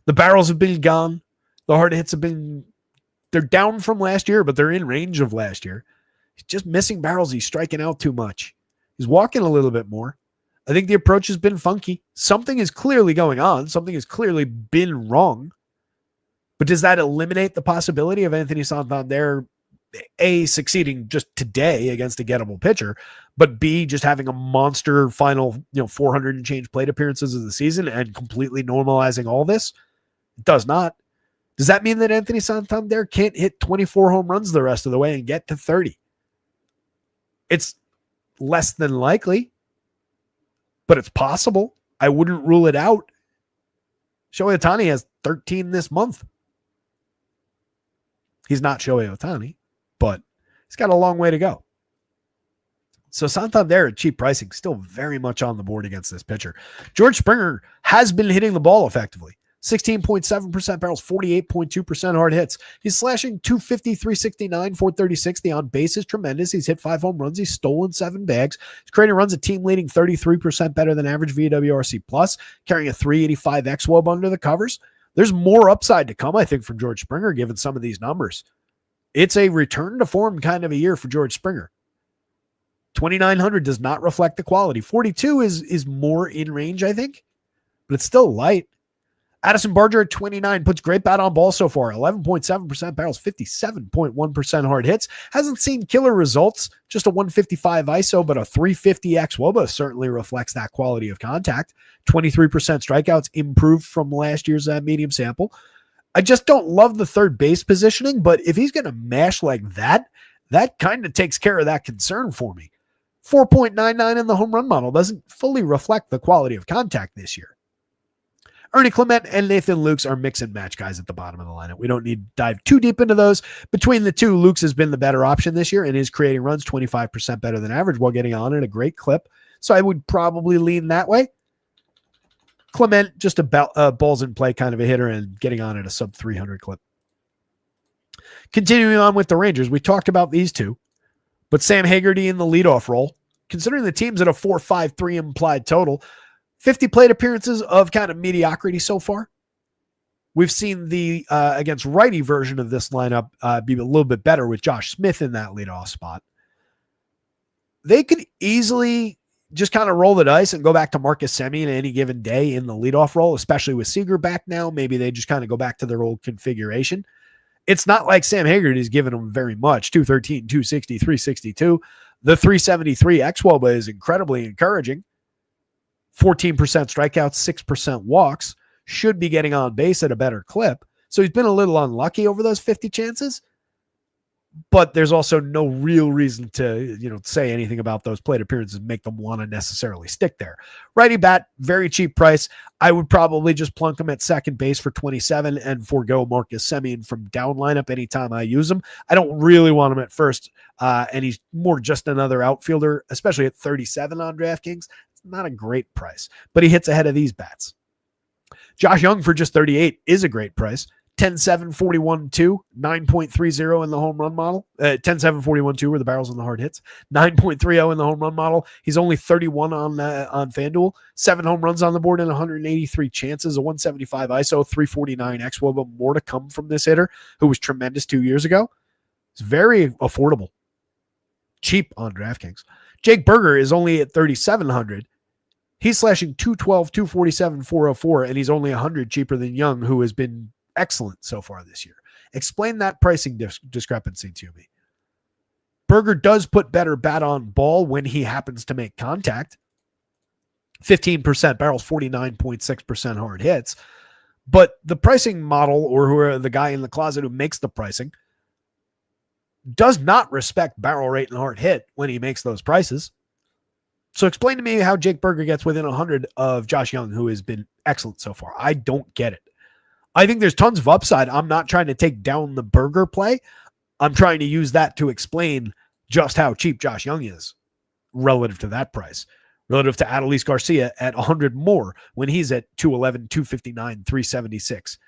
The barrels have been gone. The hard hits they're down from last year, but they're in range of last year. He's just missing barrels. He's striking out too much. He's walking a little bit more. I think the approach has been funky. Something is clearly going on. Something has clearly been wrong. But does that eliminate the possibility of Anthony Santander, A, succeeding just today against a gettable pitcher, but B, just having a monster final, 400 and change plate appearances of the season and completely normalizing all this? It does not. Does that mean that Anthony Santander can't hit 24 home runs the rest of the way and get to 30? It's less than likely, but it's possible. I wouldn't rule it out. Shohei Ohtani has 13 this month. He's not Shohei Ohtani, but he's got a long way to go. So Santander at cheap pricing, still very much on the board against this pitcher. George Springer has been hitting the ball effectively. 16.7% barrels, 48.2% hard hits. He's slashing 250, 369, 436. The on base is tremendous. He's hit 5 home runs. He's stolen 7 bags. He's creating runs a team leading 33% better than average via WRC plus, carrying a 385 xWOB under the covers. There's more upside to come, I think, from George Springer, given some of these numbers. It's a return to form kind of a year for George Springer. 2,900 does not reflect the quality. 42 is more in range, I think, but it's still light. Addison Barger at 29 puts great bat on ball so far. 11.7% barrels, 57.1% hard hits. Hasn't seen killer results, just a 155 ISO, but a 350 xWOBA certainly reflects that quality of contact. 23% strikeouts, improved from last year's medium sample. I just don't love the third base positioning, but if he's going to mash like that, that kind of takes care of that concern for me. 4.99 in the home run model doesn't fully reflect the quality of contact this year. Ernie Clement and Nathan Lukes are mix and match guys at the bottom of the lineup. We don't need to dive too deep into those. Between the two, Lukes has been the better option this year and is creating runs 25% better than average while getting on at a great clip. So I would probably lean that way. Clement, just a balls in play kind of a hitter and getting on at a sub 300 clip. Continuing on with the Rangers, we talked about these two, but Sam Haggerty in the leadoff role, considering the team's at a 4.53 implied total, 50 plate appearances of kind of mediocrity so far. We've seen the against righty version of this lineup be a little bit better with Josh Smith in that leadoff spot. They could easily just kind of roll the dice and go back to Marcus Semien any given day in the leadoff role, especially with Seager back now. Maybe they just kind of go back to their old configuration. It's not like Sam Haggerty is giving them very much. 213, 260, 362. The 373 xwOBA is incredibly encouraging. 14% strikeouts, 6% walks. Should be getting on base at a better clip. So he's been a little unlucky over those 50 chances. But there's also no real reason to, say anything about those plate appearances and make them want to necessarily stick there. Righty bat, very cheap price. I would probably just plunk him at second base for 27 and forego Marcus Semien from down lineup anytime I use him. I don't really want him at first, and he's more just another outfielder, especially at 37 on DraftKings. It's not a great price, but he hits ahead of these bats. Josh Young for just 38 is a great price. 10-7, 41-2, 9.30 in the home run model. 10-7, 41-2 were the barrels and the hard hits. 9.30 in the home run model. He's only 31 on FanDuel. 7 home runs on the board and 183 chances. A 175 ISO, 349 xwOBA. More to come from this hitter who was tremendous 2 years ago. It's very affordable. Cheap on DraftKings. Jake Berger is only at 3,700. He's slashing 212, 247, 404, and he's only 100 cheaper than Young, who has been excellent so far this year. Explain that pricing discrepancy to me. Berger does put better bat on ball when he happens to make contact. 15% barrels, 49.6% hard hits. But the pricing model, or who are the guy in the closet who makes the pricing, does not respect barrel rate and hard hit when he makes those prices. So explain to me how Jake Berger gets within 100 of Josh Young, who has been excellent so far. I don't get it. I think there's tons of upside. I'm not trying to take down the Berger play. I'm trying to use that to explain just how cheap Josh Young is relative to that price, relative to Adolis Garcia at 100 more when he's at 211, 259, 376,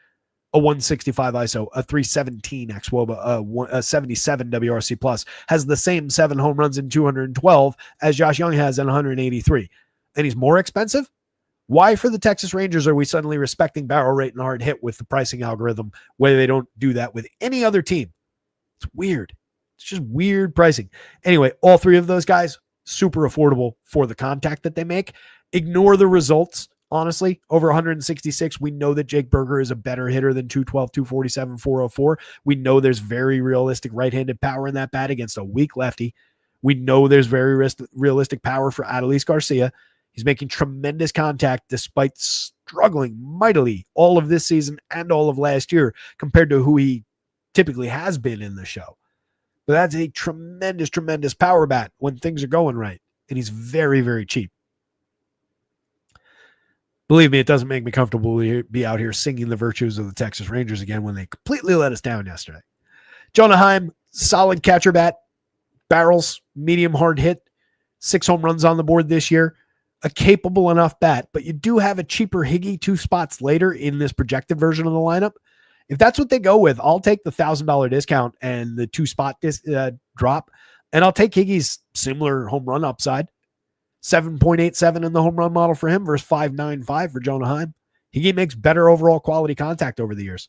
a 165 ISO, a 317 xwOBA, a 77 WRC plus, has the same 7 home runs in 212 as Josh Young has in 183. And he's more expensive? Why for the Texas Rangers are we suddenly respecting barrel rate and hard hit with the pricing algorithm where they don't do that with any other team? It's weird. It's just weird pricing. Anyway, all 3 of those guys, super affordable for the contact that they make. Ignore the results, honestly. Over 166, we know that Jake Berger is a better hitter than 212, 247, 404. We know there's very realistic right-handed power in that bat against a weak lefty. We know there's very realistic power for Adolis Garcia. He's making tremendous contact despite struggling mightily all of this season and all of last year compared to who he typically has been in the show. But that's a tremendous, tremendous power bat when things are going right. And he's very, very cheap. Believe me, it doesn't make me comfortable to be out here singing the virtues of the Texas Rangers again when they completely let us down yesterday. Jonah Heim, solid catcher bat, barrels, medium hard hit, 6 home runs on the board this year. A capable enough bat, but you do have a cheaper Higgy 2 spots later in this projected version of the lineup. If that's what they go with, I'll take the $1,000 discount and the 2 spot drop, and I'll take Higgy's similar home run upside. 7.87 in the home run model for him versus 5.95 for Jonah Heim. Higgy makes better overall quality contact over the years.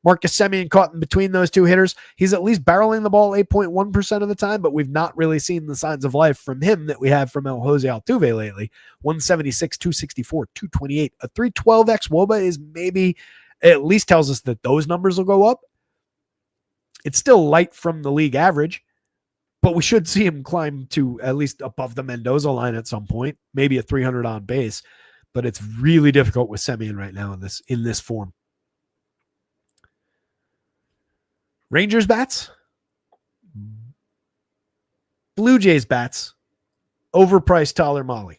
Marcus Semien caught in between those 2 hitters. He's at least barreling the ball 8.1% of the time, but we've not really seen the signs of life from him that we have from El Jose Altuve lately. 176, 264, 228. A 312 xwOBA is maybe, at least tells us that those numbers will go up. It's still light from the league average, but we should see him climb to at least above the Mendoza line at some point, maybe a 300 on base, but it's really difficult with Semien right now in this form. Rangers bats, Blue Jays bats, overpriced Tyler Mahle.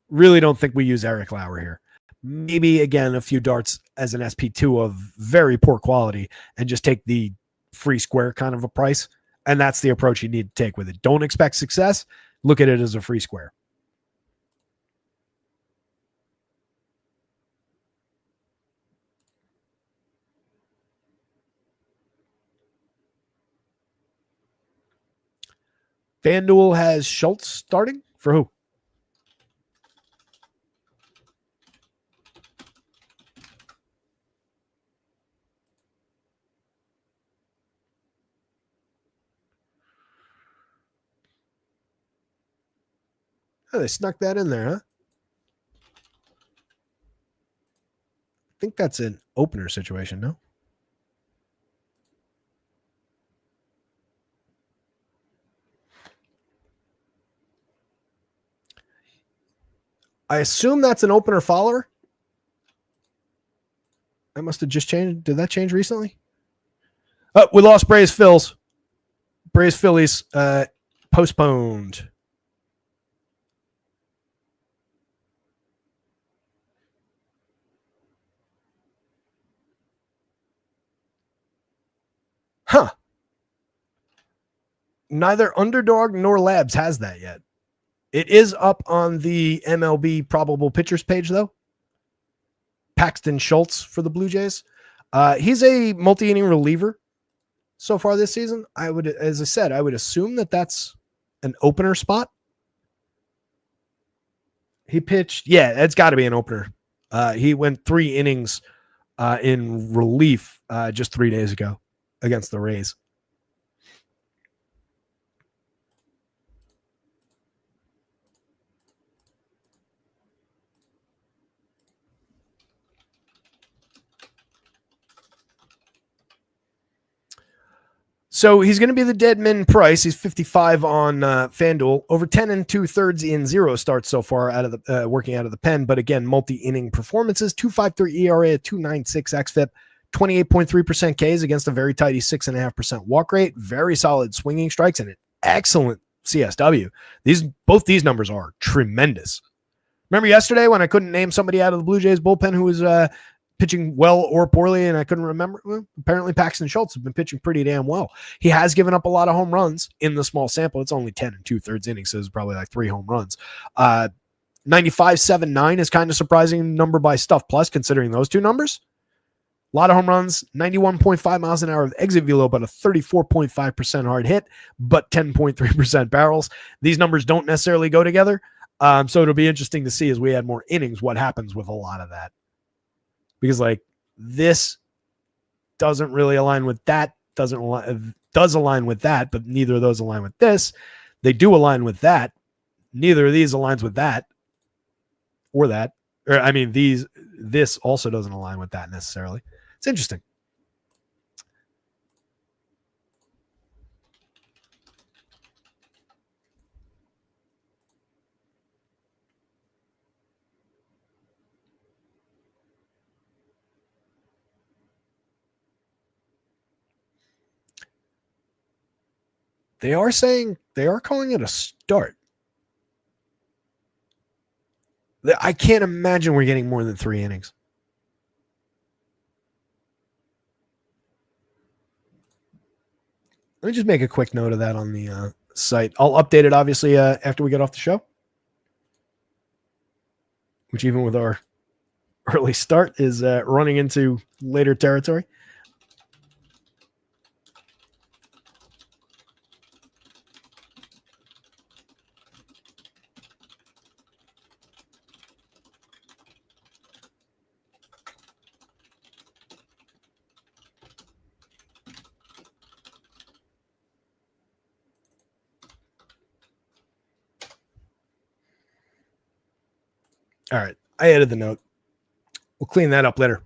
Really don't think we use Eric Lauer here. Maybe, again, a few darts as an SP2 of very poor quality and just take the free square kind of a price. And that's the approach you need to take with it. Don't expect success. Look at it as a free square. FanDuel has Schultz starting for who? Oh, they snuck that in there, huh? I think that's an opener situation, no? I assume that's an opener follower. I must have just changed. Did that change recently? Oh, we lost Braves Phils. Braves Phillies postponed. Huh. Neither Underdog nor Labs has that yet. It is up on the MLB probable pitchers page, though. Paxton Schultz for the Blue Jays. He's a multi-inning reliever so far this season. As I said, I would assume that that's an opener spot. He pitched. Yeah, it's got to be an opener. He went 3 innings in relief just 3 days ago against the Rays. So he's going to be the dead min price. He's 55 on FanDuel, over 10 2/3 in 0 starts so far out of the working out of the pen. But again, multi-inning performances: 2.53 ERA, 2.96 xFIP, 28.3% Ks against a very tidy 6.5% walk rate. Very solid swinging strikes and an excellent CSW. Both these numbers are tremendous. Remember yesterday when I couldn't name somebody out of the Blue Jays bullpen who was pitching well or poorly, and I couldn't remember? Well, apparently Paxton Schultz has been pitching pretty damn well. He has given up a lot of home runs in the small sample. It's only 10 2/3 innings, so it's probably like 3 home runs. 95.79 is kind of surprising number by Stuff Plus, considering those two numbers. A lot of home runs, 91.5 miles an hour of exit velo, but a 34.5% hard hit, but 10.3% barrels. These numbers don't necessarily go together. So it'll be interesting to see as we add more innings what happens with a lot of that. Because like this doesn't really align with that, does align with that, but neither of those align with this. They do align with that. Neither of these aligns with that or that. Or I mean, this also doesn't align with that necessarily. It's interesting. They are calling it a start. I can't imagine we're getting more than 3 innings. Let me just make a quick note of that on the site. I'll update it, obviously, after we get off the show, which even with our early start is running into later territory. All right. I added the note. We'll clean that up later.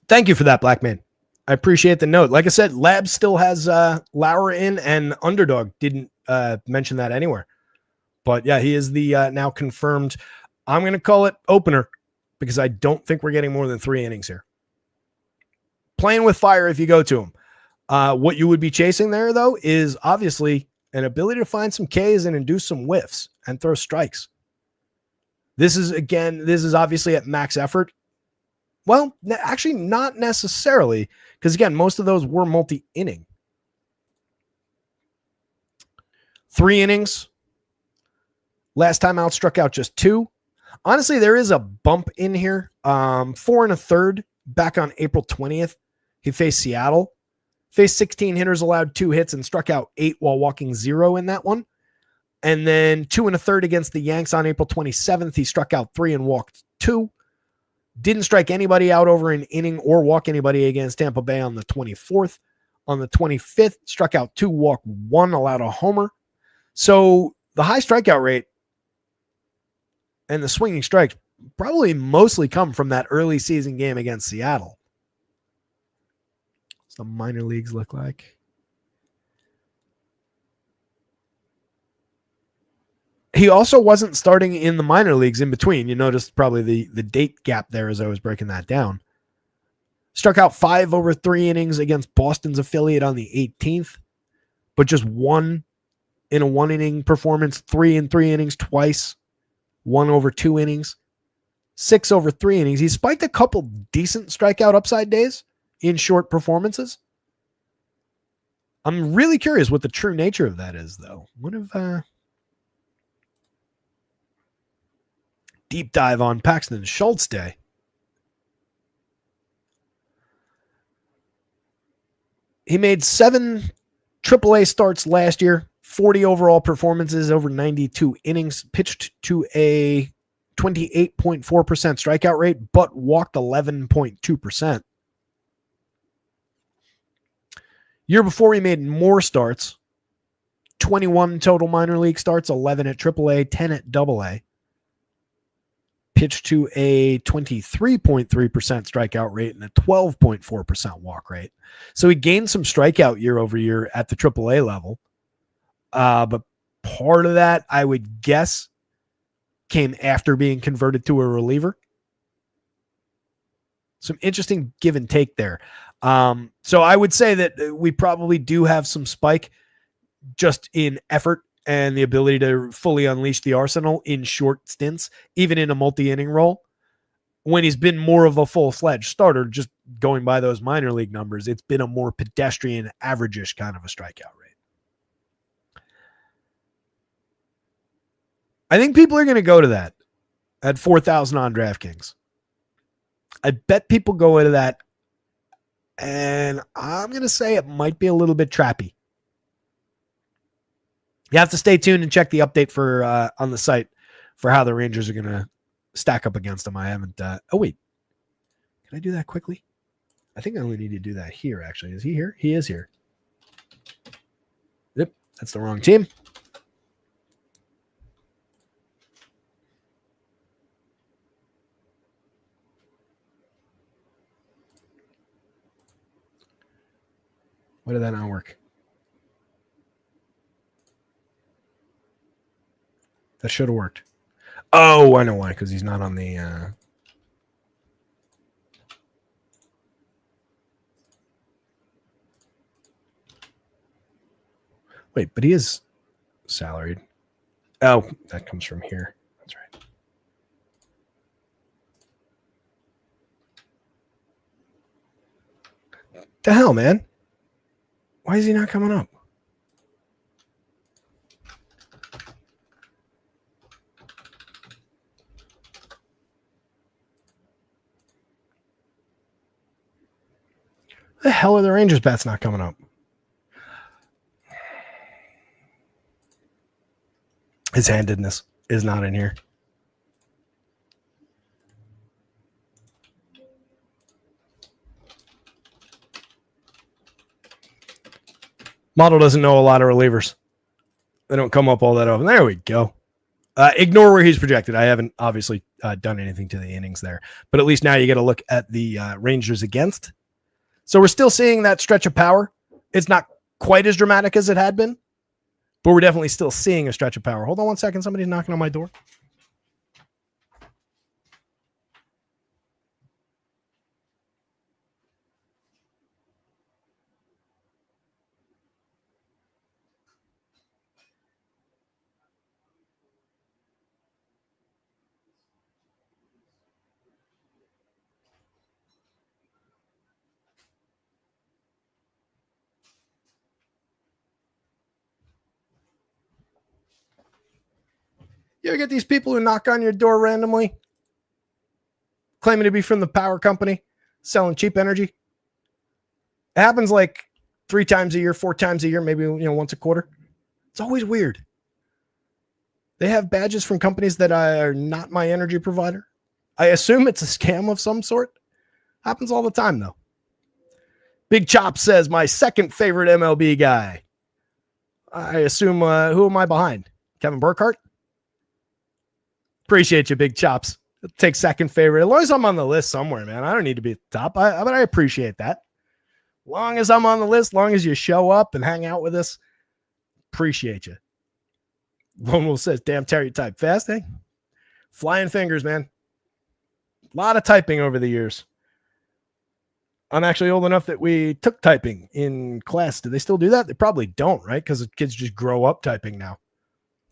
Thank you for that, Black Man. I appreciate the note. Like I said, Labs still has Lauer in, and Underdog didn't mention that anywhere. But yeah, he is the now confirmed. I'm going to call it opener because I don't think we're getting more than 3 innings here. Playing with fire if you go to him. What you would be chasing there, though, is obviously an ability to find some Ks and induce some whiffs and throw strikes. This is obviously at max effort. Well, actually not necessarily, because again, most of those were multi-inning. 3 innings. Last time out, struck out just 2. Honestly, there is a bump in here. 4 1/3 back on April 20th. He faced Seattle. Faced 16 hitters, allowed 2 hits, and struck out 8 while walking 0 in that one. And then 2 1/3 against the Yanks on April 27th. He struck out 3 and walked 2. Didn't strike anybody out over an inning or walk anybody against Tampa Bay on the 24th. On the 25th, struck out 2, walked 1, allowed a homer. So the high strikeout rate And the swinging strikes probably mostly come from that early season game against Seattle. What's the minor leagues look like? He also wasn't starting in the minor leagues in between. You noticed probably the date gap there as I was breaking that down. Struck out 5 over 3 innings against Boston's affiliate on the 18th, but just 1 in a 1-inning performance, 3 in 3 innings twice, 1 over 2 innings, 6 over 3 innings. He spiked a couple decent strikeout upside days in short performances. I'm really curious what the true nature of that is, though. What if deep dive on Paxton Schultz Day? He made 7 AAA starts last year, 40 overall performances over 92 innings, pitched to a 28.4% strikeout rate, but walked 11.2%. Year before, he made more starts, 21 total minor league starts, 11 at AAA, 10 at AA. Pitched to a 23.3% strikeout rate and a 12.4% walk rate. So he gained some strikeout year over year at the AAA level. But part of that, I would guess, came after being converted to a reliever. Some interesting give and take there. So I would say that we probably do have some spike just in effort and the ability to fully unleash the arsenal in short stints, even in a multi-inning role. When he's been more of a full-fledged starter, just going by those minor league numbers, it's been a more pedestrian, average-ish kind of a strikeout rate. I think people are going to go to that at 4,000 on DraftKings. I bet people go into that, and I'm going to say it might be a little bit trappy. You have to stay tuned and check the update for on the site for how the Rangers are going to stack up against them. I haven't. Oh, wait. Can I do that quickly? I think I only need to do that here, actually. Is he here? He is here. Yep, that's the wrong team. Why did that not work? That should have worked. Oh, I know why, because he's not on the... Wait, but he is salaried. Oh, that comes from here. That's right. The hell, man? Why is he not coming up? The hell are the Rangers bats not coming up? His handedness is not in here. Model doesn't know a lot of relievers. They don't come up all that often. There we go. Ignore where he's projected. I haven't obviously done anything to the innings there, but at least now you get a look at the Rangers against. So we're still seeing that stretch of power. It's not quite as dramatic as it had been, but we're definitely still seeing a stretch of power. Hold on one second. Somebody's knocking on my door. You ever get these people who knock on your door randomly, claiming to be from the power company, selling cheap energy? It happens like 3 times a year, 4 times a year, maybe once a quarter. It's always weird. They have badges from companies that are not my energy provider. I assume it's a scam of some sort. Happens all the time, though. Big Chop says, my second favorite MLB guy. I assume, who am I behind? Kevin Burkhardt? Appreciate you, Big Chops. Take second favorite. As long as I'm on the list somewhere, man. I don't need to be at the top. But I appreciate that. Long as I'm on the list, long as you show up and hang out with us, appreciate you. Lone Wolf says, damn Terry, type fast, eh? Flying fingers, man. A lot of typing over the years. I'm actually old enough that we took typing in class. Do they still do that? They probably don't, right? Because kids just grow up typing now.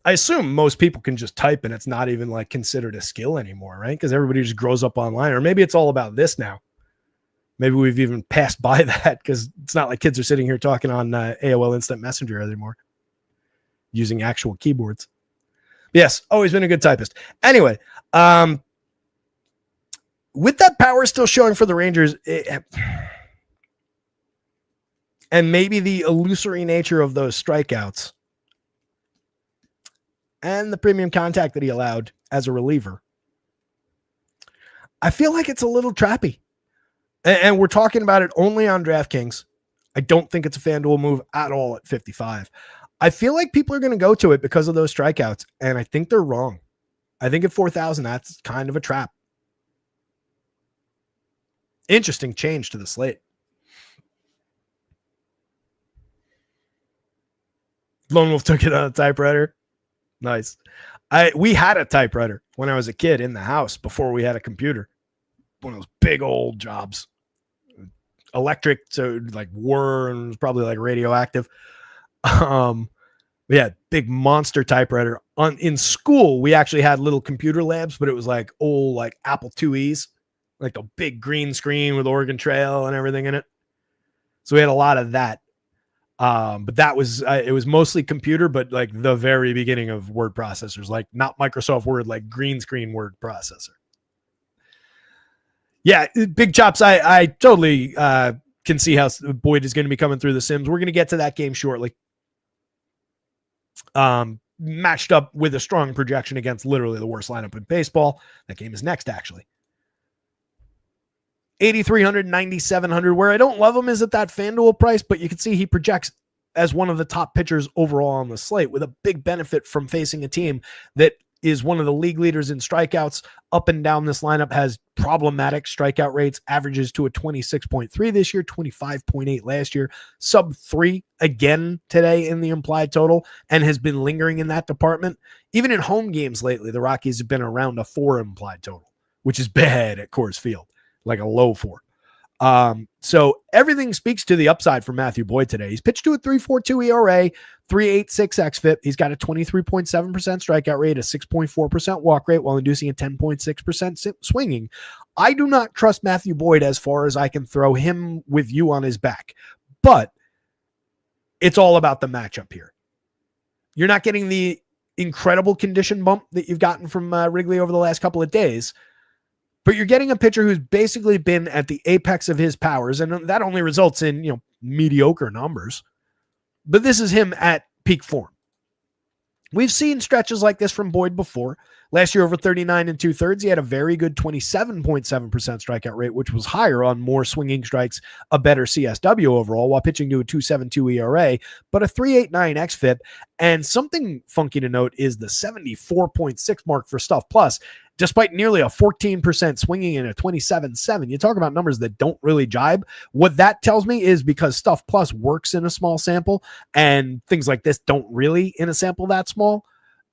I assume most people can just type and it's not even like considered a skill anymore, right? Because everybody just grows up online. Or maybe it's all about this now. Maybe we've even passed by that because it's not like kids are sitting here talking on AOL Instant Messenger anymore using actual keyboards. Yes, always been a good typist. Anyway, with that power still showing for the Rangers, and maybe the illusory nature of those strikeouts and the premium contact that he allowed as a reliever, I feel like it's a little trappy. And we're talking about it only on DraftKings. I don't think it's a FanDuel move at all at 55. I feel like people are going to go to it because of those strikeouts, and I think they're wrong. I think at 4,000, that's kind of a trap. Interesting change to the slate. Lone Wolf took it on a typewriter. Nice. We had a typewriter when I was a kid in the house before we had a computer. One of those big old jobs. Electric, so like whir, and it was probably like radioactive. Yeah, big monster typewriter. In school, we actually had little computer labs, but it was like old like Apple IIe's, like a big green screen with Oregon Trail and everything in it. So we had a lot of that. But that was it was mostly computer, but like the very beginning of word processors, like not Microsoft Word, like green screen word processor. Yeah, Big Chops, I totally can see how Boyd is going to be coming through the Sims. We're going to get to that game shortly. Matched up with a strong projection against literally the worst lineup in baseball. That game is next, actually. 8,300, 9,700. Where I don't love him is at that FanDuel price, but you can see he projects as one of the top pitchers overall on the slate with a big benefit from facing a team that is one of the league leaders in strikeouts. Up and down this lineup has problematic strikeout rates, averages to a 26.3 this year, 25.8 last year, sub 3 again today in the implied total, and has been lingering in that department. Even in home games lately, the Rockies have been around a 4 implied total, which is bad at Coors Field, like a low 4. So everything speaks to the upside for Matthew Boyd today. He's pitched to a 3.42 ERA, 3.86 xFIP. He's got a 23.7% strikeout rate, a 6.4% walk rate while inducing a 10.6% swinging. I do not trust Matthew Boyd as far as I can throw him with you on his back, but it's all about the matchup here. You're not getting the incredible condition bump that you've gotten from Wrigley over the last couple of days, but you're getting a pitcher who's basically been at the apex of his powers, and that only results in, mediocre numbers. But this is him at peak form. We've seen stretches like this from Boyd before. Last year, over 39 2/3, he had a very good 27.7% strikeout rate, which was higher on more swinging strikes, a better CSW overall, while pitching to a 2.72 ERA, but a 3.89 xFIP. And something funky to note is the 74.6 mark for Stuff Plus, despite nearly a 14% swinging and a 27.7. You talk about numbers that don't really jibe. What that tells me is because Stuff Plus works in a small sample and things like this don't really in a sample that small,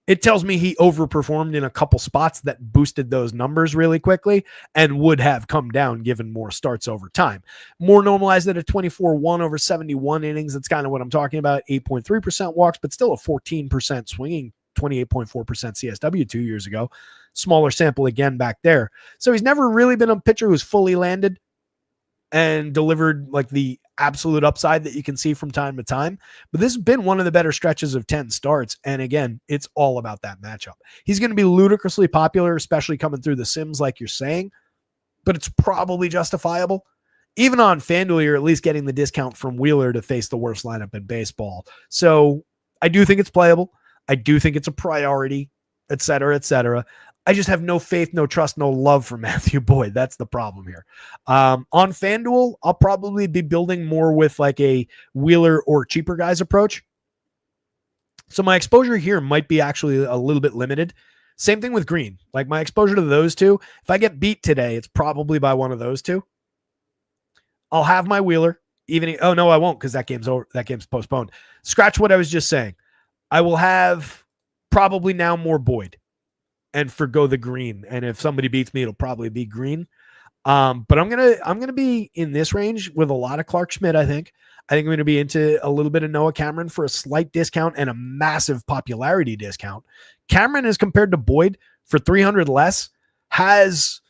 it tells me he overperformed in a couple spots that boosted those numbers really quickly and would have come down given more starts over time. More normalized at a 24-1 over 71 innings. That's kind of what I'm talking about. 8.3% walks, but still a 14% swinging, 28.4% CSW 2 years ago. Smaller sample again back there. So he's never really been a pitcher who's fully landed and delivered like the absolute upside that you can see from time to time. But this has been one of the better stretches of 10 starts. And again, it's all about that matchup. He's going to be ludicrously popular, especially coming through the Sims like you're saying, but it's probably justifiable. Even on FanDuel, you're at least getting the discount from Wheeler to face the worst lineup in baseball. So I do think it's playable. I do think it's a priority, et cetera, et cetera. I just have no faith, no trust, no love for Matthew Boyd. That's the problem here. On FanDuel, I'll probably be building more with like a Wheeler or cheaper guys approach. So my exposure here might be actually a little bit limited Same thing with Green. Like my exposure to those two, if I get beat today, it's probably by one of those two. I'll have my Wheeler. Oh no, I won't because that game's over. That game's postponed. Scratch what I was just saying. I will have probably now more Boyd and forgo the Green. And if somebody beats me, it'll probably be Green. But I'm gonna be in this range with a lot of Clark Schmidt. I think I'm gonna be into a little bit of Noah Cameron for a slight discount and a massive popularity discount. Cameron, as compared to Boyd, for 300 less, has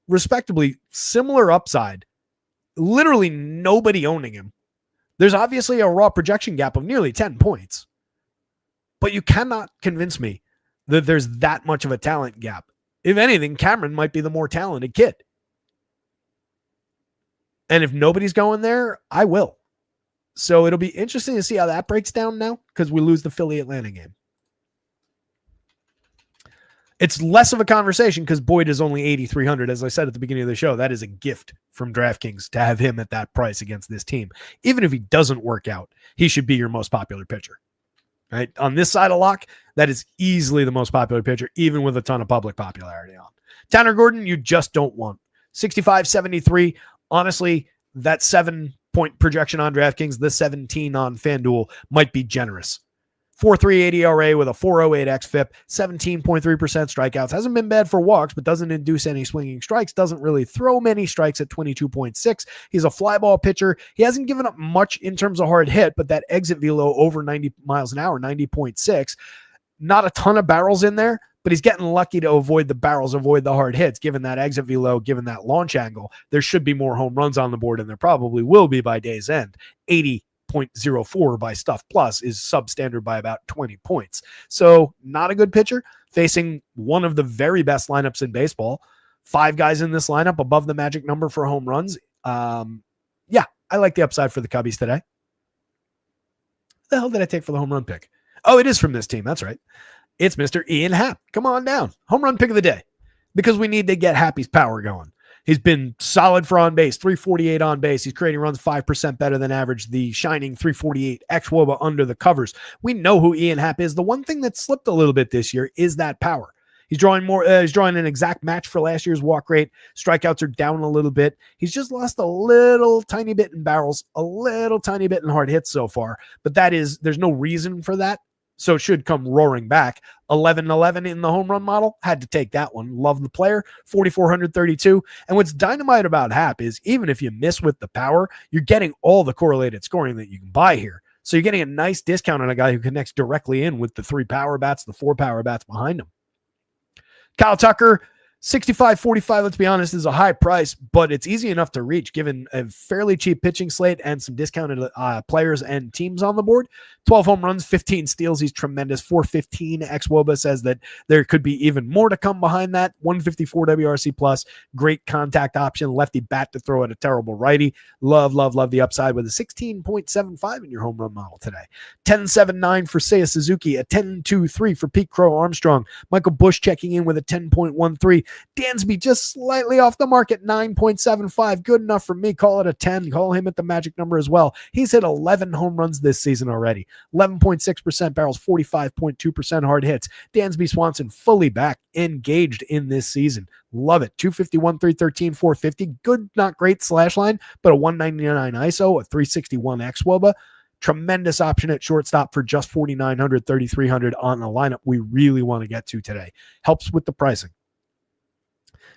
respectively similar upside. Literally nobody owning him. There's obviously a raw projection gap of nearly 10 points, but you cannot convince me that there's that much of a talent gap. If anything, Cameron might be the more talented kid. And if nobody's going there, I will. So it'll be interesting to see how that breaks down now because we lose the Philly Atlanta game. It's less of a conversation because Boyd is only 8,300. As I said at the beginning of the show, that is a gift from DraftKings to have him at that price against this team. Even if he doesn't work out, he should be your most popular pitcher. Right? On this side of lock, that is easily the most popular pitcher, even with a ton of public popularity on. Tanner Gordon, you just don't want. 65-73. Honestly, that 7-point projection on DraftKings, the 17 on FanDuel might be generous. 4.38 ERA with a 4.08 xFIP, 17.3% strikeouts. Hasn't been bad for walks, but doesn't induce any swinging strikes. Doesn't really throw many strikes at 22.6. He's a fly ball pitcher. He hasn't given up much in terms of hard hit, but that exit velo over 90 miles an hour, 90.6. Not a ton of barrels in there, but he's getting lucky to avoid the barrels, avoid the hard hits. Given that exit velo, given that launch angle, there should be more home runs on the board, and there probably will be by day's end. 80.04 by Stuff Plus is substandard by about 20 points. So not a good pitcher facing one of the very best lineups in baseball. 5 guys in this lineup above the magic number for home runs. Yeah, I like the upside for the Cubbies today. What the hell did I take for the home run pick? Oh, it is from this team. That's right. It's Mr. Ian Happ. Come on down. Home run pick of the day because we need to get Happy's power going. He's been solid for on base, 348 on base. He's creating runs 5% better than average. The shining 348 xWOBA under the covers. We know who Ian Happ is. The one thing that slipped a little bit this year is that power. He's drawing more. He's drawing an exact match for last year's walk rate. Strikeouts are down a little bit. He's just lost a little tiny bit in barrels, a little tiny bit in hard hits so far. But there's no reason for that. So it should come roaring back. 11-11 in the home run model. Had to take that one. Love the player. 4,432. And what's dynamite about Happ is even if you miss with the power, you're getting all the correlated scoring that you can buy here. So you're getting a nice discount on a guy who connects directly in with the 3 power bats, the 4 power bats behind him. Kyle Tucker, 65-45, let's be honest, is a high price, but it's easy enough to reach given a fairly cheap pitching slate and some discounted players and teams on the board. 12 home runs, 15 steals. He's tremendous. 415 xWOBA says that there could be even more to come behind that. 154 WRC plus. Great contact option. Lefty bat to throw at a terrible righty. Love the upside with a 16.75 in your home run model today. 10.79 for Seiya Suzuki. A 10.23 for Pete Crow Armstrong. Michael Busch checking in with a 10.13. Dansby just slightly off the market, 9.75. Good enough for me. Call it a 10. Call him at the magic number as well. He's hit 11 home runs this season already. 11.6% barrels, 45.2% hard hits. Dansby Swanson fully back, engaged in this season. Love it. 251, 313, 450. Good, not great slash line, but a 199 ISO, a 361 xWOBA. Tremendous option at shortstop for just 4,900, 3,300 on the lineup we really want to get to today. Helps with the pricing.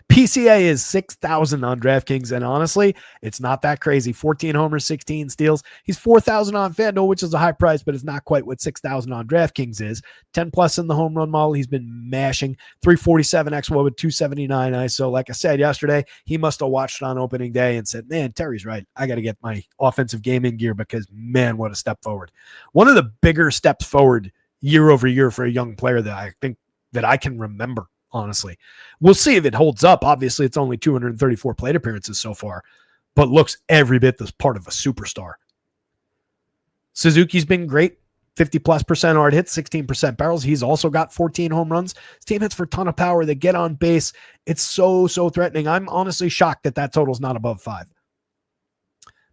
PCA is 6,000 on DraftKings, and honestly, it's not that crazy. 14 homers, 16 steals. He's 4,000 on FanDuel, which is a high price, but it's not quite what 6,000 on DraftKings is. 10 plus in the home run model. He's been mashing. 347 xWOBA with 279 ISO. Like I said yesterday, he must have watched it on opening day and said, man, Terry's right. I got to get my offensive game in gear because, man, what a step forward. One of the bigger steps forward year over year for a young player that I think that I can remember. Honestly, we'll see if it holds up. Obviously, it's only 234 plate appearances so far, but looks every bit this part of a superstar. Suzuki's been great. 50+% hard hits, 16% barrels. He's also got 14 home runs. His team hits for a ton of power. They get on base. It's so threatening. I'm honestly shocked that total's not above 5.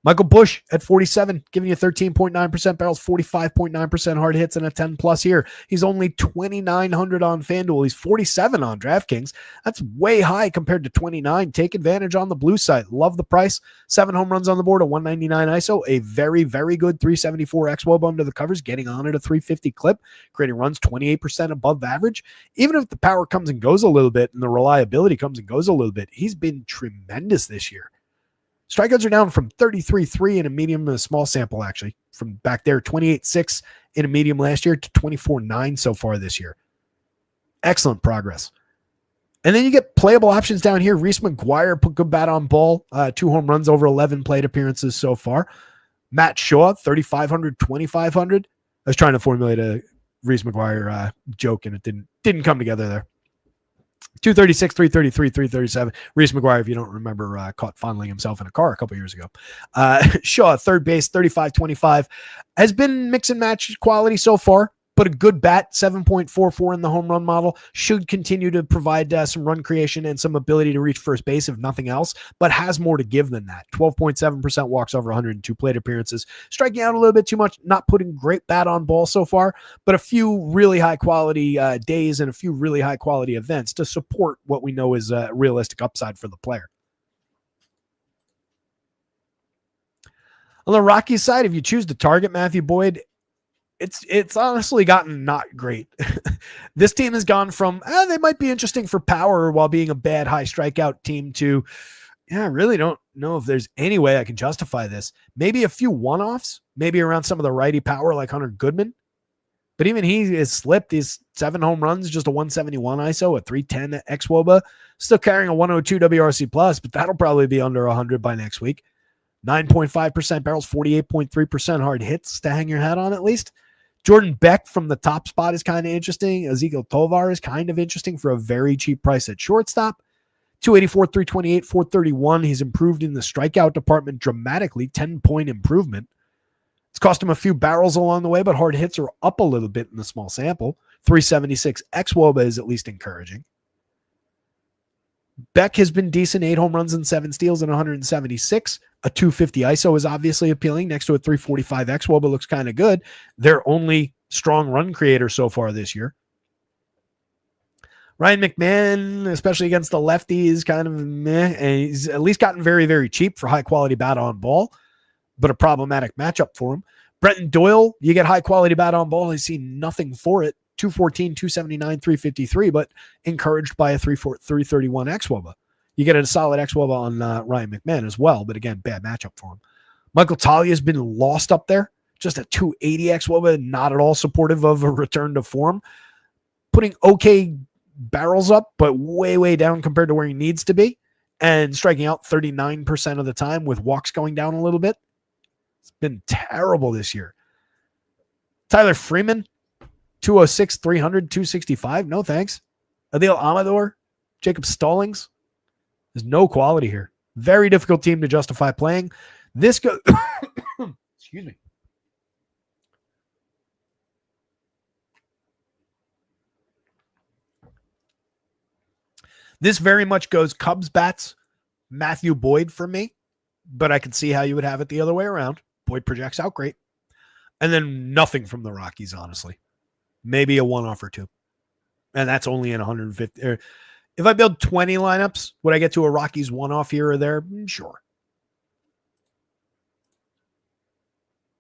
Michael Busch at 47, giving you 13.9% barrels, 45.9% hard hits, and a 10 plus here. He's only 2,900 on FanDuel. He's 47 on DraftKings. That's way high compared to 29. Take advantage on the blue side. Love the price. 7 home runs on the board, a 199 ISO, a very, very good 374 xWOB under the covers, getting on at a 350 clip, creating runs 28% above average. Even if the power comes and goes a little bit and the reliability comes and goes a little bit, he's been tremendous this year. Strikeouts are down from 33.3 in a medium to a small sample, actually, from back there, 28.6 in a medium last year to 24.9 so far this year. Excellent progress. And then you get playable options down here. Reese McGuire put good bat on ball, 2 home runs over 11 plate appearances so far. Matt Shaw, 3,500, 2,500. I was trying to formulate a Reese McGuire joke, and it didn't come together there. 236, 333, 337. Reese McGuire, if you don't remember, caught fondling himself in a car a couple years ago. Shaw, third base, 35-25. Has been mix and match quality so far, but a good bat, 7.44 in the home run model. Should continue to provide some run creation and some ability to reach first base, if nothing else, but has more to give than that. 12.7% walks over 102 plate appearances. Striking out a little bit too much, not putting great bat on ball so far, but a few really high quality days and a few really high quality events to support what we know is a realistic upside for the player. On the Rockies side, if you choose to target Matthew Boyd, it's honestly gotten not great. This team has gone from, they might be interesting for power while being a bad high strikeout team to, I really don't know if there's any way I can justify this. Maybe a few one-offs, maybe around some of the righty power like Hunter Goodman. But even he has slipped. He's 7 home runs, just a 171 ISO, a 310 xWOBA, still carrying a 102 WRC plus, but that'll probably be under 100 by next week. 9.5% barrels, 48.3% hard hits to hang your hat on at least. Jordan Beck from the top spot is kind of interesting. Ezekiel Tovar is kind of interesting for a very cheap price at shortstop. 284, 328, 431. He's improved in the strikeout department dramatically, 10-point improvement. It's cost him a few barrels along the way, but hard hits are up a little bit in the small sample. 376 xWOBA is at least encouraging. Beck has been decent, 8 home runs and 7 steals and 176. A 250 ISO is obviously appealing. Next to a 345 xWOBA looks kind of good. Their only strong run creator so far this year. Ryan McMahon, especially against the lefties, kind of meh. And he's at least gotten very, very cheap for high quality bat on ball, but a problematic matchup for him. Brenton Doyle, you get high quality bat on ball. He's seen nothing for it. 214, 279, 353, but encouraged by a 331 xWOBA. You get a solid xWOBA on Ryan McMahon as well, but again, bad matchup for him. Michael Talia has been lost up there. Just a 280 xWOBA, not at all supportive of a return to form. Putting okay barrels up, but way, way down compared to where he needs to be. And striking out 39% of the time with walks going down a little bit. It's been terrible this year. Tyler Freeman, 206, 300, 265. No thanks. Adil Amador, Jacob Stallings. There's no quality here. Very difficult team to justify playing. This goes. Excuse me. This very much goes Cubs bats, Matthew Boyd for me, but I can see how you would have it the other way around. Boyd projects out great. And then nothing from the Rockies, honestly. Maybe a one-off or two. And that's only in 150. If I build 20 lineups, would I get to a Rockies one-off here or there? Sure.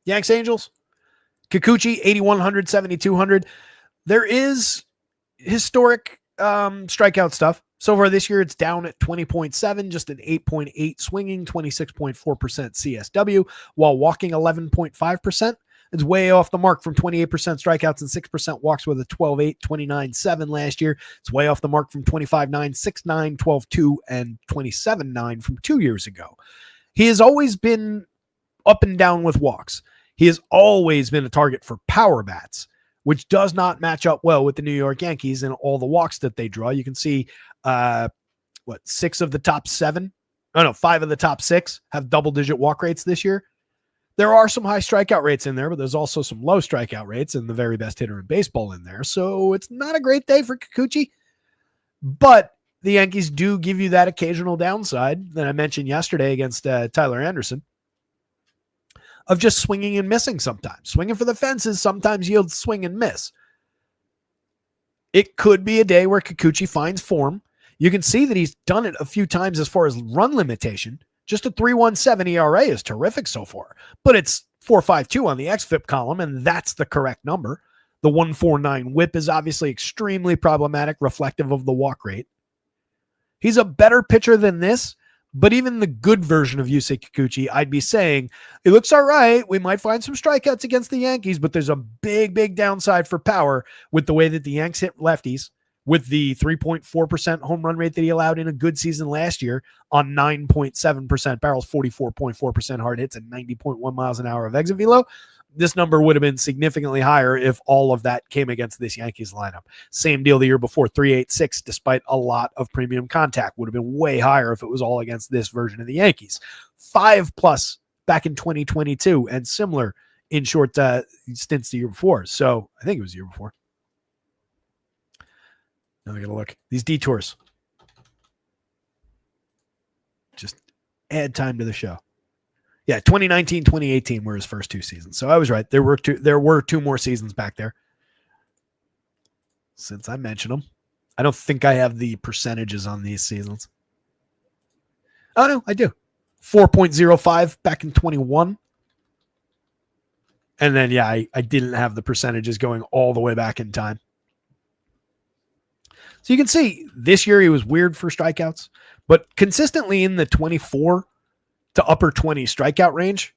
Yanks Angels. Kikuchi, 8,100, 7,200. There is historic strikeout stuff. So far this year, it's down at 20.7, just an 8.8 swinging, 26.4% CSW, while walking 11.5%. It's way off the mark from 28% strikeouts and 6% walks with a 12.8, 29.7 last year. It's way off the mark from 25.9, 6.9, 12.2, and 27.9 from 2 years ago. He has always been up and down with walks. He has always been a target for power bats, which does not match up well with the New York Yankees and all the walks that they draw. You can see, 6 of the top 7? Oh, no, 5 of the top 6 have double-digit walk rates this year. There are some high strikeout rates in there, but there's also some low strikeout rates and the very best hitter in baseball in there. So it's not a great day for Kikuchi. But the Yankees do give you that occasional downside that I mentioned yesterday against Tyler Anderson. of just swinging and missing sometimes. Swinging for the fences sometimes yields swing and miss. It could be a day where Kikuchi finds form. You can see that he's done it a few times as far as run limitation. Just a 3.17 ERA is terrific so far, but it's 4.52 on the xFIP column, and that's the correct number. The 1.49 whip is obviously extremely problematic, reflective of the walk rate. He's a better pitcher than this, but even the good version of Yusei Kikuchi, I'd be saying, it looks all right. We might find some strikeouts against the Yankees, but there's a big, big downside for power with the way that the Yanks hit lefties, with the 3.4% home run rate that he allowed in a good season last year on 9.7% barrels, 44.4% hard hits, and 90.1 miles an hour of exit velo. This number would have been significantly higher if all of that came against this Yankees lineup. Same deal the year before, 3.86, despite a lot of premium contact. Would have been way higher if it was all against this version of the Yankees. 5+ back in 2022, and similar in short stints the year before. So I think it was the year before. Now I gotta look. These detours. Just add time to the show. Yeah, 2019, 2018 were his first 2 seasons. So I was right. There were two more seasons back there. Since I mentioned them. I don't think I have the percentages on these seasons. Oh, no, I do. 4.05 back in 21. And then, yeah, I didn't have the percentages going all the way back in time. So you can see this year he was weird for strikeouts, but consistently in the 24 to upper 20 strikeout range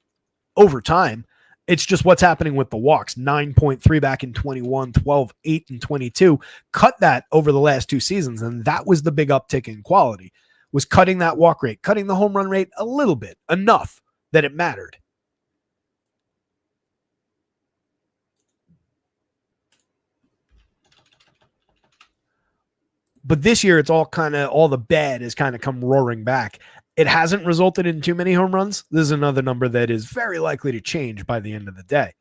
over time. It's just what's happening with the walks. 9.3 back in 21, 12.8 in 22. Cut that over the last 2 seasons, and that was the big uptick in quality, was cutting that walk rate, cutting the home run rate a little bit, enough that it mattered. But this year, it's all the bad has kind of come roaring back. It hasn't resulted in too many home runs. This is another number that is very likely to change by the end of the day.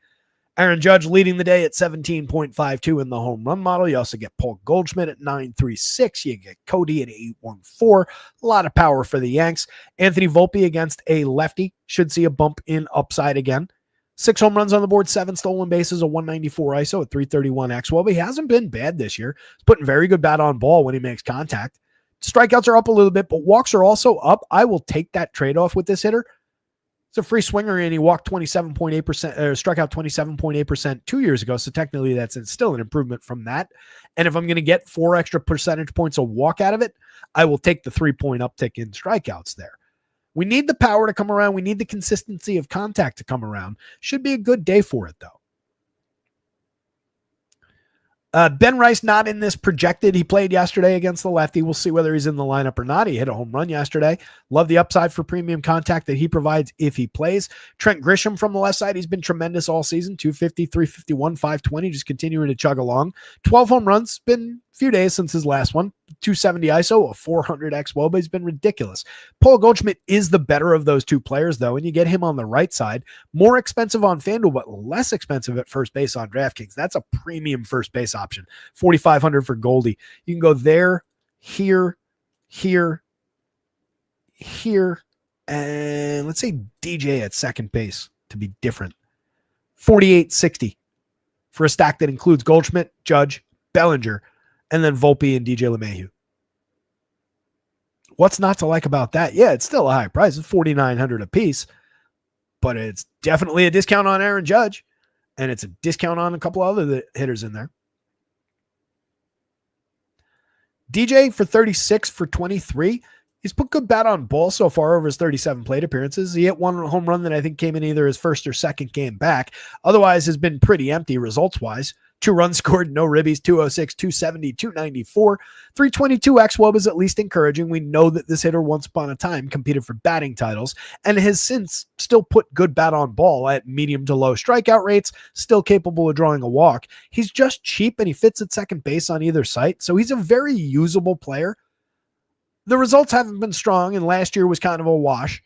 Aaron Judge leading the day at 17.52 in the home run model. You also get Paul Goldschmidt at 9.36. You get Cody at 8.14. A lot of power for the Yanks. Anthony Volpe against a lefty should see a bump in upside again. 6 home runs on the board, 7 stolen bases, a 194 ISO, a 331 XWOB. He hasn't been bad this year. He's putting very good bat on ball when he makes contact. Strikeouts are up a little bit, but walks are also up. I will take that trade-off with this hitter. It's a free swinger, and he walked 27.8%, or struck out 27.8% 2 years ago, so technically that's still an improvement from that. And if I'm going to get 4 extra percentage points of walk out of it, I will take the 3-point uptick in strikeouts there. We need the power to come around. We need the consistency of contact to come around. Should be a good day for it, though. Ben Rice not in this projected. He played yesterday against the lefty. We'll see whether he's in the lineup or not. He hit a home run yesterday. Love the upside for premium contact that he provides if he plays. Trent Grisham from the left side. He's been tremendous all season. 250, 351, 520, just continuing to chug along. 12 home runs. Been a few days since his last one. 270 ISO, a 400 XWOBA. He's been ridiculous. Paul Goldschmidt is the better of those 2 players, though, and you get him on the right side. More expensive on FanDuel, but less expensive at first base on DraftKings. That's a premium first base option. 4,500 for Goldie. You can go there, here, and let's say DJ at second base to be different. 4,860 for a stack that includes Goldschmidt, Judge, Bellinger, and then Volpe and DJ LeMahieu. What's not to like about that? Yeah, it's still a high price. It's $4,900 a piece, but it's definitely a discount on Aaron Judge, and it's a discount on a couple other hitters in there. DJ for 36 for 23. He's put good bat on ball so far over his 37 plate appearances. He hit 1 home run that I think came in either his first or second game back. Otherwise has been pretty empty results-wise. 2 runs scored, no ribbies, 206, 270, 294. 322 XWOB is at least encouraging. We know that this hitter once upon a time competed for batting titles and has since still put good bat on ball at medium to low strikeout rates, still capable of drawing a walk. He's just cheap and he fits at second base on either site, so he's a very usable player. The results haven't been strong, and last year was kind of a wash.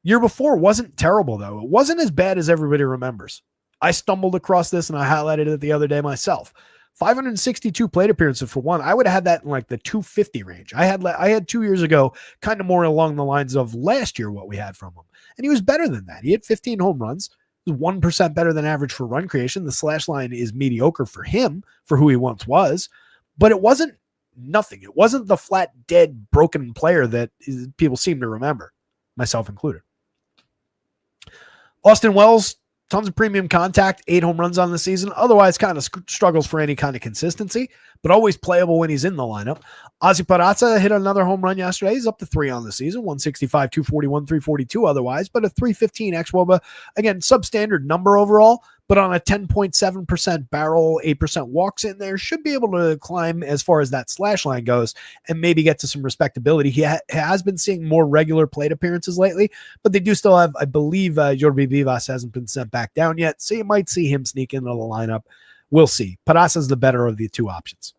Year before wasn't terrible, though. It wasn't as bad as everybody remembers. I stumbled across this and I highlighted it the other day myself. 562 plate appearances for one. I would have had that in like the 250 range. I had 2 years ago, kind of more along the lines of last year what we had from him. And he was better than that. He had 15 home runs, He's 1% better than average for run creation. The slash line is mediocre for him for who he once was, but it wasn't nothing. It wasn't the flat, dead, broken player that people seem to remember, myself included. Austin Wells, tons of premium contact, 8 home runs on the season. Otherwise, kind of struggles for any kind of consistency, but always playable when he's in the lineup. Ozzy Peraza hit another home run yesterday. He's up to 3 on the season, 165, 241, 342 otherwise, but a 315 xWOBA. Again, substandard number overall, but on a 10.7% barrel, 8% walks in there, should be able to climb as far as that slash line goes and maybe get to some respectability. He has been seeing more regular plate appearances lately, but they do still have, I believe, Jordi Vivas hasn't been sent back down yet, so you might see him sneak into the lineup. We'll see. Peraza's the better of the two options.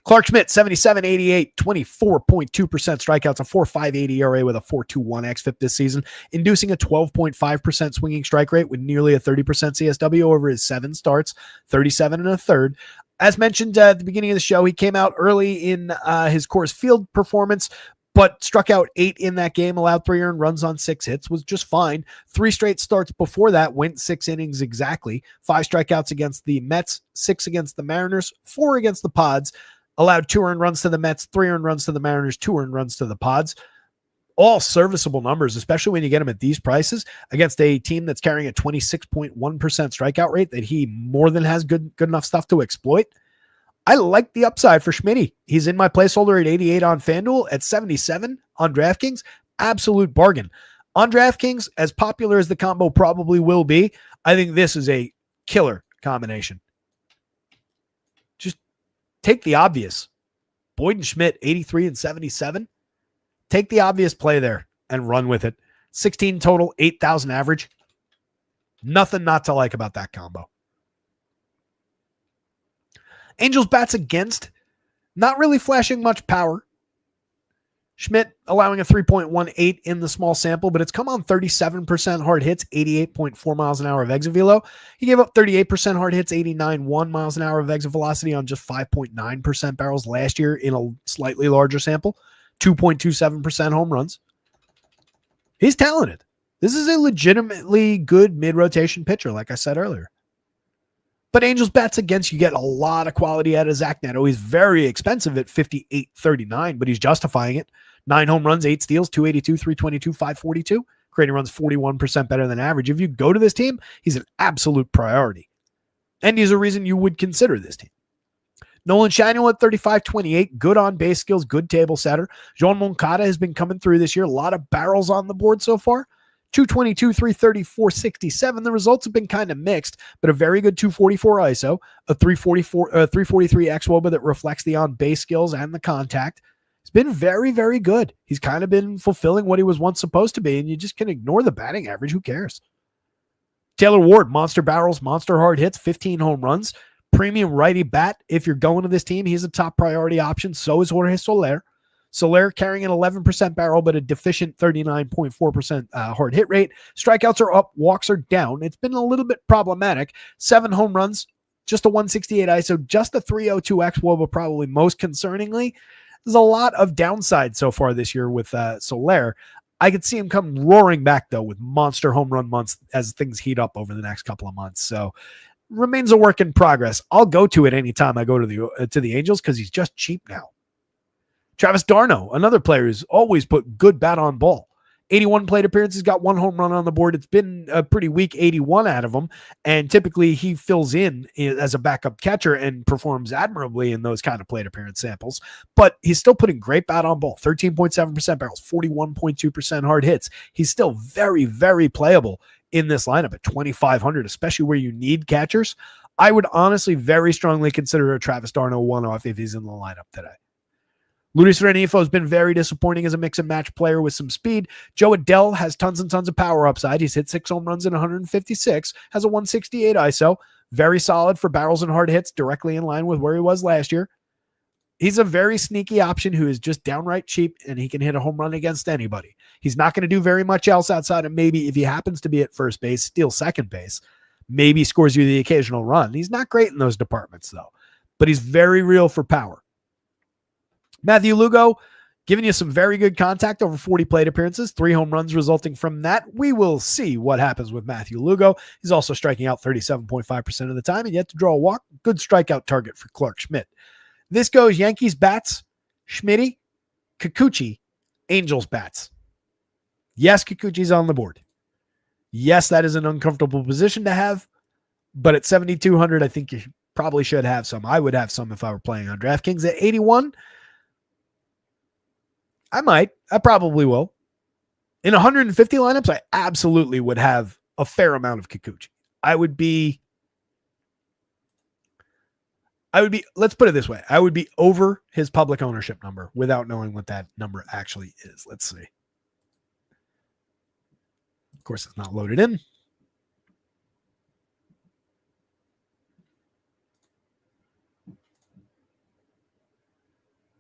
Clark Schmidt, 77-88, 24.2% strikeouts, a 4.58 ERA with a 4.21 xFIP this season, inducing a 12.5% swinging strike rate with nearly a 30% CSW over his 7 starts, 37 and a third. As mentioned at the beginning of the show, he came out early in his Coors Field performance, but struck out 8 in that game, allowed 3 earned runs on 6 hits, was just fine. 3 straight starts before that went 6 innings exactly. 5 strikeouts against the Mets, 6 against the Mariners, 4 against the Pods. Allowed 2 earned runs to the Mets, 3 earned runs to the Mariners, 2 earned runs to the Pods. All serviceable numbers, especially when you get them at these prices against a team that's carrying a 26.1% strikeout rate that he more than has good enough stuff to exploit. I like the upside for Schmitty. He's in my placeholder at 88 on FanDuel, at 77 on DraftKings. Absolute bargain. On DraftKings, as popular as the combo probably will be, I think this is a killer combination. Just take the obvious. Boyd and Schmidt, 83 and 77. Take the obvious play there and run with it. 16 total, 8,000 average. Nothing not to like about that combo. Angels bats against, not really flashing much power. Schmidt allowing a 3.18 in the small sample, but it's come on 37% hard hits, 88.4 miles an hour of exit velo. He gave up 38% hard hits, 89.1 miles an hour of exit velocity on just 5.9% barrels last year in a slightly larger sample, 2.27% home runs. He's talented. This is a legitimately good mid-rotation pitcher, like I said earlier. But Angels bats against, you get a lot of quality out of Zach Neto. He's very expensive at $58.39, but he's justifying it. 9 home runs, 8 steals, 282, 322, 542. Creating runs 41% better than average. If you go to this team, he's an absolute priority. And he's a reason you would consider this team. Nolan Schanuel at 35-28, good on base skills, good table setter. Joan Moncada has been coming through this year. A lot of barrels on the board so far. 222, 330, 467. The results have been kind of mixed, but a very good 244 ISO, a 343 xWOBA that reflects the on-base skills and the contact. It's been very, very good. He's kind of been fulfilling what he was once supposed to be, and you just can ignore the batting average. Who cares? Taylor Ward, monster barrels, monster hard hits, 15 home runs. Premium righty bat. If you're going to this team, he's a top priority option. So is Jorge Soler. Soler carrying an 11% barrel, but a deficient 39.4% hard hit rate. Strikeouts are up, walks are down. It's been a little bit problematic. 7 home runs, just a 168 ISO, just a 302 xWOBA, probably most concerningly. There's a lot of downside so far this year with Soler. I could see him come roaring back, though, with monster home run months as things heat up over the next couple of months. So remains a work in progress. I'll go to it anytime I go to the Angels because he's just cheap now. Travis d'Arnaud, another player who's always put good bat on ball. 81 plate appearances, got 1 home run on the board. It's been a pretty weak 81 out of him, and typically he fills in as a backup catcher and performs admirably in those kind of plate appearance samples, but he's still putting great bat on ball. 13.7% barrels, 41.2% hard hits. He's still very, very playable in this lineup at 2,500, especially where you need catchers. I would honestly very strongly consider a Travis d'Arnaud one-off if he's in the lineup today. Luis Rengifo has been very disappointing as a mix and match player with some speed. Joe Adell has tons and tons of power upside. He's hit 6 home runs in 156, has a 168 ISO. Very solid for barrels and hard hits, directly in line with where he was last year. He's a very sneaky option who is just downright cheap, and he can hit a home run against anybody. He's not going to do very much else outside of maybe, if he happens to be at first base, steal second base, maybe scores you the occasional run. He's not great in those departments, though, but he's very real for power. Matthew Lugo, Giving you some very good contact over 40 plate appearances, 3 home runs resulting from that. We will see what happens with Matthew Lugo. He's also striking out 37.5% of the time and yet to draw a walk. Good strikeout target for Clark Schmidt. This goes Yankees bats, Schmitty, Kikuchi, Angels bats. Yes, Kikuchi's on the board. Yes, that is an uncomfortable position to have, but at 7,200, I think you probably should have some. I would have some if I were playing on DraftKings. At 81, I might. I probably will. In 150 lineups, I absolutely would have a fair amount of Kikuchi. Let's put it this way. I would be over his public ownership number without knowing what that number actually is. Let's see. Of course, it's not loaded in.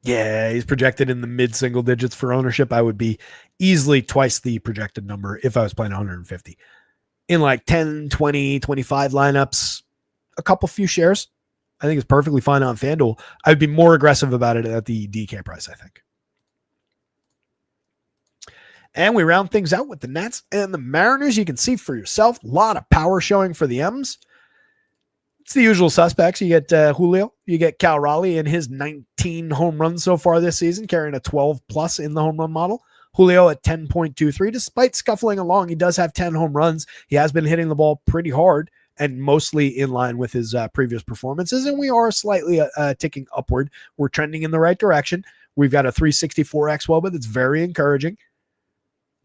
Yeah, he's projected in the mid-single digits for ownership. I would be easily twice the projected number if I was playing 150. In like 10, 20, 25 lineups, a couple few shares, I think it's perfectly fine on FanDuel. I'd be more aggressive about it at the DK price, I think. And we round things out with the Nats and the Mariners. You can see for yourself, a lot of power showing for the M's. It's the usual suspects. You get Julio. You get Cal Raleigh in his 19 home runs so far this season, carrying a 12 plus in the home run model. Julio at 10.23. Despite scuffling along, he does have 10 home runs. He has been hitting the ball pretty hard and mostly in line with his previous performances. And we are slightly ticking upward. We're trending in the right direction. We've got a 364 xWOBA that's very encouraging.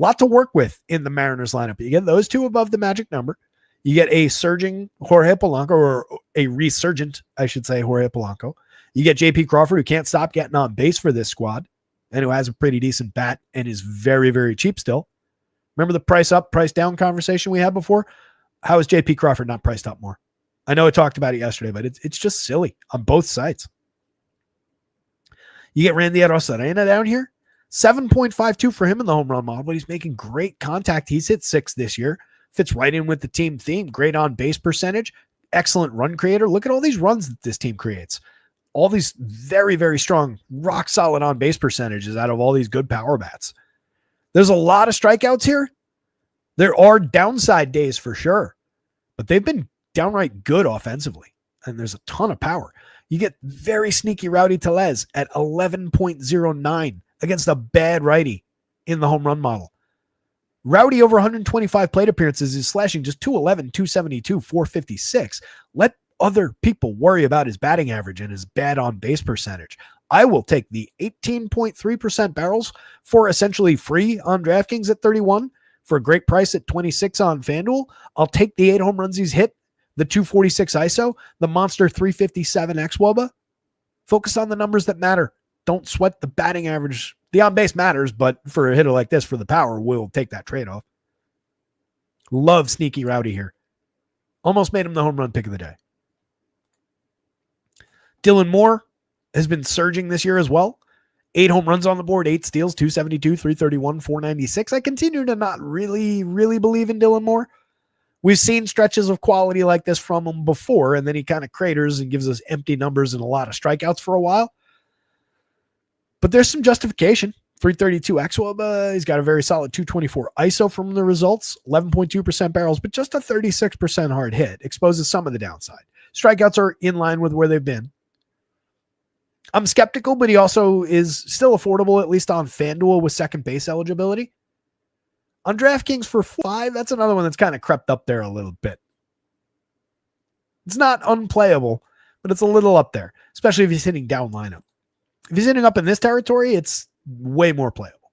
A lot to work with in the Mariners lineup. You get those two above the magic number. You get a surging Jorge Polanco, or a resurgent, I should say, Jorge Polanco. You get J.P. Crawford, who can't stop getting on base for this squad and who has a pretty decent bat and is very, very cheap still. Remember the price up, price down conversation we had before? How is J.P. Crawford not priced up more? I know I talked about it yesterday, but it's just silly on both sides. You get Randy Arozarena down here. 7.52 for him in the home run model, but he's making great contact. He's hit 6 this year. Fits right in with the team theme. Great on base percentage. Excellent run creator. Look at all these runs that this team creates. All these very, very strong, rock solid on base percentages out of all these good power bats. There's a lot of strikeouts here. There are downside days for sure, but they've been downright good offensively, and there's a ton of power. You get very sneaky Rowdy Tellez at 11.09 against a bad righty in the home run model. Rowdy over 125 plate appearances is slashing just 211, 272, 456. Let other people worry about his batting average and his bad on base percentage. I will take the 18.3% barrels for essentially free on DraftKings at 31 for a great price at 26 on FanDuel. I'll take the 8 home runs he's hit, the 246 ISO, the monster 357 xWOBA. Focus on the numbers that matter. Don't sweat the batting average. The on base matters, but for a hitter like this, for the power, we'll take that trade-off. Love sneaky Rowdy here. Almost made him the home run pick of the day. Dylan Moore has been surging this year as well. 8 home runs on the board, 8 steals, 272, 331, 496. I continue to not really believe in Dylan Moore. We've seen stretches of quality like this from him before, and then he kind of craters and gives us empty numbers and a lot of strikeouts for a while. But there's some justification. 332 xWOBA. He's got a very solid 224 ISO from the results. 11.2% barrels, but just a 36% hard hit. Exposes some of the downside. Strikeouts are in line with where they've been. I'm skeptical, but he also is still affordable, at least on FanDuel with second base eligibility. On DraftKings for 5, that's another one that's kind of crept up there a little bit. It's not unplayable, but it's a little up there, especially if he's hitting down lineup. If he's hitting up in this territory, it's way more playable.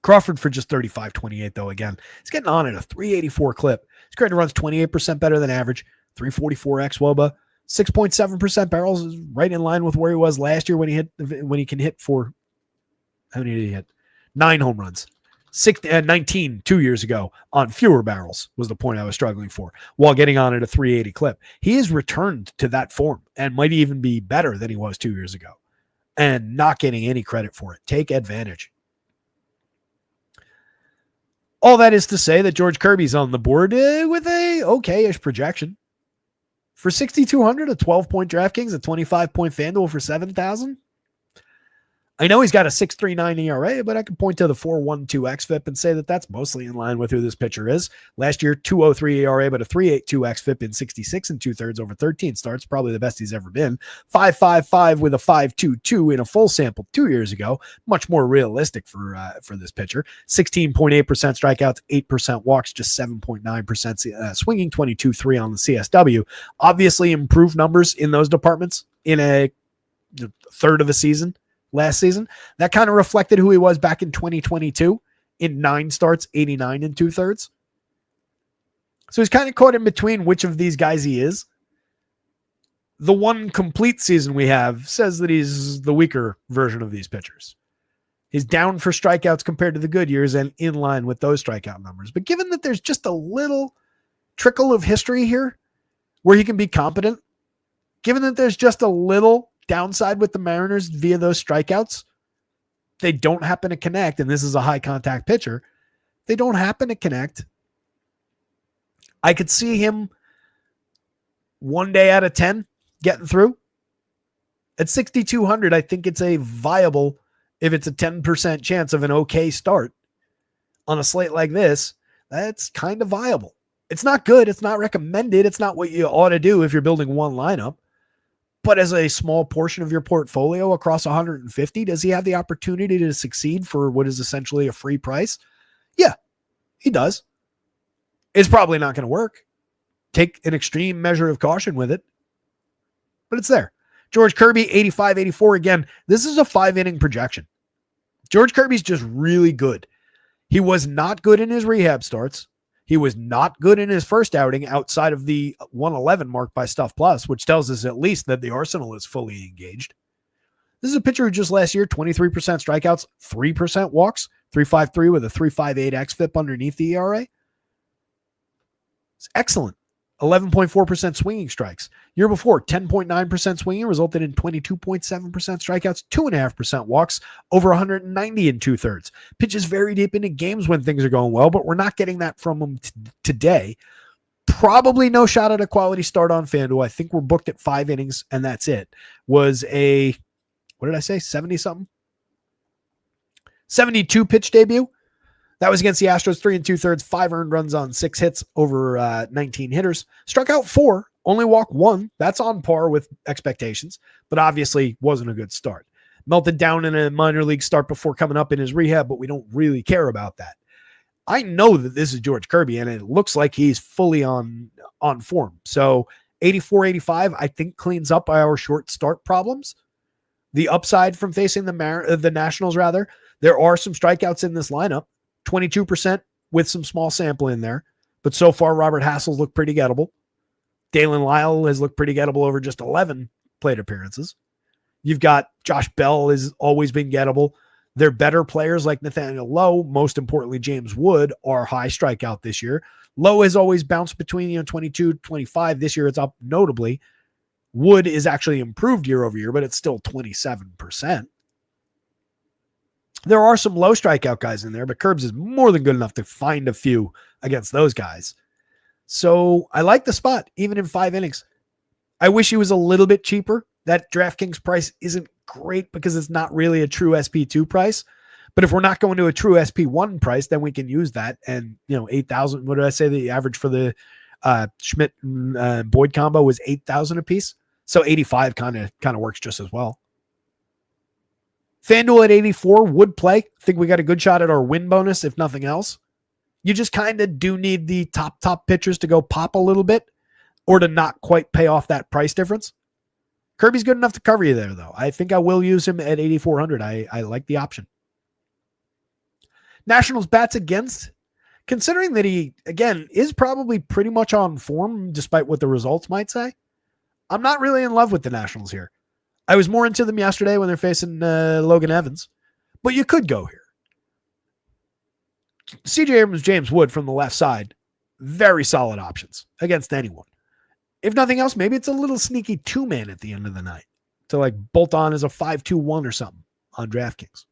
Crawford for just 35.28 though. Again, he's getting on at a 384 clip. His credit runs 28% better than average. 344 xWOBA, 6.7% barrels is right in line with where he was last year when he can hit for, how many did he hit? 9 home runs. 19 2 years ago on fewer barrels was the point I was struggling for, while getting on at a 380 clip. He has returned to that form and might even be better than he was 2 years ago and not getting any credit for it. Take advantage. All that is to say that George Kirby's on the board with a okay-ish projection. For 6,200, a 12-point DraftKings, a 25-point FanDuel for 7,000. I know he's got a 6.39 ERA, but I can point to the 4.12 xFIP and say that that's mostly in line with who this pitcher is. Last year, 2.03 ERA, but a 3.82 xFIP in 66 and 2/3 over 13 starts, probably the best he's ever been. 5.55 with a 5.22 in a full sample 2 years ago, much more realistic for this pitcher. 16.8% strikeouts, 8% walks, just 7.9% swinging, 22.3 on the CSW. Obviously, improved numbers in those departments in a third of a season. Last season, that kind of reflected who he was back in 2022 in 9 starts, 89 and 2/3. So he's kind of caught in between which of these guys he is. The one complete season we have says that he's the weaker version of these pitchers. He's down for strikeouts compared to the good years and in line with those strikeout numbers. But given that there's just a little trickle of history here where he can be competent, given that there's just a little downside with the Mariners via those strikeouts, they don't happen to connect, and this is a high contact pitcher. They don't happen to connect. I could see him 1 day out of 10 getting through. At 6,200, I think it's a viable, if it's a 10% chance of an okay start on a slate like this, that's kind of viable. It's not good. It's not recommended. It's not what you ought to do if you're building one lineup. But as a small portion of your portfolio across 150, does he have the opportunity to succeed for what is essentially a free price? Yeah, he does. It's probably not going to work. Take an extreme measure of caution with it, but it's there. George Kirby, 85-84. Again, this is a 5-inning projection. George Kirby's just really good. He was not good in his rehab starts. He was not good in his first outing outside of the 111 mark by Stuff Plus, which tells us at least that the arsenal is fully engaged. This is a pitcher who just last year, 23% strikeouts, 3% walks, 3.53 with a 3.58 xFIP underneath the ERA. It's excellent. 11.4% swinging strikes. Year before, 10.9% swinging resulted in 22.7% strikeouts, 2.5% walks, over 190 and 2/3. Pitches very deep into games when things are going well, but we're not getting that from him today. Probably no shot at a quality start on FanDuel. I think we're booked at 5 innings, and that's it. Was a, what did I say, 70-something? 72 pitch debut. That was against the Astros, 3 2/3, 5 earned runs on 6 hits over 19 hitters. Struck out 4, only walked 1. That's on par with expectations, but obviously wasn't a good start. Melted down in a minor league start before coming up in his rehab, but we don't really care about that. I know that this is George Kirby, and it looks like he's fully on form. So 84-85, I think, cleans up our short start problems. The upside from facing the Nationals, rather, there are some strikeouts in this lineup. 22% with some small sample in there. But so far, Robert Hassel's looked pretty gettable. Dalen Lyle has looked pretty gettable over just 11 plate appearances. You've got Josh Bell has always been gettable. They're better players like Nathaniel Lowe, most importantly, James Wood, are high strikeout this year. Lowe has always bounced between 22, 25. This year it's up notably. Wood is actually improved year over year, but it's still 27%. There are some low strikeout guys in there, but Curbs is more than good enough to find a few against those guys. So I like the spot, even in 5 innings. I wish he was a little bit cheaper. That DraftKings price isn't great because it's not really a true SP2 price. But if we're not going to a true SP1 price, then we can use that. And, 8,000, what did I say? The average for the Schmidt and Boyd combo was 8,000 a piece. So 85 kind of works just as well. FanDuel at 84 would play. I think we got a good shot at our win bonus, if nothing else. You just kind of do need the top pitchers to go pop a little bit or to not quite pay off that price difference. Kirby's good enough to cover you there, though. I think I will use him at 8,400. I like the option. Nationals bats against, considering that he, again, is probably pretty much on form, despite what the results might say. I'm not really in love with the Nationals here. I was more into them yesterday when they're facing Logan Evans, but you could go here. CJ Abrams, James Wood from the left side, very solid options against anyone. If nothing else, maybe it's a little sneaky 2-man at the end of the night to bolt on as a 5-2-1 or something on DraftKings.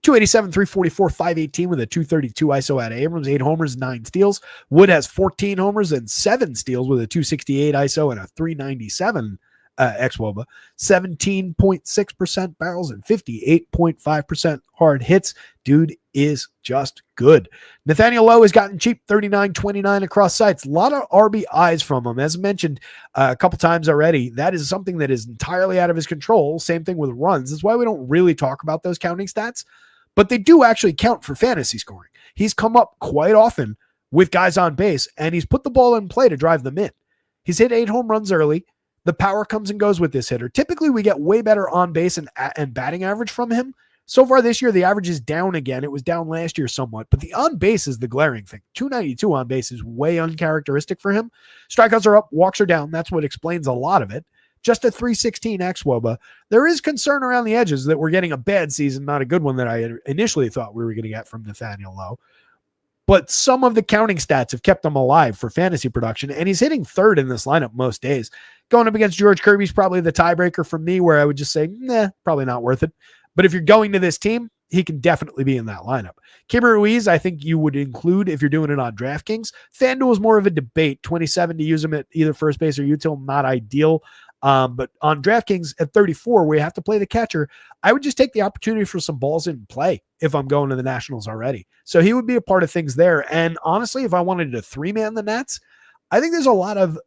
287, 344, 518 with a 232 ISO out of Abrams, 8 homers, 9 steals. Wood has 14 homers and 7 steals with a 268 ISO and a 397 xwOBA, 17.6% barrels and 58.5% hard hits. Dude is just good. Nathaniel Lowe has gotten cheap, 39.29 across sites. A lot of RBIs from him. As mentioned a couple times already, that is something that is entirely out of his control. Same thing with runs. That's why we don't really talk about those counting stats, but they do actually count for fantasy scoring. He's come up quite often with guys on base, and he's put the ball in play to drive them in. He's hit 8 home runs early. The power comes and goes with this hitter. Typically, we get way better on base and batting average from him. So far this year, the average is down again. It was down last year somewhat, but the on base is the glaring thing. 292 on base is way uncharacteristic for him. Strikeouts are up, walks are down. That's what explains a lot of it. Just a 316 xwOBA. There is concern around the edges that we're getting a bad season, not a good one that I initially thought we were going to get from Nathaniel Lowe. But some of the counting stats have kept him alive for fantasy production, and he's hitting third in this lineup most days. Going up against George Kirby's probably the tiebreaker for me, where I would just say, nah, probably not worth it. But if you're going to this team, he can definitely be in that lineup. Keibert Ruiz, I think you would include if you're doing it on DraftKings. FanDuel is more of a debate. 27 to use him at either first base or util, not ideal. But on DraftKings at 34, where you have to play the catcher, I would just take the opportunity for some balls in play if I'm going to the Nationals already. So he would be a part of things there. And honestly, if I wanted to 3-man the Nats, I think there's a lot of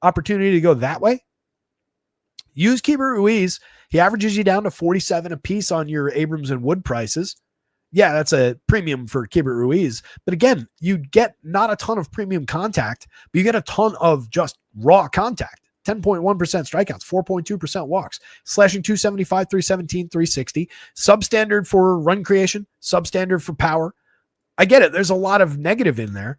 opportunity to go that way. Use Keibert Ruiz. He averages you down to 47 a piece on your Abrams and Wood prices. Yeah, that's a premium for Keibert Ruiz. But again, you get not a ton of premium contact, but you get a ton of just raw contact. 10.1% strikeouts, 4.2% walks, slashing 275, 317, 360. Substandard for run creation, substandard for power. I get it. There's a lot of negative in there,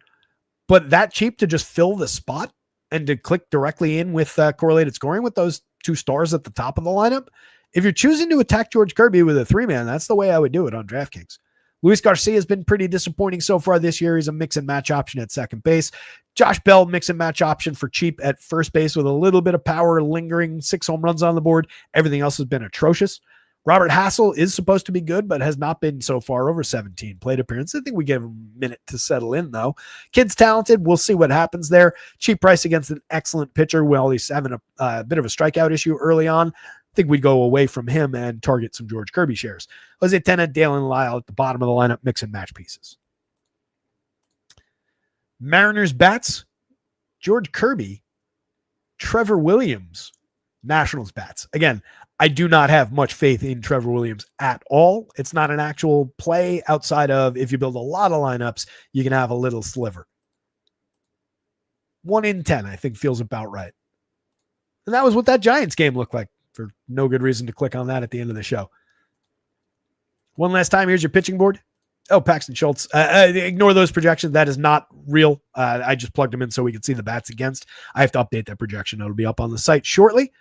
but that cheap to just fill the spot and to click directly in with correlated scoring with those 2 stars at the top of the lineup. If you're choosing to attack George Kirby with a 3-man, that's the way I would do it on DraftKings. Luis Garcia has been pretty disappointing so far this year. He's a mix and match option at second base. Josh Bell, mix and match option for cheap at first base with a little bit of power, lingering 6 home runs on the board. Everything else has been atrocious. Robert Hassel is supposed to be good, but has not been so far over 17 plate appearances. I think we give him a minute to settle in, though. Kid's talented. We'll see what happens there. Cheap price against an excellent pitcher. Well, he's having a bit of a strikeout issue early on. I think we'd go away from him and target some George Kirby shares. Jose Tena, Dalen Lyle at the bottom of the lineup, mix and match pieces. Mariners bats, George Kirby, Trevor Williams, Nationals bats. Again, I do not have much faith in Trevor Williams at all. It's not an actual play outside of if you build a lot of lineups, you can have a little sliver. 1 in 10, I think, feels about right. And that was what that Giants game looked like. For no good reason to click on that at the end of the show. One last time, here's your pitching board. Oh, Paxton Schultz. Ignore those projections. That is not real. I just plugged them in so we can see the bats against. I have to update that projection. It'll be up on the site shortly.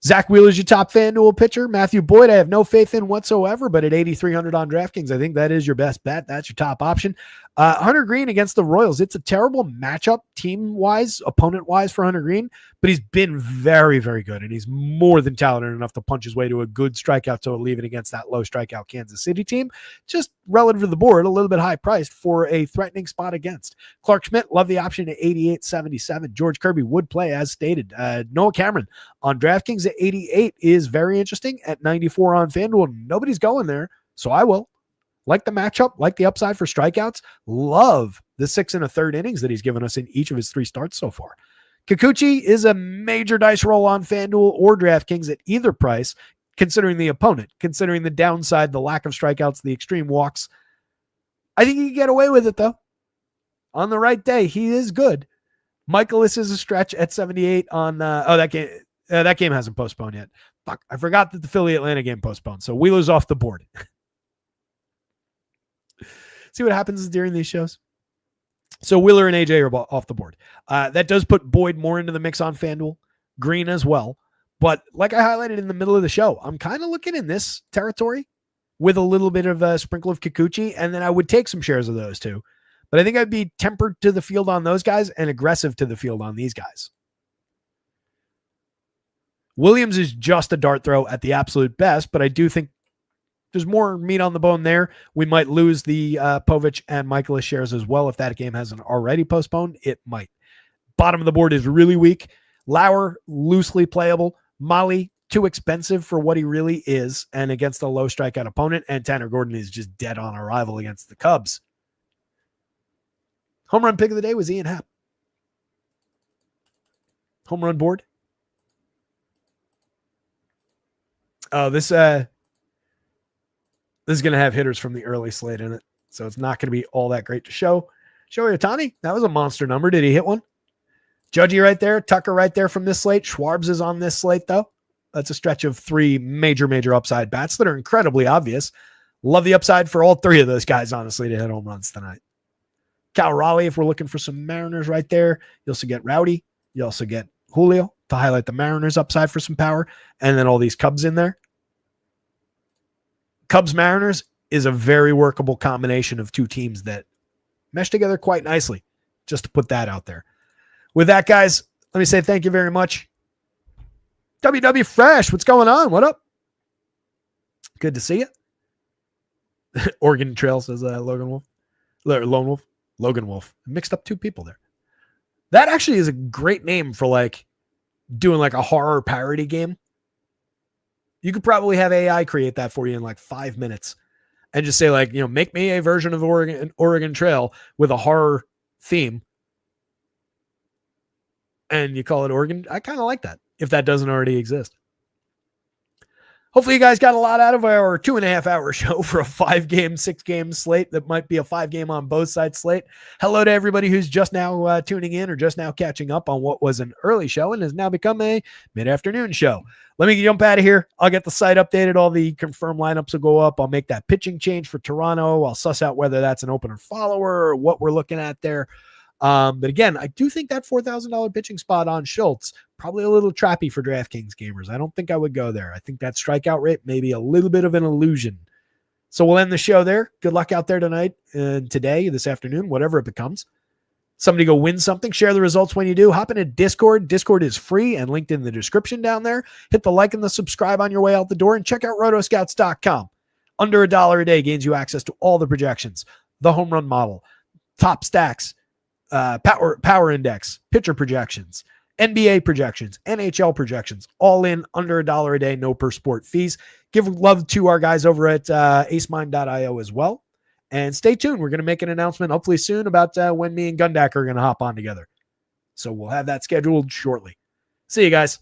Zach Wheeler's your top FanDuel pitcher. Matthew Boyd, I have no faith in whatsoever, but at 8,300 on DraftKings, I think that is your best bet. That's your top option. Hunter Green against the Royals. It's a terrible matchup team-wise, opponent-wise for Hunter Green, but he's been very, very good, and he's more than talented enough to punch his way to a good strikeout total even against that low strikeout Kansas City team. Just relative to the board, a little bit high-priced for a threatening spot against. Clark Schmidt, love the option at 88.77. George Kirby would play as stated. Noah Cameron on DraftKings at 88 is very interesting. At 94 on FanDuel, nobody's going there, so I will. Like the matchup, like the upside for strikeouts. Love the 6 1/3 innings that he's given us in each of his 3 starts so far. Kikuchi is a major dice roll on FanDuel or DraftKings at either price, considering the opponent, considering the downside, the lack of strikeouts, the extreme walks. I think he can get away with it, though. On the right day, he is good. Michaelis is a stretch at 78 on that game hasn't postponed yet. Fuck, I forgot that the Philly Atlanta game postponed. So Wheeler's off the board. See what happens during these shows. So Wheeler and AJ are off the board. That does put Boyd more into the mix on FanDuel. Green as well. But like I highlighted in the middle of the show, I'm kind of looking in this territory with a little bit of a sprinkle of Kikuchi, and then I would take some shares of those too. But I think I'd be tempered to the field on those guys and aggressive to the field on these guys. Williams is just a dart throw at the absolute best, but I do think there's more meat on the bone there. We might lose the Povich and Michaelis shares as well. If that game hasn't already postponed, it might. Bottom of the board is really weak. Lauer, loosely playable. Molly, too expensive for what he really is and against a low strikeout opponent. And Tanner Gordon is just dead on arrival against the Cubs. Home run pick of the day was Ian Happ. Home run board. Oh, this is going to have hitters from the early slate in it, so it's not going to be all that great to show. Shohei Ohtani, that was a monster number. Did he hit one? Judgy right there, Tucker right there from this slate. Schwarbs is on this slate, though. That's a stretch of 3 major upside bats that are incredibly obvious. Love the upside for all 3 of those guys, honestly, to hit home runs tonight. Cal Raleigh, if we're looking for some Mariners right there. You also get Rowdy. You also get Julio to highlight the Mariners upside for some power. And then all these Cubs in there. Cubs-Mariners is a very workable combination of 2 teams that mesh together quite nicely, just to put that out there. With that, guys, let me say thank you very much. WW Fresh, what's going on? What up? Good to see you. Oregon Trail says Logan Wolf. Lone Wolf. Logan Wolf. I mixed up 2 people there. That actually is a great name for like doing like a horror parody game. You could probably have AI create that for you in like 5 minutes and just say like, make me a version of Oregon Trail with a horror theme. And you call it Oregon. I kind of like that if that doesn't already exist. Hopefully you guys got a lot out of our 2.5 hour show for a 5-game, 6-game slate that might be a 5-game on both sides slate. Hello to everybody who's just now tuning in or just now catching up on what was an early show and has now become a mid-afternoon show. Let me jump out of here. I'll get the site updated. All the confirmed lineups will go up. I'll make that pitching change for Toronto. I'll suss out whether that's an opener follower or what we're looking at there. But again, I do think that $4,000 pitching spot on Schultz, probably a little trappy for DraftKings gamers. I don't think I would go there. I think that strikeout rate may be a little bit of an illusion. So we'll end the show there. Good luck out there tonight and today, this afternoon, whatever it becomes. Somebody go win something. Share the results when you do. Hop into Discord. Discord is free and linked in the description down there. Hit the like and the subscribe on your way out the door and check out rotoscouts.com. Under $1 a day gains you access to all the projections, the home run model, top stacks, power index, pitcher projections, NBA projections, NHL projections, all in under $1 a day, no per sport fees. Give love to our guys over at acemind.io as well. And stay tuned. We're going to make an announcement hopefully soon about when me and Gundak are going to hop on together. So we'll have that scheduled shortly. See you guys.